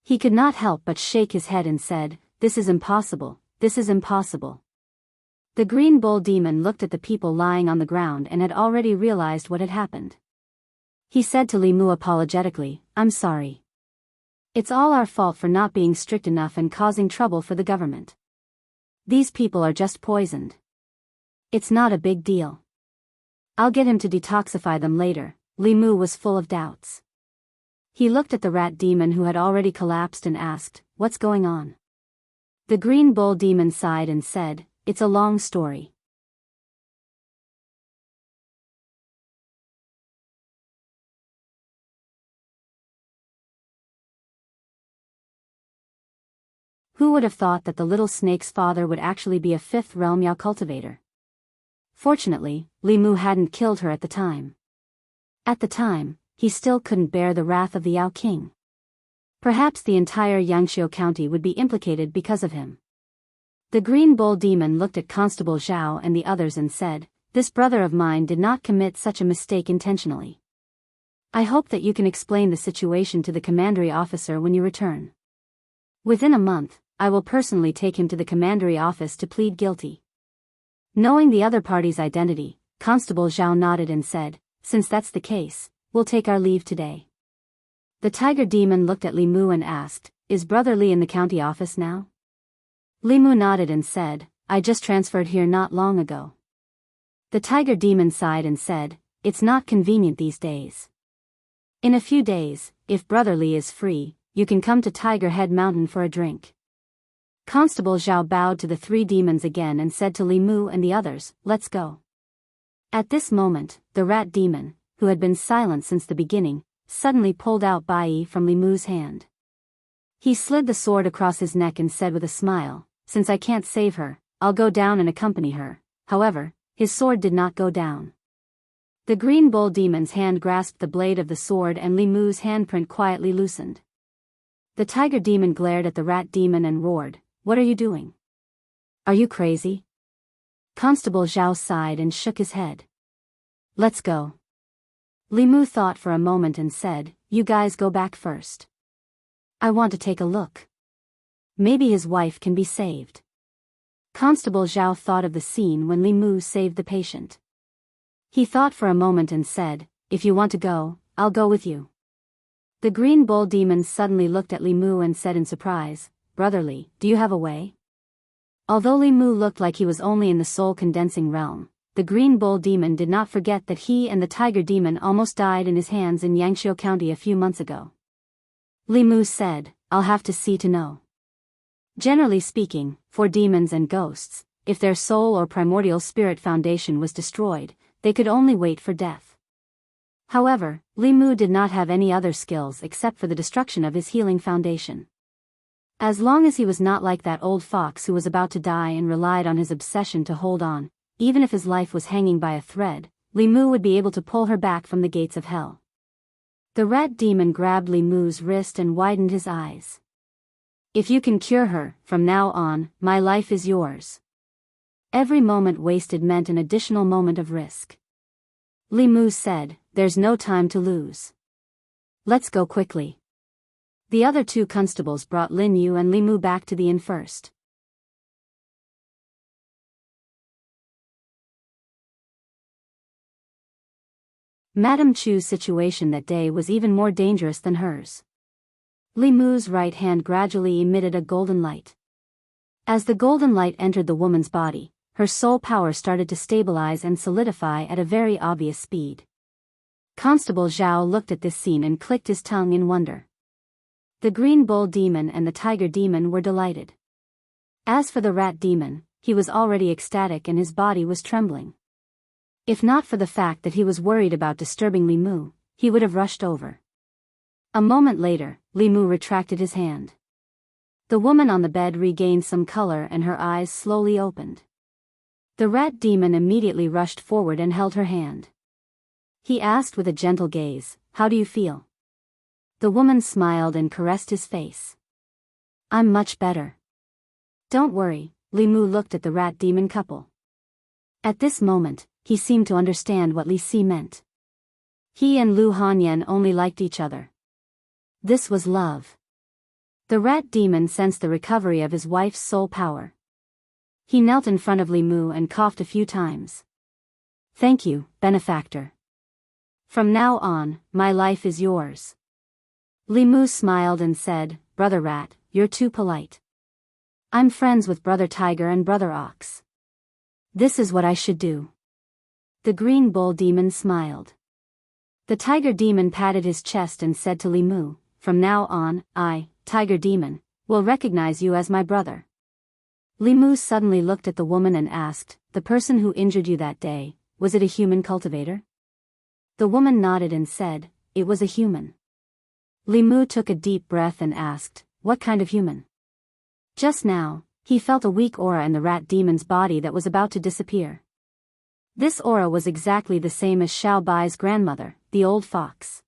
He could not help but shake his head and said, "This is impossible. This is impossible." The green bull demon looked at the people lying on the ground and had already realized what had happened. He said to Li Mu apologetically, "I'm sorry. It's all our fault for not being strict enough and causing trouble for the government. These people are just poisoned. It's not a big deal. I'll get him to detoxify them later." Li Mu was full of doubts. He looked at the rat demon who had already collapsed and asked, "What's going on?" The green bull demon sighed and said, "It's a long story." Who would have thought that the little snake's father would actually be a 5th realm Yao cultivator? Fortunately, Li Mu hadn't killed her at the time. At the time, he still couldn't bear the wrath of the Yao king. Perhaps the entire Yangqiu county would be implicated because of him. The green bull demon looked at Constable Zhao and the others and said, "This brother of mine did not commit such a mistake intentionally. I hope that you can explain the situation to the commandery officer when you return. Within a month, I will personally take him to the commandery office to plead guilty." Knowing the other party's identity, Constable Zhao nodded and said, "Since that's the case, we'll take our leave today." The tiger demon looked at Li Mu and asked, "Is Brother Li in the county office now?" Li Mu nodded and said, "I just transferred here not long ago." The tiger demon sighed and said, "It's not convenient these days. In a few days, if Brother Li is free, you can come to Tiger Head Mountain for a drink." Constable Zhao bowed to the 3 demons again and said to Li Mu and the others, "Let's go." At this moment, the rat demon, who had been silent since the beginning, suddenly pulled out Bai from Li Mu's hand. He slid the sword across his neck and said with a smile, "Since I can't save her, I'll go down and accompany her." however, his sword did not go down. The green bull demon's hand grasped the blade of the sword and Li Mu's handprint quietly loosened. The tiger demon glared at the rat demon and roared, "What are you doing? Are you crazy?" Constable Zhao sighed and shook his head. "Let's go." Li Mu thought for a moment and said, "You guys go back first. I want to take a look. Maybe his wife can be saved." Constable Zhao thought of the scene when Li Mu saved the patient. He thought for a moment and said, "If you want to go, I'll go with you." The green bull demon suddenly looked at Li Mu and said in surprise, "Brother Li, do you have a way?" Although Li Mu looked like he was only in the soul-condensing realm, the green bull demon did not forget that he and the tiger demon almost died in his hands in Yangqiu County a few months ago. Li Mu said, "I'll have to see to know." Generally speaking, for demons and ghosts, if their soul or primordial spirit foundation was destroyed, they could only wait for death. However, Li Mu did not have any other skills except for the destruction of his healing foundation. As long as he was not like that old fox who was about to die and relied on his obsession to hold on, even if his life was hanging by a thread, Li Mu would be able to pull her back from the gates of hell. The rat demon grabbed Li Mu's wrist and widened his eyes. "If you can cure her, from now on, my life is yours." Every moment wasted meant an additional moment of risk. Li Mu said, "There's no time to lose. Let's go quickly." The other two constables brought Lin Yu and Li Mu back to the inn first. Madame Chu's situation that day was even more dangerous than hers. Li Mu's right hand gradually emitted a golden light. As the golden light entered the woman's body, her soul power started to stabilize and solidify at a very obvious speed. Constable Zhao looked at this scene and clicked his tongue in wonder. The green bull demon and the tiger demon were delighted. As for the rat demon, he was already ecstatic and his body was trembling. If not for the fact that he was worried about disturbing Li Mu, he would have rushed over. A moment later, Li Mu retracted his hand. The woman on the bed regained some color and her eyes slowly opened. The rat demon immediately rushed forward and held her hand. He asked with a gentle gaze, "How do you feel?" The woman smiled and caressed his face. "I'm much better." "Don't worry," Li Mu looked at the rat demon couple. At this moment, he seemed to understand what Li Si meant. He and Lu Hanyan only liked each other. This was love. The rat demon sensed the recovery of his wife's soul power. He knelt in front of Li Mu and coughed a few times. "Thank you, benefactor. From now on, my life is yours." Li Mu smiled and said, "Brother Rat, you're too polite. I'm friends with Brother Tiger and Brother Ox. This is what I should do." The green bull demon smiled. The tiger demon patted his chest and said to Li Mu, "From now on, I, Tiger Demon, will recognize you as my brother." Li Mu suddenly looked at the woman and asked, "The person who injured you that day, was it a human cultivator?" The woman nodded and said, "It was a human." Li Mu took a deep breath and asked, "What kind of human?" Just now, he felt a weak aura in the rat demon's body that was about to disappear. This aura was exactly the same as Xiao Bai's grandmother, the old fox.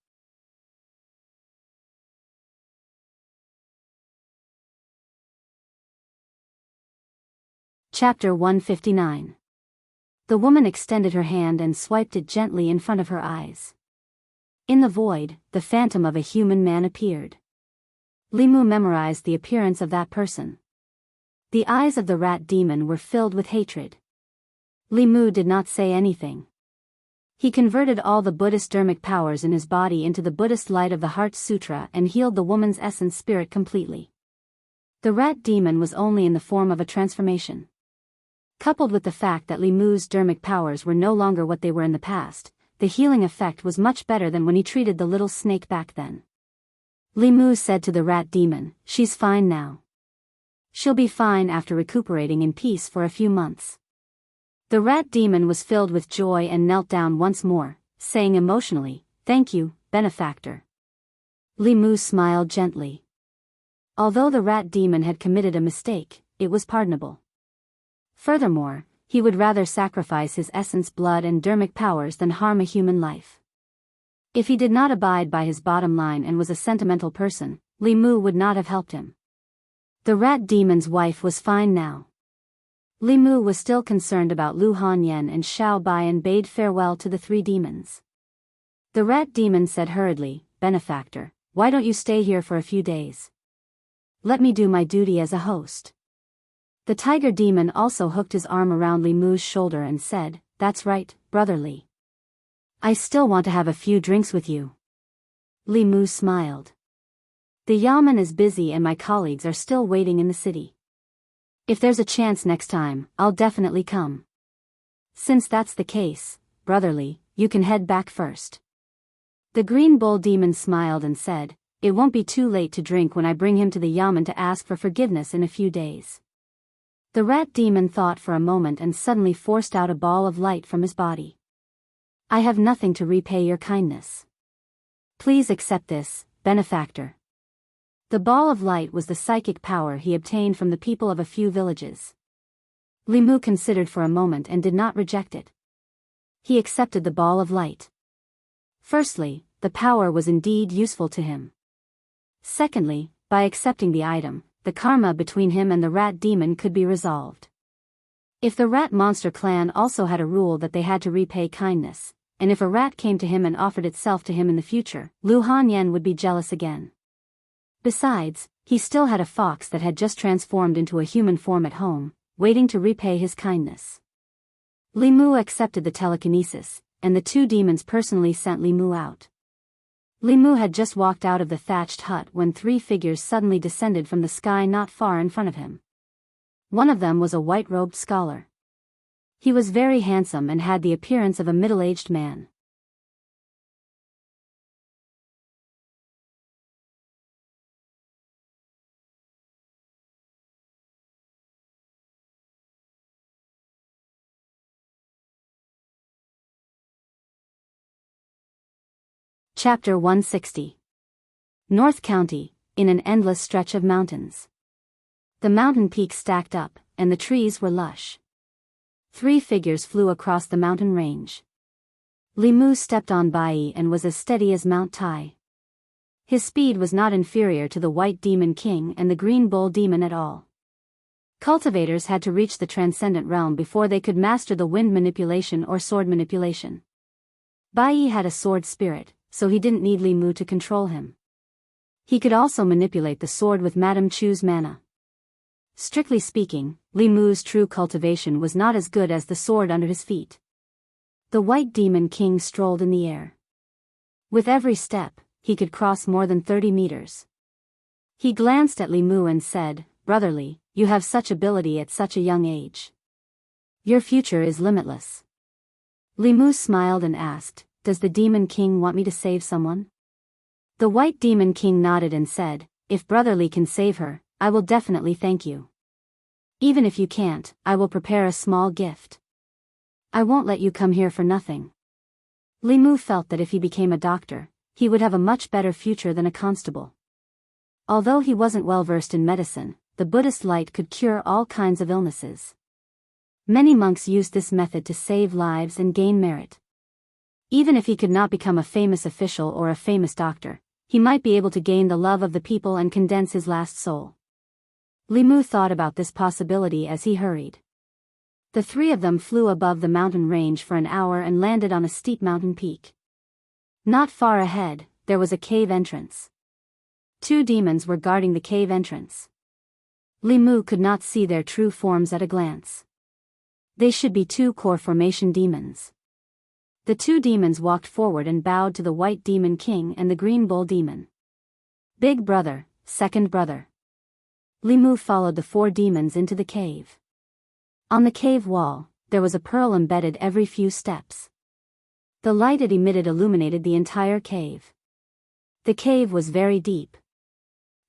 Chapter 159. The woman extended her hand and swiped it gently in front of her eyes. In the void, the phantom of a human man appeared. Li Mu memorized the appearance of that person. The eyes of the rat demon were filled with hatred. Li Mu did not say anything. He converted all the Buddhist dharmic powers in his body into the Buddhist light of the Heart Sutra and healed the woman's essence spirit completely. The rat demon was only in the form of a transformation. Coupled with the fact that Li Mu's dharmic powers were no longer what they were in the past, the healing effect was much better than when he treated the little snake back then. Li Mu said to the rat demon, "She's fine now. She'll be fine after recuperating in peace for a few months." The rat demon was filled with joy and knelt down once more, saying emotionally, "Thank you, benefactor." Li Mu smiled gently. Although the rat demon had committed a mistake, it was pardonable. Furthermore, he would rather sacrifice his essence, blood and dermic powers than harm a human life. If he did not abide by his bottom line and was a sentimental person, Li Mu would not have helped him. The rat demon's wife was fine now. Li Mu was still concerned about Lu Hanyan and Xiao Bai and bade farewell to the three demons. The rat demon said hurriedly, "Benefactor, why don't you stay here for a few days? Let me do my duty as a host." The tiger demon also hooked his arm around Li Mu's shoulder and said, "That's right, brother Li. I still want to have a few drinks with you." Li Mu smiled. "The yamen is busy and my colleagues are still waiting in the city. If there's a chance next time, I'll definitely come. Since that's the case, brother Li, you can head back first." The green bull demon smiled and said, "It won't be too late to drink when I bring him to the yamen to ask for forgiveness in a few days." The rat demon thought for a moment and suddenly forced out a ball of light from his body. "I have nothing to repay your kindness. Please accept this, benefactor." The ball of light was the psychic power he obtained from the people of a few villages. Li Mu considered for a moment and did not reject it. He accepted the ball of light. Firstly, the power was indeed useful to him. Secondly, by accepting the item, the karma between him and the rat demon could be resolved. If the rat monster clan also had a rule that they had to repay kindness, and if a rat came to him and offered itself to him in the future, Lu Hanyan would be jealous again. Besides, he still had a fox that had just transformed into a human form at home, waiting to repay his kindness. Li Mu accepted the telekinesis, and the two demons personally sent Li Mu out. Li Mu had just walked out of the thatched hut when three figures suddenly descended from the sky not far in front of him. One of them was a white-robed scholar. He was very handsome and had the appearance of a middle-aged man. Chapter 160. North County, in an endless stretch of mountains. The mountain peaks stacked up, and the trees were lush. Three figures flew across the mountain range. Li Mu stepped on Bai and was as steady as Mount Tai. His speed was not inferior to the White Demon King and the Green Bull Demon at all. Cultivators had to reach the transcendent realm before they could master the wind manipulation or sword manipulation. Bai had a sword spirit, so he didn't need Li Mu to control him. He could also manipulate the sword with Madame Chu's mana. Strictly speaking, Li Mu's true cultivation was not as good as the sword under his feet. The White Demon King strolled in the air. With every step, he could cross more than 30 meters. He glanced at Li Mu and said, "Brother Li, you have such ability at such a young age. Your future is limitless." Li Mu smiled and asked, "Does the Demon King want me to save someone?" The White Demon King nodded and said, "If Brother Li can save her, I will definitely thank you. Even if you can't, I will prepare a small gift. I won't let you come here for nothing." Li Mu felt that if he became a doctor, he would have a much better future than a constable. Although he wasn't well versed in medicine, the Buddhist light could cure all kinds of illnesses. Many monks used this method to save lives and gain merit. Even if he could not become a famous official or a famous doctor, he might be able to gain the love of the people and condense his last soul. Li Mu thought about this possibility as he hurried. The three of them flew above the mountain range for an hour and landed on a steep mountain peak. Not far ahead, there was a cave entrance. Two demons were guarding the cave entrance. Li Mu could not see their true forms at a glance. They should be two core formation demons. The two demons walked forward and bowed to the White Demon King and the Green Bull Demon. "Big brother, second brother." Li Mu followed the four demons into the cave. On the cave wall, there was a pearl embedded every few steps. The light it emitted illuminated the entire cave. The cave was very deep.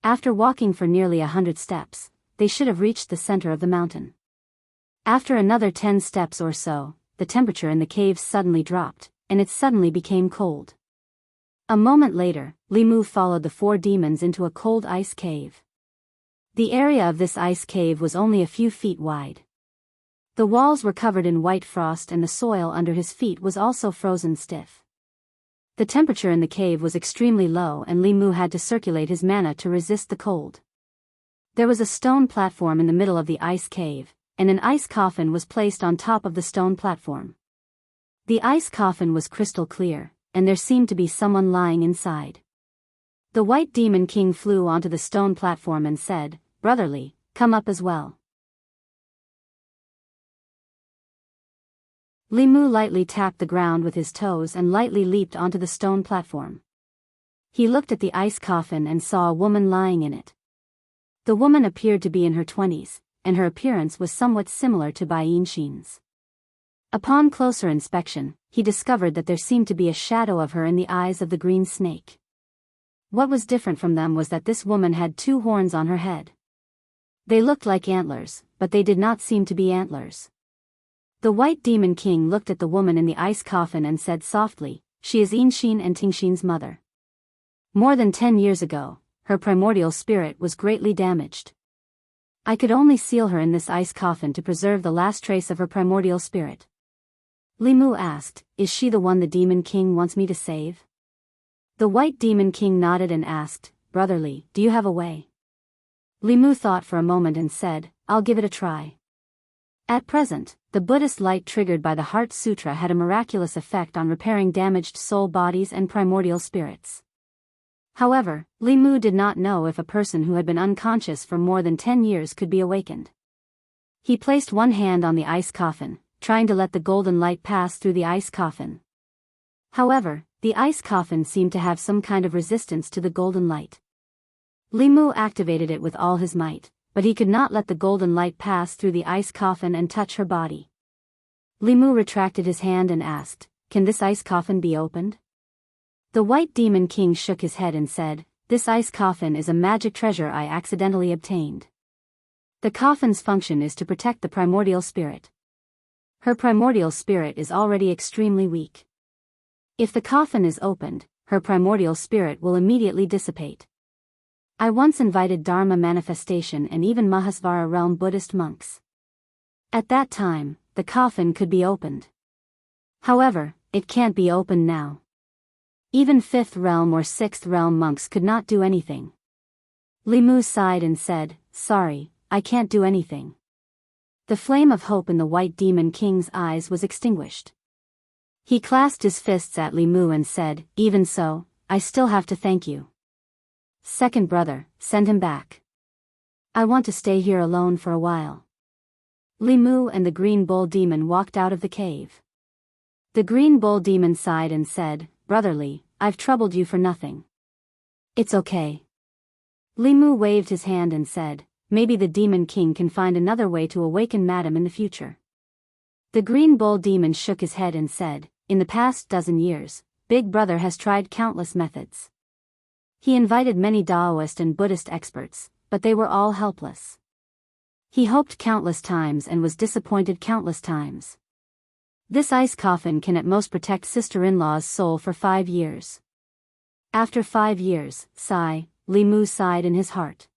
After walking for nearly 100 steps, they should have reached the center of the mountain. After another 10 steps or so, the temperature in the cave suddenly dropped, and it suddenly became cold. A moment later, Li Mu followed the four demons into a cold ice cave. The area of this ice cave was only a few feet wide. The walls were covered in white frost and the soil under his feet was also frozen stiff. The temperature in the cave was extremely low and Li Mu had to circulate his mana to resist the cold. There was a stone platform in the middle of the ice cave, and an ice coffin was placed on top of the stone platform. The ice coffin was crystal clear, and there seemed to be someone lying inside. The White Demon King flew onto the stone platform and said, "Brotherly, come up as well." Li Mu lightly tapped the ground with his toes and lightly leaped onto the stone platform. He looked at the ice coffin and saw a woman lying in it. The woman appeared to be in her 20s, and her appearance was somewhat similar to Bai Yinxin's. Upon closer inspection, he discovered that there seemed to be a shadow of her in the eyes of the green snake. What was different from them was that this woman had 2 horns on her head. They looked like antlers, but they did not seem to be antlers. The White Demon King looked at the woman in the ice coffin and said softly, "She is Yinxin and Tingxin's mother. More than 10 years ago, her primordial spirit was greatly damaged. I could only seal her in this ice coffin to preserve the last trace of her primordial spirit." Li Mu asked, "Is she the one the Demon King wants me to save?" The White Demon King nodded and asked, "Brotherly, do you have a way?" Li Mu thought for a moment and said, "I'll give it a try." At present, the Buddhist light triggered by the Heart Sutra had a miraculous effect on repairing damaged soul bodies and primordial spirits. However, Li Mu did not know if a person who had been unconscious for more than 10 years could be awakened. He placed one hand on the ice coffin, trying to let the golden light pass through the ice coffin. However, the ice coffin seemed to have some kind of resistance to the golden light. Li Mu activated it with all his might, but he could not let the golden light pass through the ice coffin and touch her body. Li Mu retracted his hand and asked, "Can this ice coffin be opened?" The White Demon King shook his head and said, "This ice coffin is a magic treasure I accidentally obtained. The coffin's function is to protect the primordial spirit. Her primordial spirit is already extremely weak. If the coffin is opened, her primordial spirit will immediately dissipate. I once invited Dharma Manifestation and even Mahasvara realm Buddhist monks. At that time, the coffin could be opened. However, it can't be opened now. Even 5th realm or 6th realm monks could not do anything." Li Mu sighed and said, "Sorry, I can't do anything." The flame of hope in the White Demon King's eyes was extinguished. He clasped his fists at Li Mu and said, "Even so, I still have to thank you. Second brother, send him back. I want to stay here alone for a while." Li Mu and the Green Bull Demon walked out of the cave. The Green Bull Demon sighed and said, "Brotherly, I've troubled you for nothing. It's okay." Li Mu waved his hand and said, "Maybe the Demon King can find another way to awaken Madam in the future." The Green Bull Demon shook his head and said, "In the past dozen years, Big Brother has tried countless methods. He invited many Daoist and Buddhist experts, but they were all helpless. He hoped countless times and was disappointed countless times. This ice coffin can at most protect sister-in-law's soul for 5 years. After 5 years, sigh, Li Mu sighed in his heart.